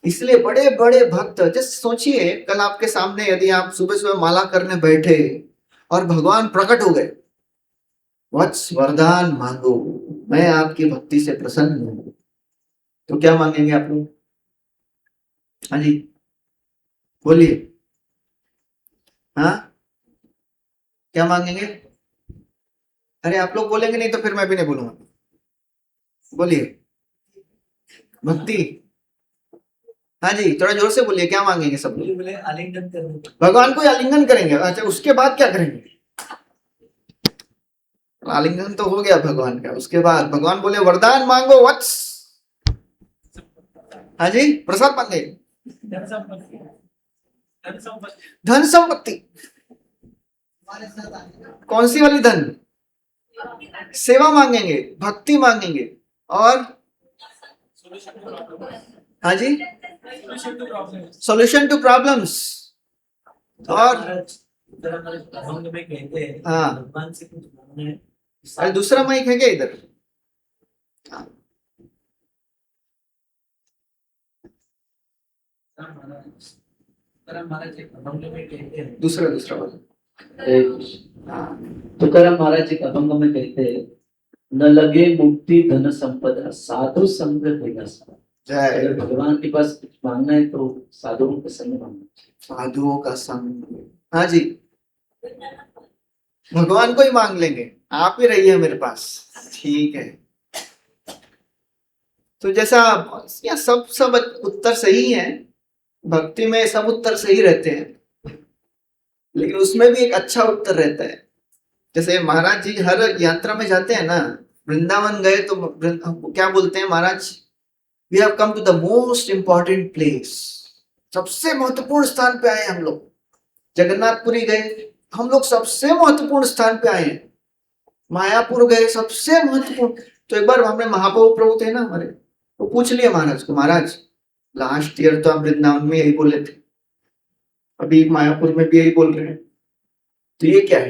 [SPEAKER 1] इसलिए बड़े बड़े भक्त, जैसे सोचिए कल आपके सामने यदि आप सुबह सुबह माला करने बैठे और भगवान प्रकट हो गए, वत्स वरदान मांगो, मैं आपकी भक्ति से प्रसन्न हूं, तो क्या मांगेंगे आप लोग? हाँ जी बोलिए। हाँ क्या मांगेंगे? अरे आप लोग बोलेंगे नहीं तो फिर मैं भी नहीं बोलूंगा। बोलिए। भक्ति। हाँ जी थोड़ा जोर से बोलिए, क्या मांगेंगे सब लोग?
[SPEAKER 2] बोले आलिंगन करेंगे।
[SPEAKER 1] भगवान को आलिंगन करेंगे। अच्छा उसके बाद क्या करेंगे? आलिंगन तो हो गया भगवान का, उसके बाद भगवान बोले वरदान मांगो वत्स। हाँ जी प्रसाद मांगे। धन संपत्ति। कौन सी वाली धन? सेवा मांगेंगे, भक्ति मांगेंगे, और हाँ जी सॉल्यूशन टू प्रॉब्लम्स। और हाँ
[SPEAKER 2] भगवान से कुछ मांगना है।
[SPEAKER 1] अरे दूसरा माइक है क्या इधर? दूसरा दूसरा वाला।
[SPEAKER 2] तुकाराम महाराज जी अभंग में कहते हैं, न लगे मुक्ति धन संपदा साधु संग देगा सारा। अगर भगवान के पास कुछ मांगना है तो साधुओं का संग मांगना।
[SPEAKER 1] साधुओं का संग। हाँ जी भगवान को ही मांग लेंगे, आप ही रहिए मेरे पास, ठीक है। तो जैसा या सब उत्तर सही है, भक्ति में सब उत्तर सही रहते हैं, लेकिन उसमें भी एक अच्छा उत्तर रहता है। जैसे महाराज जी हर यात्रा में जाते हैं ना, वृंदावन गए तो क्या बोलते हैं महाराज? We have come to the most important place. सबसे महत्वपूर्ण स्थान पे आए हम लोग। जगन्नाथपुरी गए, हम लोग सबसे महत्वपूर्ण स्थान पे आए हैं। मायापुर गए, सबसे महत्वपूर्ण। तो एक बार हमने महाप्रभु प्रभु थे ना हमारे, तो पूछ लिया महाराज को, महाराज लास्ट ईयर तो आप वृंदावन में यही बोले थे, अभी मायापुर में भी यही बोल रहे हैं, तो ये क्या है?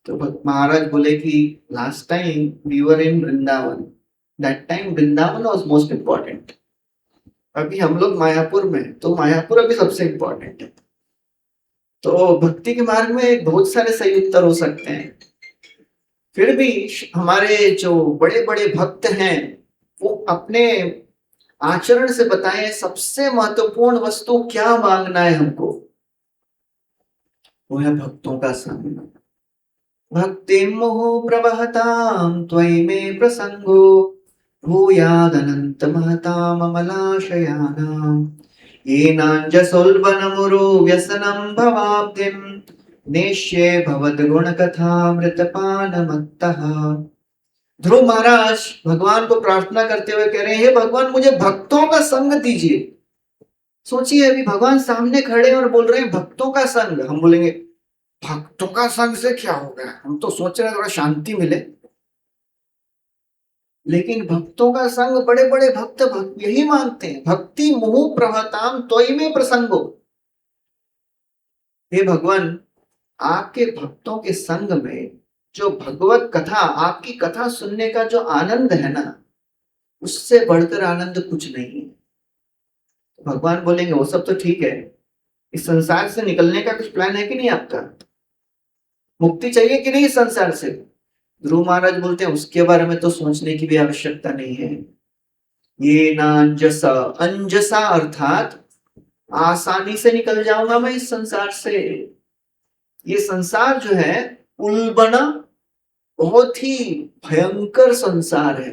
[SPEAKER 1] तो महाराज बोले कि last time we were in Vrindavan, that time Vrindavan was most important. अभी हम लोग मायापुर में, तो मायापुर अभी सबसे इम्पोर्टेंट है। तो भक्ति के मार्ग में बहुत सारे सही उत्तर हो सकते हैं। फिर भी हमारे जो बड़े बड़े भक्त हैं वो अपने आचरण से बताएं सबसे महत्वपूर्ण वस्तु क्या मांगना है हमको। वो है भक्तों का संग। भक्ति मोह प्रवहताम त्वयि मे प्रसंगो भूयादनंत महताम अमलाशयानाम येनांजसोल्बनमुरु व्यसनं भवाब्धिं नेष्ये भवद्गुणकथामृतपानमत्तः। ध्रुव महाराज भगवान को प्रार्थना करते हुए कह रहे हैं, हे भगवान मुझे भक्तों का संग दीजिए। सोचिए अभी भगवान सामने खड़े और बोल रहे हैं भक्तों का संग। हम बोलेंगे भक्तों का संग से क्या हो गया, हम तो सोच रहे हैं थोड़ा शांति मिले। लेकिन भक्तों का संग, बड़े बड़े भक्त यही मांगते हैं, भक्ति मोह प्रवहताम त्वयि में प्रसंगो। हे भगवान आपके भक्तों के संग में जो भगवत कथा, आपकी कथा सुनने का जो आनंद है ना, उससे बढ़कर आनंद कुछ नहीं है। भगवान बोलेंगे वो सब तो ठीक है, इस संसार से निकलने का कुछ प्लान है कि नहीं आपका? मुक्ति चाहिए कि नहीं इस संसार से? ध्रुव महाराज बोलते हैं उसके बारे में तो सोचने की भी आवश्यकता नहीं है। ये नांजसा, अंजसा अर्थात आसानी से निकल जाऊंगा मैं इस संसार से। ये संसार जो है उल्बना, बहुत ही भयंकर संसार है,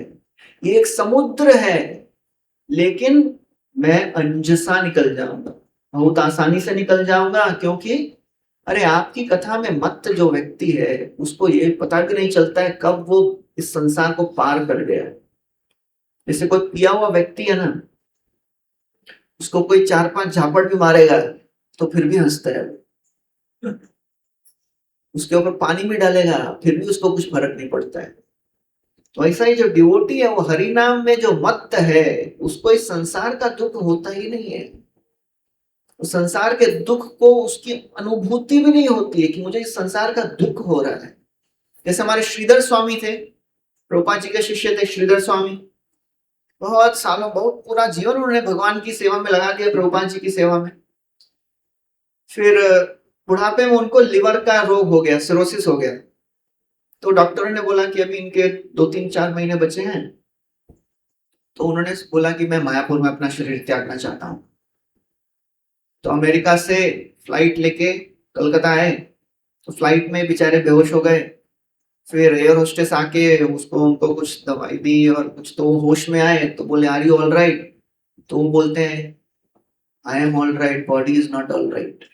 [SPEAKER 1] ये एक समुद्र है, लेकिन मैं अंजसा निकल जाऊंगा, बहुत आसानी से निकल जाऊंगा। क्योंकि अरे आपकी कथा में मत्त जो व्यक्ति है उसको ये पता भी नहीं चलता है कब वो इस संसार को पार कर गया। जैसे कोई पिया हुआ व्यक्ति है ना, उसको कोई 4-5 झापड़ भी मारेगा तो फिर भी हंसता है, उसके ऊपर पानी भी डालेगा फिर भी उसको कुछ फर्क नहीं पड़ता है। तो ऐसा ही जो डिवोटी है वो हरि नाम में जो मत्त है, उसको इस संसार का दुख होता ही नहीं है। उस संसार के दुख को उसकी अनुभूति भी नहीं होती है कि मुझे इस संसार का दुख हो रहा है। जैसे हमारे श्रीधर स्वामी थे, प्रभुपाद जी के शिष्य थे श्रीधर स्वामी। बहुत सालों, बहुत पूरा जीवन उन्होंने भगवान की सेवा में लगा दिया, प्रभुपाद जी की सेवा में। फिर बुढ़ापे में उनको लिवर का रोग हो गया, सिरोसिस हो गया। तो डॉक्टरों ने बोला कि अभी इनके 2-3-4 महीने बचे हैं। तो उन्होंने बोला कि मैं मायापुर में अपना शरीर त्यागना चाहता हूँ। तो अमेरिका से फ्लाइट लेके कलकत्ता आए। तो फ्लाइट में बेचारे बेहोश हो गए। फिर एयर होस्टेस आके उनको कुछ दवाई दी और कुछ, तो वो होश में आए। तो बोले आर यू ऑल राइट? तो वो बोलते हैं I am all right, body is not all right,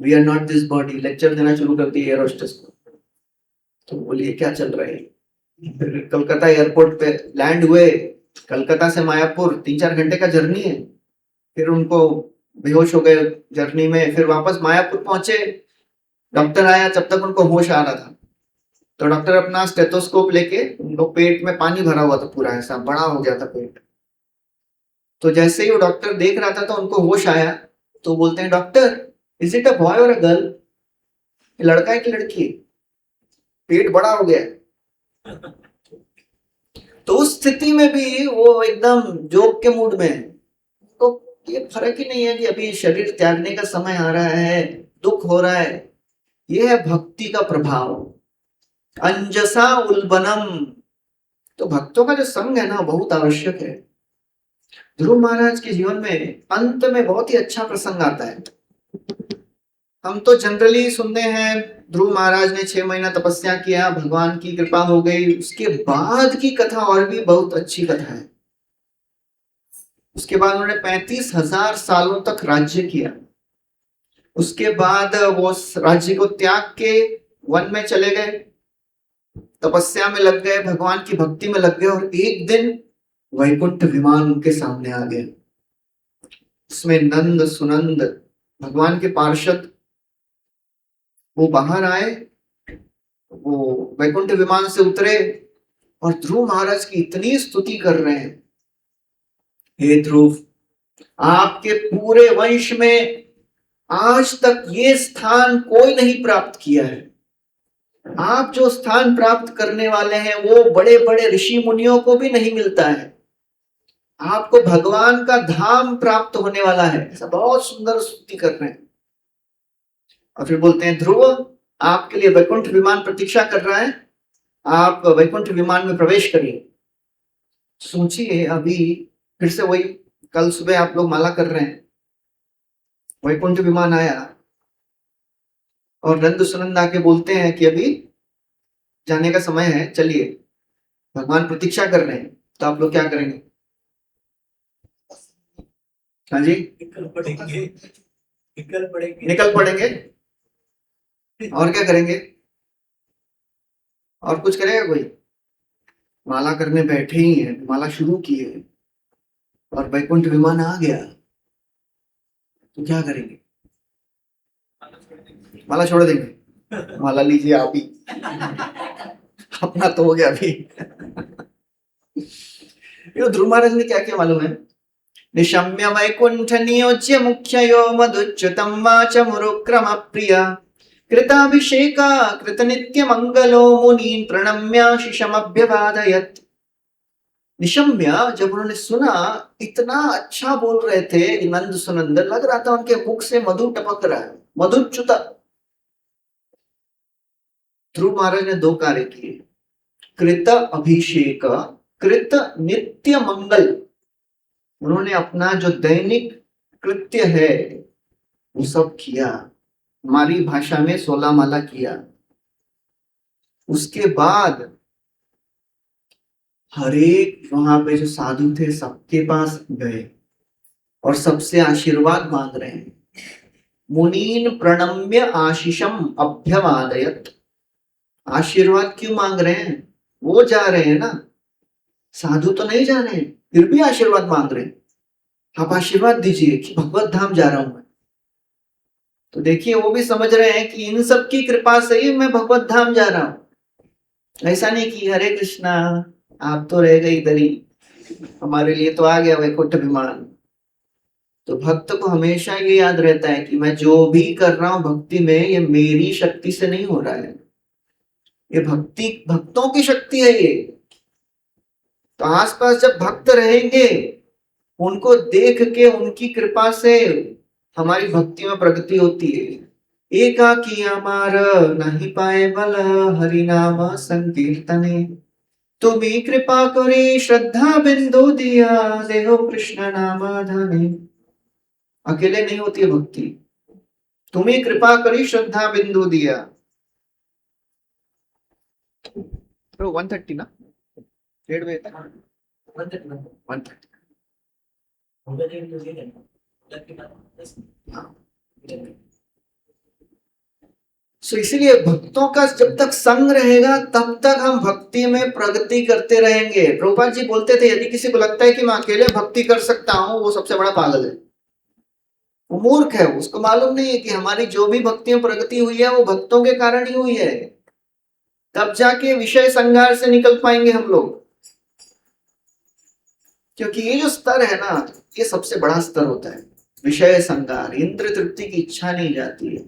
[SPEAKER 1] we are not this body. Lecture देना शुरू कर दिए एयर होस्टेस को। तो बोलिए क्या चल रहा है। फिर कलकत्ता एयरपोर्ट पे लैंड हुए। कलकत्ता से मायापुर 3-4 घंटे का जर्नी है। फिर उनको बेहोश हो गए जर्नी में। फिर वापस मायापुर पहुंचे, डॉक्टर आया, तब तक उनको होश आ रहा था। तो डॉक्टर अपना स्टेथोस्कोप लेके, उनको पेट में पानी भरा हुआ था पूरा, ऐसा बड़ा हो गया था पेट। तो जैसे ही वो डॉक्टर देख रहा था तो उनको होश आया। तो बोलते हैं doctor is it a boy और अ गर्ल? लड़का है कि लड़की है? पेट बड़ा हो गया। तो उस स्थिति में भी वो एकदम जोक के मूड में है। तो ये फर्क ही नहीं है कि अभी शरीर त्यागने का समय आ रहा है, दुख हो रहा है। ये है भक्ति का प्रभाव, अंजसा उल्बनम। तो भक्तों का जो संग है ना, बहुत आवश्यक है। ध्रुव महाराज के जीवन में अंत में बहुत ही अच्छा प्रसंग आता है। हम तो जनरली सुनते हैं ध्रुव महाराज ने 6 महीना तपस्या किया, भगवान की कृपा हो गई। उसके बाद की कथा और भी बहुत अच्छी कथा है। उसके बाद उन्होंने 35,000 सालों तक राज्य किया। उसके बाद वो राज्य को त्याग के वन में चले गए, तपस्या में लग गए, भगवान की भक्ति में लग गए। और एक दिन वैकुंठ विमान उनके सामने आ गया। उसमें नंद सुनंद भगवान के पार्षद वो बाहर आए, वो वैकुंठ विमान से उतरे और ध्रुव महाराज की इतनी स्तुति कर रहे हैं, हे ध्रुव, आपके पूरे वंश में आज तक ये स्थान कोई नहीं प्राप्त किया है। आप जो स्थान प्राप्त करने वाले हैं वो बड़े बड़े ऋषि मुनियों को भी नहीं मिलता है। आपको भगवान का धाम प्राप्त होने वाला है। ऐसा बहुत सुंदर स्तुति कर रहे हैं। और फिर बोलते हैं ध्रुव, आपके लिए वैकुंठ विमान प्रतीक्षा कर रहा है, आप वैकुंठ विमान में प्रवेश करिए। सोचिए, अभी फिर से वही, कल सुबह आप लोग माला कर रहे हैं, वैकुंठ विमान आया और नंद सुनंद आके बोलते हैं कि अभी जाने का समय है, चलिए। भगवान प्रतीक्षा कर रहे हैं। तो आप लोग क्या करेंगे? हाँ जी,
[SPEAKER 2] निकल पड़ेंगे।
[SPEAKER 1] निकल पड़ेंगे। और क्या करेंगे? और कुछ करेगा कोई? माला करने बैठे ही है, माला शुरू की है और वैकुंठ विमान आ गया, तो क्या करेंगे? माला छोड़ देंगे। माला लीजिए आप ही, अपना तो हो गया अभी। ये ध्रुव महाराज ने क्या किया मालूम है? निशम्य वैकुंठ नियोज्य मुख्ययो मधुच्युतम वाच मुरुक्रम प्रिया कृताभिषेका कृत नित्य मंगलो मुनीन प्रणम्याशिषमभ्यवादयत्। निशम्य जब उन्होंने सुना, इतना अच्छा बोल रहे थे कि नंद सुनंद, लग रहा था उनके मुख से मधु टपक रहा है, मधुच्युत। ध्रुव महाराज ने 2 कार्य किए, कृत अभिषेक, कृत नित्य मंगल। उन्होंने अपना जो दैनिक कृत्य है वो सब किया, हमारी भाषा में 16 माला किया। उसके बाद हर एक वहां पे जो साधु थे सबके पास गए और सबसे आशीर्वाद मांग रहे हैं। मुनीन प्रणम्य आशीषम अभ्यवादयत्। आशीर्वाद क्यों मांग रहे हैं? वो जा रहे हैं ना, साधु तो नहीं जा रहे हैं, फिर भी आशीर्वाद मांग रहे हैं। आप आशीर्वाद दीजिए कि भगवत धाम जा रहा हूं मैं। तो देखिए, वो भी समझ रहे हैं कि इन सब की कृपा से ही मैं भगवत धाम जा रहा हूं। ऐसा नहीं कि हरे कृष्णा आप तो रह गए इधर ही, हमारे लिए तो आ गया वैकुंठ विमान। तो भक्त को हमेशा ये याद रहता है कि मैं जो भी कर रहा हूं भक्ति में, ये मेरी शक्ति से नहीं हो रहा है, ये भक्तों की शक्ति है ये। तो आसपास जब भक्त रहेंगे, उनको देख के उनकी कृपा से हमारी भक्ति में प्रगति होती है। एकाकी अमार नहीं पाए बल, हरि नाम संकीर्तने, तुम्ही कृपा करी श्रद्धा बिंदु दिया, देहो कृष्ण नाम धने। अकेले नहीं होती है भक्ति, तुम्ही कृपा करी श्रद्धा बिंदु दिया। तो 130 ना, 1:30 तक 130। सो इसीलिए भक्तों का जब तक संग रहेगा तब तक हम भक्ति में प्रगति करते रहेंगे। प्रभुपाद जी बोलते थे, यदि किसी को लगता है कि मैं अकेले भक्ति कर सकता हूं, वो सबसे बड़ा पागल है, वो मूर्ख है। उसको मालूम नहीं है कि हमारी जो भी भक्ति में प्रगति हुई है वो भक्तों के कारण ही हुई है। तब जाके विषय संघार से निकल पाएंगे हम लोग। क्योंकि ये जो स्तर है ना, ये सबसे बड़ा स्तर होता है, विषय संघार, इंद्र तृप्ति की इच्छा नहीं जाती है।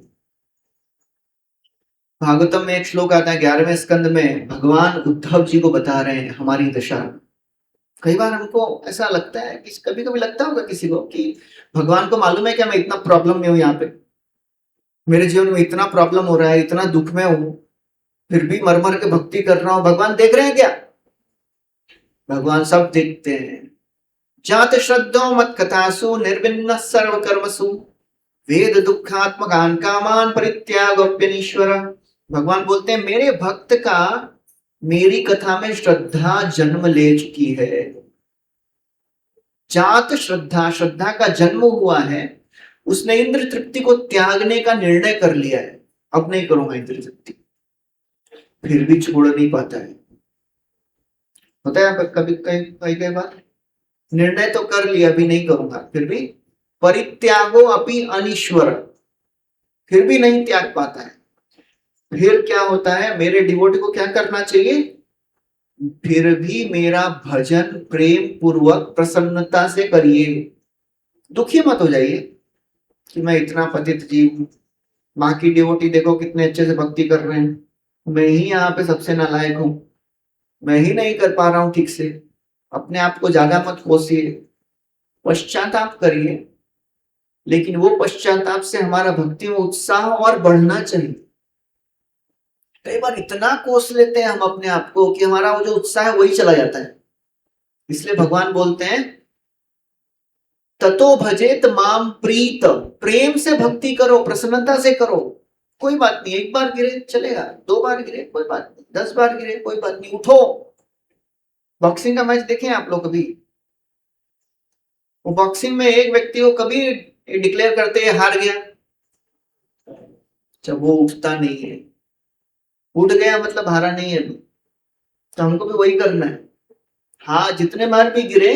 [SPEAKER 1] भागवतम में एक श्लोक आता है 11वें स्कंद में, भगवान उद्धव जी को बता रहे हैं हमारी दशा। कई बार हमको ऐसा लगता है कि कभी कभी लगता होगा किसी को कि भगवान को मालूम है क्या मैं इतना प्रॉब्लम में हूं, यहाँ पे मेरे जीवन में इतना प्रॉब्लम हो रहा है, इतना दुख में हूं, फिर भी मर मर के भक्ति कर रहा हूं, भगवान देख रहे हैं क्या? भगवान सब देखते हैं। जात श्रद्धो मत कथासु निर्विन्न सर्व कर्मसु, वेद दुखात्मकान कामान परित्यागोप्यनीश्वर। भगवान बोलते हैं मेरे भक्त का मेरी कथा में श्रद्धा जन्म ले चुकी है। जात श्रद्धा, श्रद्धा का जन्म हुआ है, उसने इंद्र तृप्ति को त्यागने का निर्णय कर लिया है, अब नहीं करूंगा इंद्र तृप्ति, फिर भी छोड़ नहीं पाता है। होता है कभी कई बार निर्णय तो कर लिया अभी नहीं करूंगा, फिर भी परित्यागो अपि अनीश्वर, फिर भी नहीं त्याग पाता है। फिर क्या होता है, मेरे डिवोटी को क्या करना चाहिए? फिर भी मेरा भजन प्रेम पूर्वक प्रसन्नता से करिए, दुखी मत हो जाइए कि मैं इतना पतित जीव हूं, बाकी डिवोटी देखो कितने अच्छे से भक्ति कर रहे हैं, मैं ही यहाँ पे सबसे नालायक हूं, मैं ही नहीं कर पा रहा हूं ठीक से। अपने आप को ज्यादा मत कोसिए, पश्चाताप करिए, लेकिन वो पश्चाताप से हमारा भक्ति में उत्साह और बढ़ना चाहिए। कई बार इतना कोस लेते हैं हम अपने आप को कि हमारा वो जो उत्साह है वही चला जाता है। इसलिए भगवान बोलते हैं ततो भजेत माम प्रीत, प्रेम से भक्ति करो, प्रसन्नता से करो। कोई बात नहीं, एक बार गिरे चलेगा, 2 बार गिरे कोई बात नहीं, 10 बार गिरे कोई बात नहीं, उठो। बॉक्सिंग का मैच देखें आप लोग कभी? वो बॉक्सिंग में एक व्यक्ति को कभी डिक्लेयर करते हैं हार गया, जब वो उठता नहीं है, उठ गया मतलब हारा नहीं है। तो हमको भी वही करना है, हाँ जितने बार भी गिरे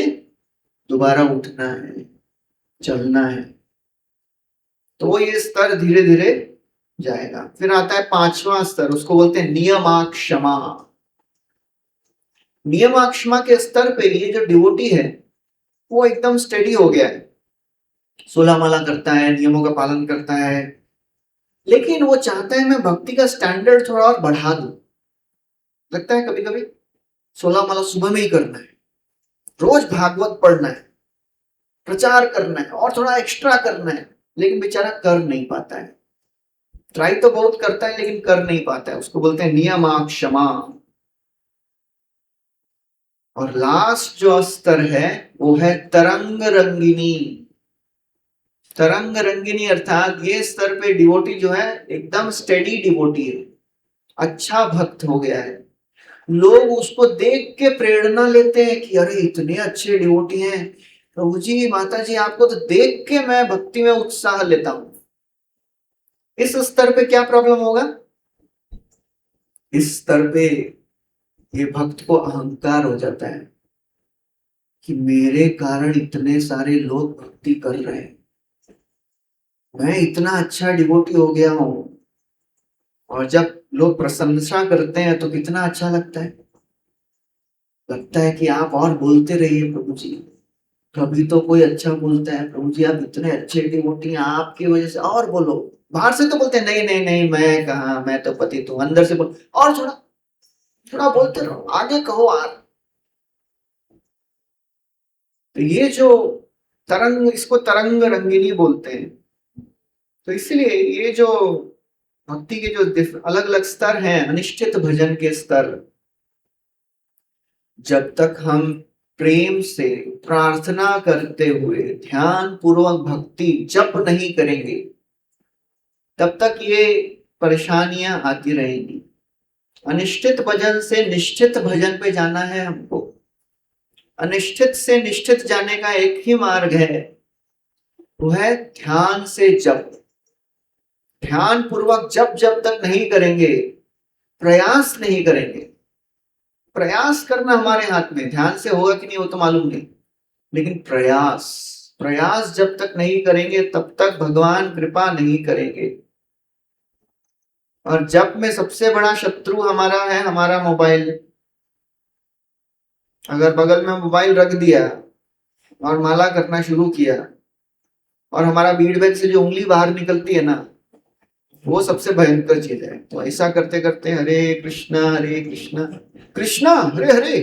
[SPEAKER 1] दोबारा उठना है, चलना है। तो ये स्तर धीरे धीरे जाएगा। फिर आता है 5वां स्तर, उसको बोलते हैं नियमाक्षमा। नियमाक्षमा के स्तर पे ये जो डिवोटी है वो एकदम स्टेडी हो गया है, 16 माला करता है, नियमों का पालन करता है, लेकिन वो चाहता है मैं भक्ति का स्टैंडर्ड थोड़ा और बढ़ा दूं। लगता है कभी कभी 16 माला सुबह में ही करना है, रोज भागवत पढ़ना है, प्रचार करना है और थोड़ा एक्स्ट्रा करना है, लेकिन बेचारा कर नहीं पाता है। ट्राई तो बहुत करता है लेकिन कर नहीं पाता है, उसको बोलते हैं नियमाक्षमा। और लास्ट जो स्तर है वो है तरंग रंगिनी। तरंग रंगिनी अर्थात ये स्तर पे डिवोटी जो है एकदम स्टेडी डिवोटी है, अच्छा भक्त हो गया है। लोग उसको देख के प्रेरणा लेते हैं कि अरे इतने अच्छे डिवोटी हैं, प्रभु जी माता जी आपको तो देख के मैं भक्ति में उत्साह लेता हूं। इस स्तर पे क्या प्रॉब्लम होगा? इस स्तर पे ये भक्त को अहंकार हो जाता है कि मेरे कारण इतने सारे लोग भक्ति कर रहे हैं, मैं इतना अच्छा डिवोटी हो गया हूं, और जब लोग प्रशंसा करते हैं तो कितना अच्छा लगता है कि आप और बोलते रहिए प्रभु जी, कभी तो कोई अच्छा बोलता है, प्रभु जी आप इतने अच्छे डिवोटी हैं, आपकी वजह से और बोलो। बाहर से तो बोलते हैं नहीं नहीं नहीं, मैं कहा, मैं तो पतित हूं। अंदर से बोल और थोड़ा थोड़ा बोलते रहो, आगे कहो यार। तो ये जो तरंग, इसको तरंग रंगिनी बोलते हैं। तो इसलिए ये जो भक्ति के जो अलग अलग स्तर हैं, अनिश्चित भजन के स्तर, जब तक हम प्रेम से प्रार्थना करते हुए ध्यान पूर्वक भक्ति जप नहीं करेंगे, तब तक ये परेशानियां आती रहेंगी। अनिश्चित भजन से निश्चित भजन पे जाना है हमको। अनिश्चित से निश्चित जाने का एक ही मार्ग है, वो है ध्यान से जप। ध्यान पूर्वक जप जब तक नहीं करेंगे, प्रयास नहीं करेंगे, प्रयास करना हमारे हाथ में, ध्यान से होगा कि नहीं वो तो मालूम नहीं, लेकिन प्रयास प्रयास जब तक नहीं करेंगे तब तक भगवान कृपा नहीं करेंगे। और जप में सबसे बड़ा शत्रु हमारा है हमारा मोबाइल। अगर बगल में मोबाइल रख दिया और माला करना शुरू किया, और हमारा बीड़ बैग से जो उंगली बाहर निकलती है ना, वो सबसे भयंकर चीज है। तो ऐसा करते करते हरे कृष्णा कृष्णा हरे हरे,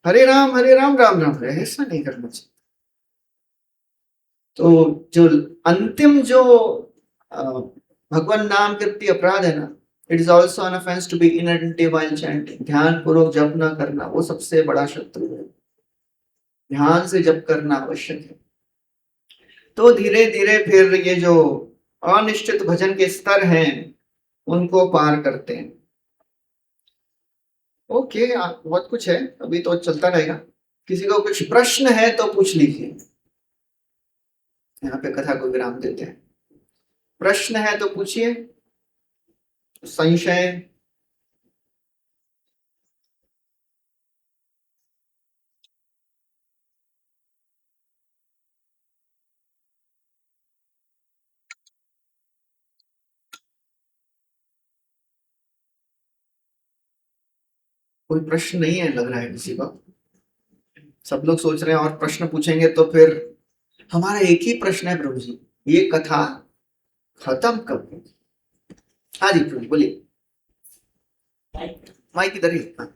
[SPEAKER 1] हरे राम राम राम हरे, ऐसा नहीं करना चाहिए। तो जो अंतिम जो भगवान नाम कीर्ति अपराध है ना, it is also an offence to be inattentive while chanting. ध्यान पूर्वक जप न करना वो सबसे बड़ा शत्रु है। ध्यान से जप करना आवश्यक है। तो धीरे धीरे फिर ये जो अनिश्चित भजन के स्तर हैं उनको पार करते हैं। ओके, बहुत कुछ है, अभी तो चलता रहेगा। किसी को कुछ प्रश्न है तो पूछ लीजिए। यहाँ पे कथा को विराम देते हैं। प्रश्न है तो पूछिए, संशय। कोई प्रश्न नहीं है लग रहा है किसी का। सब लोग सोच रहे हैं और प्रश्न पूछेंगे तो फिर हमारा एक ही प्रश्न है, प्रभु जी ये कथा खत्म कब होगी? हाँ जी प्रभु बोलिए। माइक इधर ही। हाँ,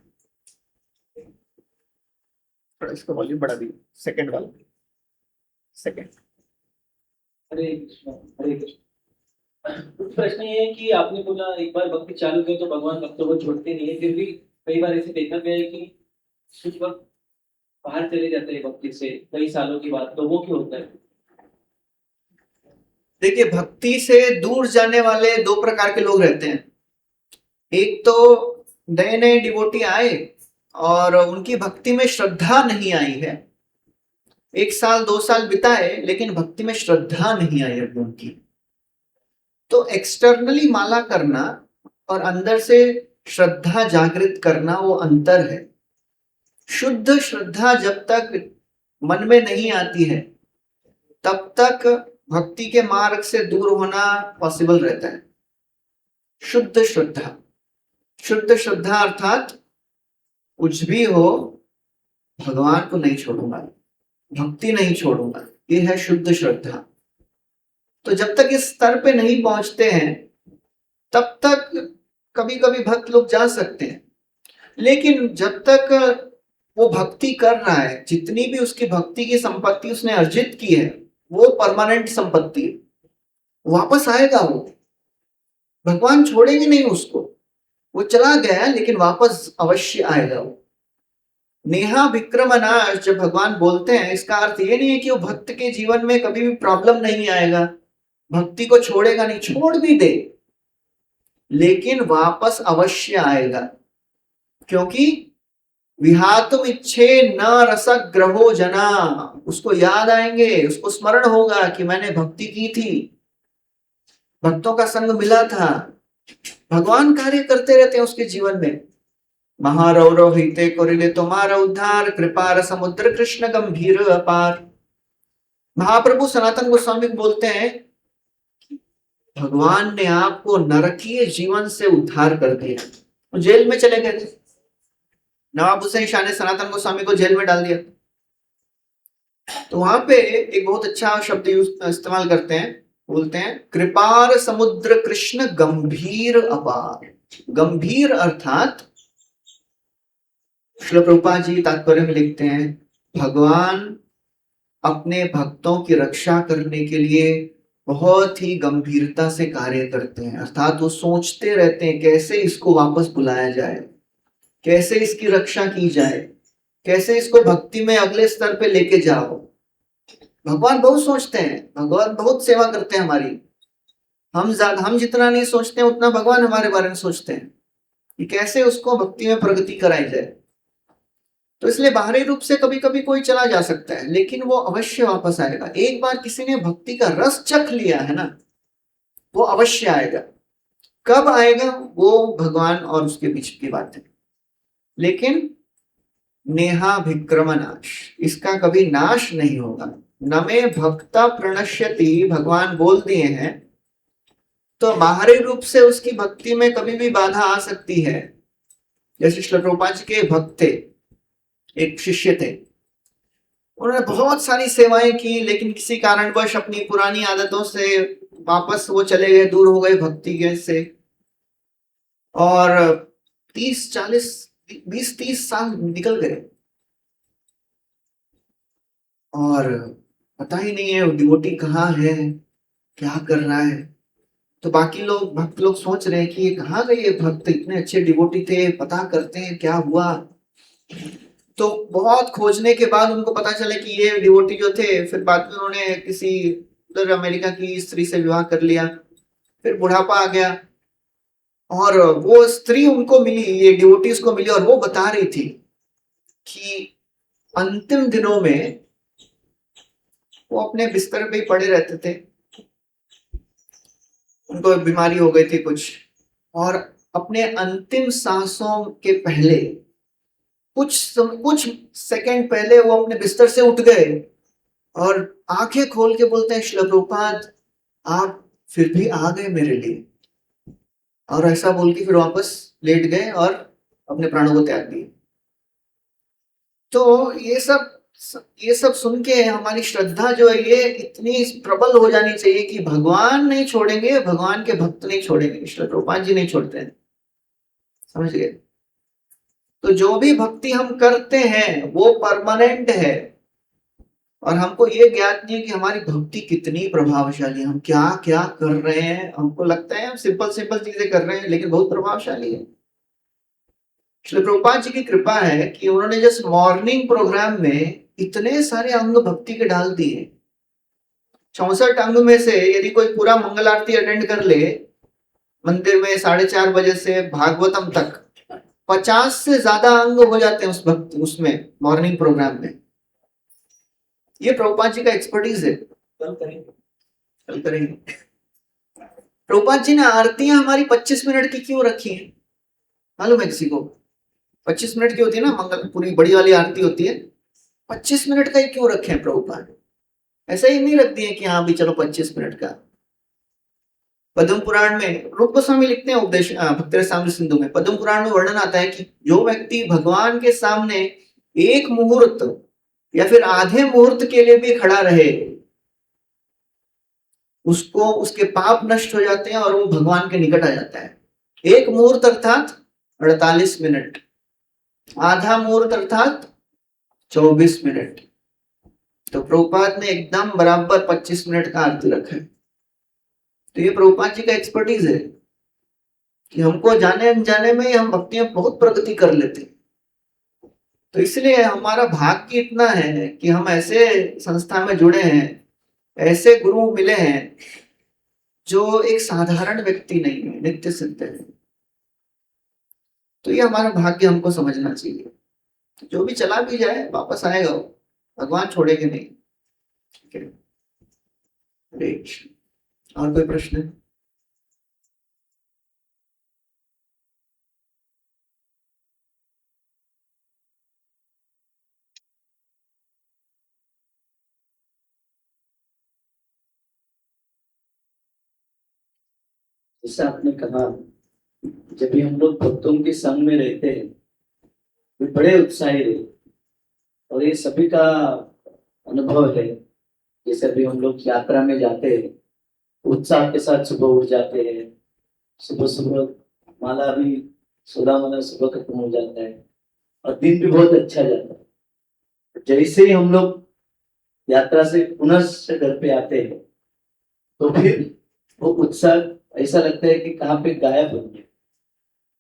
[SPEAKER 1] थोड़ा इसका वॉल्यूम बढ़ा दीजिए, सेकंड वाला, सेकंड।
[SPEAKER 2] हरे कृष्ण हरे कृष्ण। प्रश्न ये है कि आपने बोला एक बार भक्ति चालू की तो भगवान भक्तों को छोड़ते नहीं है, फिर भी कई बार ऐसे देखा गया है कि कुछ वक्त बाहर चले जाते हैं भक्ति से कई सालों की बात, तो वो क्यों होता है?
[SPEAKER 1] देखिए, भक्ति से दूर जाने वाले दो प्रकार के लोग रहते हैं। एक तो नए नए डिवोटी आए और उनकी भक्ति में श्रद्धा नहीं आई है, 1 साल 2 साल बिताए लेकिन भक्ति में श्रद्धा नहीं आई अभी उनकी। तो एक्सटर्नली माला करना और अंदर से श्रद्धा जागृत करना वो अंतर है। शुद्ध श्रद्धा जब तक मन में नहीं आती है तब तक भक्ति के मार्ग से दूर होना पॉसिबल रहता है। शुद्ध श्रद्धा, शुद्ध श्रद्धा अर्थात कुछ भी हो भगवान को नहीं छोड़ूंगा, भक्ति नहीं छोड़ूंगा, ये है शुद्ध श्रद्धा। तो जब तक इस स्तर पे नहीं पहुंचते हैं तब तक कभी कभी भक्त लोग जा सकते हैं, लेकिन जब तक वो भक्ति कर रहा है, जितनी भी उसकी भक्ति की संपत्ति उसने अर्जित की है वो परमानेंट संपत्ति है, वापस आएगा वो, भगवान छोड़ेंगे नहीं उसको। वो चला गया लेकिन वापस अवश्य आएगा वो। नेहा विक्रमनाश जब भगवान बोलते हैं, इसका अर्थ ये नहीं है कि वो भक्त के जीवन में कभी भी प्रॉब्लम नहीं आएगा, भक्ति को छोड़ेगा नहीं, छोड़ भी दे लेकिन वापस अवश्य आएगा। क्योंकि विहातुम इच्छे न रसग्रहो जना, उसको याद आएंगे, उसको स्मरण होगा कि मैंने भक्ति की थी, भक्तों का संग मिला था। भगवान कार्य करते रहते हैं उसके जीवन में। महारौरव हिते कोरिले तुम्हारा उद्धार, कृपार समुद्र कृष्ण गंभीर अपार। महाप्रभु सनातन गोस्वामी बोलते हैं भगवान ने आपको नरकीय जीवन से उद्धार कर दिया। तो जेल में चले गए थे, नवाब हुसैन शाह ने सनातन गोस्वामी को जेल में डाल दिया। तो वहां पे एक बहुत अच्छा शब्द इस्तेमाल करते हैं, बोलते हैं कृपार समुद्र कृष्ण गंभीर अपार। गंभीर अर्थात श्रील प्रभुपाद जी तात्पर्य में लिखते हैं, भगवान अपने भक्तों की रक्षा करने के लिए बहुत ही गंभीरता से कार्य करते हैं। अर्थात वो सोचते रहते हैं कैसे इसको वापस बुलाया जाए, कैसे इसकी रक्षा की जाए, कैसे इसको भक्ति में अगले स्तर पे लेके जाओ। भगवान बहुत सोचते हैं, भगवान बहुत सेवा करते हैं हमारी। हम जितना नहीं सोचते हैं उतना भगवान हमारे बारे में सोचते हैं कि कैसे उसको भक्ति में प्रगति कराई जाए। तो इसलिए बाहरी रूप से कभी कभी कोई चला जा सकता है, लेकिन वो अवश्य वापस आएगा। एक बार किसी ने भक्ति का रस चख लिया है ना, वो अवश्य आएगा। कब आएगा वो भगवान और उसके बीच की बात है। लेकिन नेहाभिक्रम नाश, इसका कभी नाश नहीं होगा। न मे भक्ता प्रणश्यति, भगवान बोल दिए हैं, तो बाहरी रूप से उसकी भक्ति में कभी भी बाधा आ सकती है। जैसे श्रील प्रभुपाद जी के भक्त थे, एक शिष्य थे, उन्होंने बहुत सारी सेवाएं की, लेकिन किसी कारणवश अपनी पुरानी आदतों से वापस वो चले गए, दूर हो गए भक्ति के से। और 30-40 20-30 साल निकल गए और पता ही नहीं है डिवोटी कहाँ है, क्या कर रहा है। तो बाकी लोग, भक्त लोग सोच रहे हैं कि ये कहाँ गए, ये भक्त इतने अच्छे डिवोटी थे, पता करते हैं क्या हुआ। तो बहुत खोजने के बाद उनको पता चला कि ये डिवोटी जो थे, फिर बाद में उन्होंने किसी उधर अमेरिका की स्त्री से विवाह कर लिया। फिर बुढ़ापा आ गया और वो स्त्री उनको मिली, ये डिवोटीज को मिली, और वो बता रही थी कि अंतिम दिनों में वो अपने बिस्तर पे ही पड़े रहते थे, उनको बीमारी हो गई थी कुछ, और अपने अंतिम सांसों के पहले कुछ सेकंड पहले वो अपने बिस्तर से उठ गए और आंखें खोल के बोलते हैं, श्रील प्रभुपाद आप फिर भी आ गए मेरे लिए। और ऐसा बोल के फिर वापस लेट गए और अपने प्राणों को त्याग दिए। तो ये सब सुन के हमारी श्रद्धा जो है ये इतनी प्रबल हो जानी चाहिए कि भगवान नहीं छोड़ेंगे, भगवान के भक्त नहीं छोड़ेंगे, श्रील प्रभुपाद जी नहीं छोड़ते हैं। समझ गए? तो जो भी भक्ति हम करते हैं वो परमानेंट है, और हमको ये ज्ञात नहीं है कि हमारी भक्ति कितनी प्रभावशाली है। हम क्या क्या कर रहे हैं, हमको लगता है हम सिंपल सिंपल चीजें कर रहे हैं, लेकिन बहुत प्रभावशाली है। श्री प्रभुपाद जी की कृपा है कि उन्होंने जस्ट मॉर्निंग प्रोग्राम में इतने सारे अंग भक्ति के डाल दिए। 64 अंग में से यदि कोई पूरा मंगल आरती अटेंड कर ले मंदिर में 4:30 बजे से भागवतम तक, 50 से ज्यादा अंग हो जाते हैं उस भक्ति उसमें मॉर्निंग प्रोग्राम में। ये प्रभुपाद जी का एक्सपर्टीज है। कल करेंगे। प्रभुपाद जी ने आरतियां हमारी 25 मिनट की क्यों रखी है मालूम है किसी को? 25 मिनट की होती है ना, मंगल पूरी बड़ी वाली आरती होती है, 25 मिनट का ही क्यों रखे हैं प्रभुपाद? ऐसा ही नहीं रख दिए कि हाँ भी चलो 25 मिनट का। पद्म पुराण में रूप गोस्वामी लिखते हैं, उपदेश भक्त रसामृत सिंधु में, पद्म पुराण में वर्णन आता है कि जो व्यक्ति भगवान के सामने एक मुहूर्त या फिर आधे मुहूर्त के लिए भी खड़ा रहे, उसको उसके पाप नष्ट हो जाते हैं और वो भगवान के निकट आ जाता है। एक मुहूर्त अर्थात 48 मिनट, आधा मुहूर्त अर्थात 24 मिनट। तो प्रभुपाद ने एकदम बराबर 25 मिनट का आरती रखा है। तो ये प्रभुपाद जी का एक्सपर्टीज है कि हमको जाने अनजाने में हम भक्ति में बहुत प्रगति कर लेते हैं। तो इसलिए हमारा भाग्य इतना है कि हम ऐसे संस्था में जुड़े हैं, ऐसे गुरु मिले हैं जो एक साधारण व्यक्ति नहीं है, नित्य सिद्ध है। तो ये हमारा भाग्य हमको समझना चाहिए। जो भी चला भी जाए वापस आएगा वो, भगवान छोड़ेंगे नहीं। ठीक है, हरे कृष्ण। और कोई प्रश्न?
[SPEAKER 2] जैसे आपने कहा, जब भी हम लोग भक्तों के संग में रहते हैं वे बड़े उत्साही रहते, और ये सभी का
[SPEAKER 3] अनुभव है। जैसे अभी हम लोग यात्रा में जाते हैं, उत्साह के साथ सुबह उठ जाते हैं, सुबह सुबह माला भी 16 माला सुबह खत्म हो जाता है और दिन भी बहुत अच्छा जाता है। जैसे ही हम लोग यात्रा से पुनः से घर पे आते हैं तो फिर वो उत्साह ऐसा लगता है कि कहाँ पे गायब हो गया।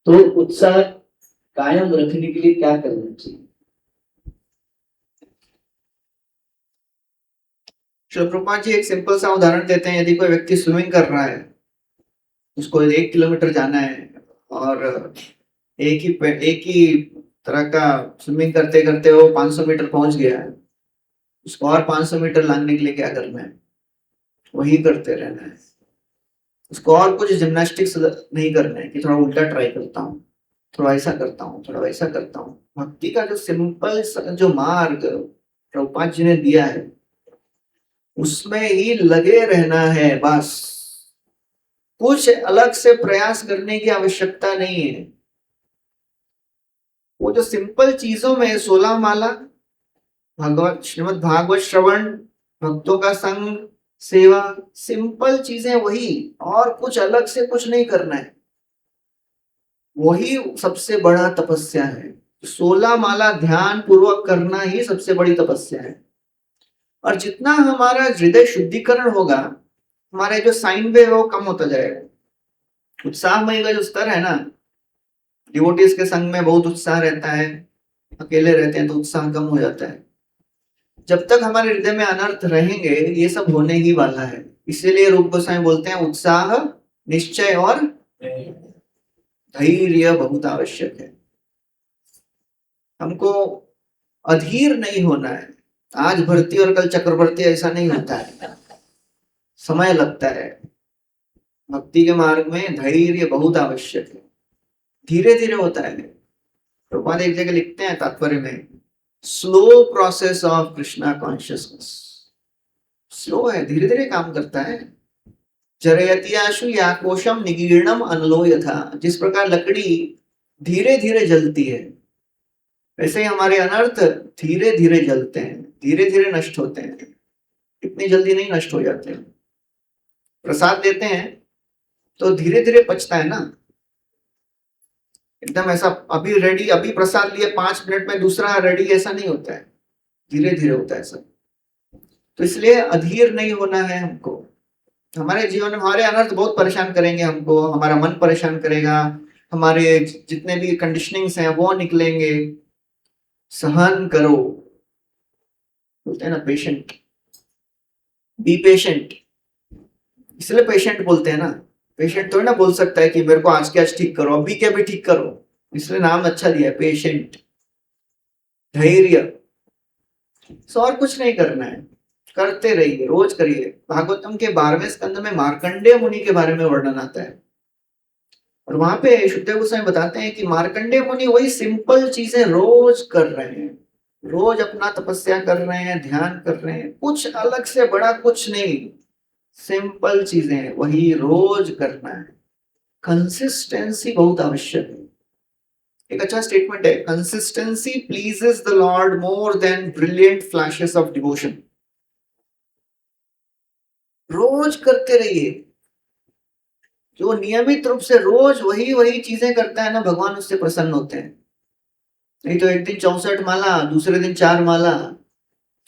[SPEAKER 3] तो उत्साह कायम रखने के लिए क्या करना चाहिए?
[SPEAKER 1] श्रील प्रभुपाद जी एक सिंपल सा उदाहरण देते हैं। यदि कोई व्यक्ति स्विमिंग कर रहा है, उसको 1 किलोमीटर जाना है और एक ही तरह का स्विमिंग करते करते वो 500 मीटर पहुंच गया है, उसको और 500 मीटर लांघने के लिए क्या करना है? वही करते रहना है। उसको और कुछ जिम्नास्टिक्स नहीं करना है कि थोड़ा उल्टा ट्राई करता हूँ, थोड़ा ऐसा करता हूँ, थोड़ा वैसा करता हूँ। भक्ति का जो सिंपल जो मार्ग प्रभुपाद जी ने दिया है उसमें ही लगे रहना है बस। कुछ अलग से प्रयास करने की आवश्यकता नहीं है। वो जो सिंपल चीजों में 16 माला, भगवत श्रीमद् भागवत श्रवण, भक्तों का संग, सेवा, सिंपल चीजें वही, और कुछ अलग से कुछ नहीं करना है। वही सबसे बड़ा तपस्या है। 16 माला ध्यान पूर्वक करना ही सबसे बड़ी तपस्या है। और जितना हमारा हृदय शुद्धिकरण होगा, हमारे जो साइन वेव वो कम होता जाएगा। उत्साहमय का जो स्तर है ना, डिवोटीज के संग में बहुत उत्साह रहता है, अकेले रहते हैं तो उत्साह कम हो जाता है। जब तक हमारे हृदय में अनर्थ रहेंगे ये सब होने ही वाला है। इसीलिए रूप गोस्वामी बोलते हैं उत्साह, निश्चय और धैर्य बहुत आवश्यक है। हमको अधीर नहीं होना है। आज भर्ती और कल चक्रवर्ती ऐसा नहीं होता है, समय लगता है। भक्ति के मार्ग में धैर्य बहुत आवश्यक है, धीरे धीरे होता है। प्रभुपाद एक जगह लिखते हैं तात्पर्य में, slow process of Krishna consciousness. Slow है, धीरे धीरे काम करता है। जरयत्याशु या कोशम निगीर्णम अनलो यथा। जिस प्रकार लकड़ी धीरे धीरे जलती है, वैसे ही हमारे अनर्थ धीरे धीरे जलते हैं, धीरे धीरे नष्ट होते हैं, इतनी जल्दी नहीं नष्ट हो जाते हैं। प्रसाद देते हैं तो धीरे धीरे पचता है ना, एकदम ऐसा अभी रेडी, अभी प्रसाद लिए 5 मिनट में दूसरा रेडी, ऐसा नहीं होता है, धीरे धीरे होता है सब। तो इसलिए अधीर नहीं होना है हमको। हमारे जीवन में हमारे अनर्थ बहुत परेशान करेंगे हमको, हमारा मन परेशान करेगा, हमारे जितने भी कंडीशनिंग्स हैं वो निकलेंगे। सहन करो, बोलते हैं ना पेशेंट, बी पेशेंट। इसलिए पेशेंट बोलते हैं ना। पेशेंट तो ना बोल सकता है कि मेरे को आज के आज ठीक करो, अभी के अभी ठीक करो, इसलिए नाम अच्छा दिया है पेशेंट। धैर्य, सो और कुछ नहीं करना है, करते रहिए, रोज करिए। भागवतम के 12वें स्कंद में मार्कंडेय मुनि के बारे में वर्णन आता है और वहां पे शुद्धदेव गोस्वामी बताते हैं कि मार्कंडेय मुनि वही सिंपल चीजें रोज कर रहे हैं, रोज अपना तपस्या कर रहे हैं, ध्यान कर रहे हैं, कुछ अलग से बड़ा कुछ नहीं, सिंपल चीजें वही रोज करना है। कंसिस्टेंसी बहुत आवश्यक है। एक अच्छा स्टेटमेंट है, consistency pleases the lord more than brilliant flashes of devotion. रोज करते रहिए। जो नियमित रूप से रोज वही वही चीजें करता है ना, भगवान उससे प्रसन्न होते हैं। नहीं तो एक दिन 64 माला, दूसरे दिन 4 माला,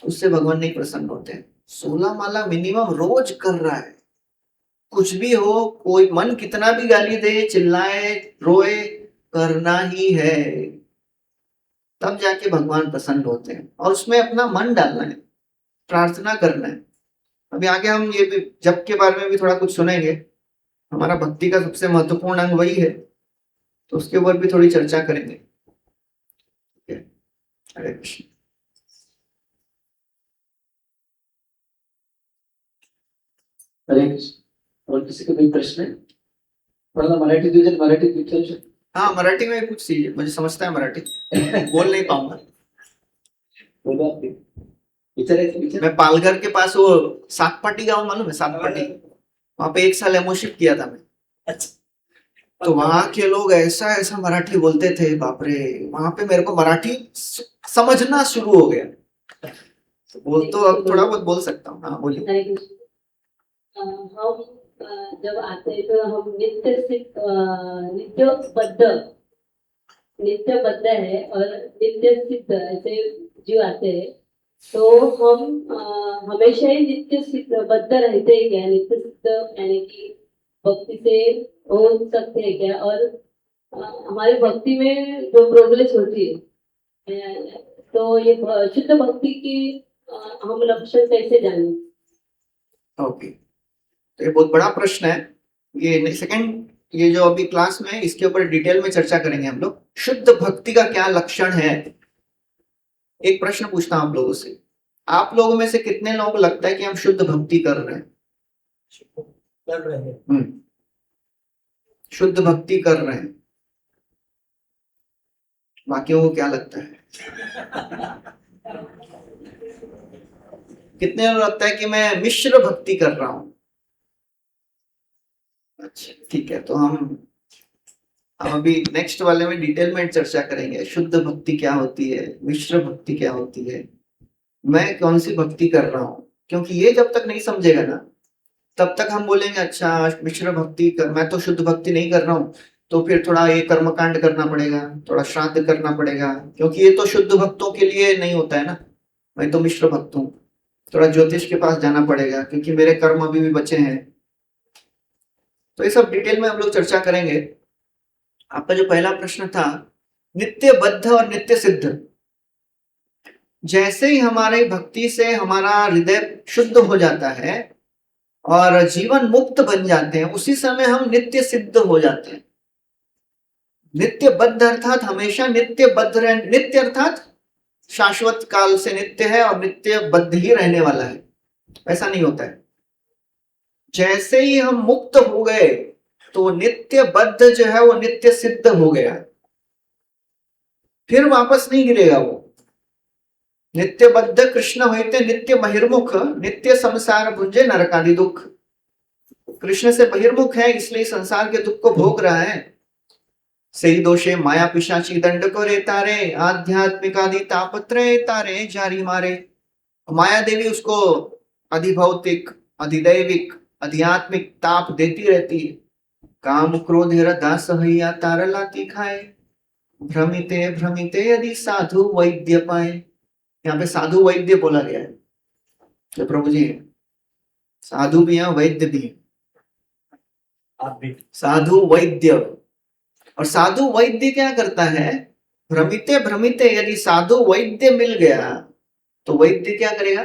[SPEAKER 1] उससे भगवान नहीं प्रसन्न होते हैं। 16 माला मिनिमम रोज कर रहा है। कुछ भी हो, कोई मन कितना भी गाली दे, चिल्लाए, रोए, करना ही है, तब जाके भगवान प्रसन्न होते हैं। और उसमें अपना मन डालना है, प्रार्थना करना है। अभी आगे हम ये भी जप के बारे में भी थोड़ा कुछ सुनेंगे। हमारा भक्ति का सबसे महत्वपूर्ण अंग वही है, तो उसके ऊपर भी थोड़ी चर्चा करेंगे। ठीक है, हरे कृष्ण।
[SPEAKER 3] हरे कृष्ण। और किसी का कोई प्रश्न है? थोड़ा मराठी दीजिए, मराठी पिक्चर।
[SPEAKER 1] हाँ, मराठी में कुछ चीज मुझे समझता है, मराठी बोल नहीं पाऊंगा।
[SPEAKER 3] बोलो आप। विचार
[SPEAKER 1] मैं पालघर के पास वो सातपाटी गांव मालूम है? सातपाटी, वहां पे 1 साल एमओशिप किया था मैं।
[SPEAKER 3] अच्छा।
[SPEAKER 1] तो वहां के लोग ऐसा ऐसा मराठी बोलते थे, बाप रे। वहां पे मेरे को मराठी समझना शुरू हो गया। बोल तो अब थोड़ा बहुत बोल सकता हूँ। हाँ बोलिए।
[SPEAKER 4] हरे कृष्ण। हम जब आते हैं तो हम नित्यबद्ध है और नित्य सिद्ध ऐसे जीव आते हैं, तो हम हमेशा ही नित्य सिद्ध बद्ध रहते हैं क्या? नित्य सिद्ध यानी कि भक्ति से हो सकते हैं क्या? और हमारी भक्ति में जो प्रोग्रेस होती है, तो ये शुद्ध भक्ति की हम लक्षण कैसे जानें?
[SPEAKER 1] ओके, तो ये बहुत बड़ा प्रश्न है। ये सेकंड, ये जो अभी क्लास में है, इसके ऊपर डिटेल में चर्चा करेंगे हम लोग। शुद्ध भक्ति का क्या लक्षण है? एक प्रश्न पूछता हूं आप लोगों से, आप लोगों में से कितने लोगों को लगता है कि हम शुद्ध भक्ति कर रहे हैं? शुद्ध भक्ति कर रहे हैं। बाकियों को क्या लगता है? कितने लोग लगता है कि मैं मिश्र भक्ति कर रहा हूं? अच्छा ठीक है, तो हम अभी नेक्स्ट वाले में डिटेल में चर्चा करेंगे। शुद्ध भक्ति क्या होती है, मिश्र भक्ति क्या होती है, मैं कौन सी भक्ति कर रहा हूं। क्योंकि ये जब तक नहीं समझेगा ना, तब तक हम बोलेंगे अच्छा मिश्र भक्ति कर, मैं तो शुद्ध भक्ति नहीं कर रहा हूँ, तो फिर थोड़ा ये कर्मकांड करना पड़ेगा, थोड़ा श्राद्ध करना पड़ेगा, क्योंकि ये तो शुद्ध भक्तों के लिए नहीं होता है ना, मैं तो मिश्र भक्त हूँ, थोड़ा ज्योतिष के पास जाना पड़ेगा क्योंकि मेरे कर्म अभी भी बचे हैं। तो ये सब डिटेल में हम लोग चर्चा करेंगे। आपका जो पहला प्रश्न था, नित्य बद्ध और नित्य सिद्ध, जैसे ही हमारी भक्ति से हमारा हृदय शुद्ध हो जाता है और जीवन मुक्त बन जाते हैं, उसी समय हम नित्य सिद्ध हो जाते हैं। नित्य बद्ध अर्थात हमेशा नित्य बद्ध नित्य अर्थात शाश्वत काल से नित्य है और नित्य बद्ध ही रहने वाला है, ऐसा नहीं होता है। जैसे ही हम मुक्त हो गए तो नित्य बद्ध जो है वो नित्य सिद्ध हो गया, फिर वापस नहीं गिरेगा वो। नित्य बद्ध कृष्ण होते नित्य बहिर्मुख, नित्य संसार भुंजे नरकादि दुख। कृष्ण से बहिर्मुख है इसलिए संसार के दुख को भोग रहा है। सही दोषे माया पिशाची दंड को रे तारे, आध्यात्मिक आदि तापत्रय तारे जारी मारे। माया देवी उसको अधिभौतिक, अधिदैविक, आध्यात्मिक ताप देती रहती है। काम क्रोध दास हैया तार लाती खाए, भ्रमिते भ्रमिते यदि साधु वैद्य पाए। यहाँ पे साधु वैद्य बोला गया है, तो प्रभु जी साधु भी है, वैद्य भी है,
[SPEAKER 3] आप भी
[SPEAKER 1] साधु वैद्य। और साधु वैद्य क्या करता है? भ्रमिते भ्रमिते यदि साधु वैद्य मिल गया तो वैद्य क्या करेगा?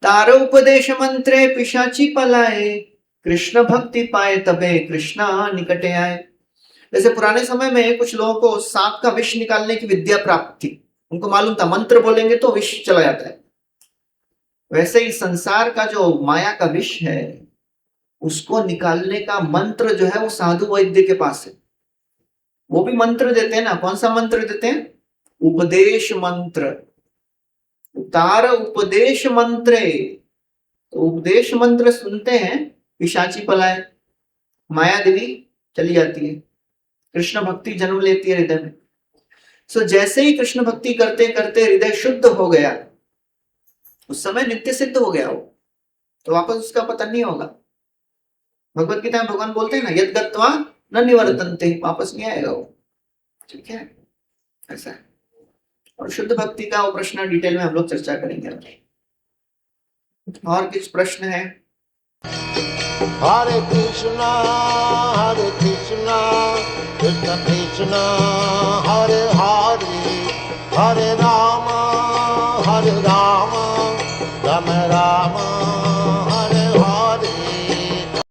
[SPEAKER 1] तार उपदेश मंत्रे पिशाची पलाए, कृष्ण भक्ति पाए तबे कृष्णा निकटे आए। जैसे पुराने समय में कुछ लोगों को सांप का विष निकालने की विद्या प्राप्त थी, उनको मालूम था मंत्र बोलेंगे तो विष चला जाता है। वैसे ही संसार का जो माया का विष है उसको निकालने का मंत्र जो है वो साधु वैद्य के पास है। वो भी मंत्र देते हैं ना, कौन सा मंत्र देते हैं? उपदेश मंत्र। तार उपदेश मंत्रे, तो उपदेश मंत्र सुनते हैं, पिशाची पलाए, माया देवी चली जाती है, कृष्ण भक्ति जन्म लेती है हृदय में। सो जैसे ही कृष्ण भक्ति करते करते हृदय शुद्ध हो गया, उस समय नित्य सिद्ध हो गया वो, तो वापस उसका पतन नहीं होगा। भगवत गीता में भगवान बोलते हैं ना, यद गत्वा न निवर्तन्ते, वापस नहीं आएगा वो। ठीक है, ऐसा है। और शुद्ध भक्ति का वो प्रश्न डिटेल में हम लोग चर्चा करेंगे। और कुछ प्रश्न है?
[SPEAKER 5] हरे कृष्णा कृष्ण कृष्ण हरे हरे, हरे राम राम राम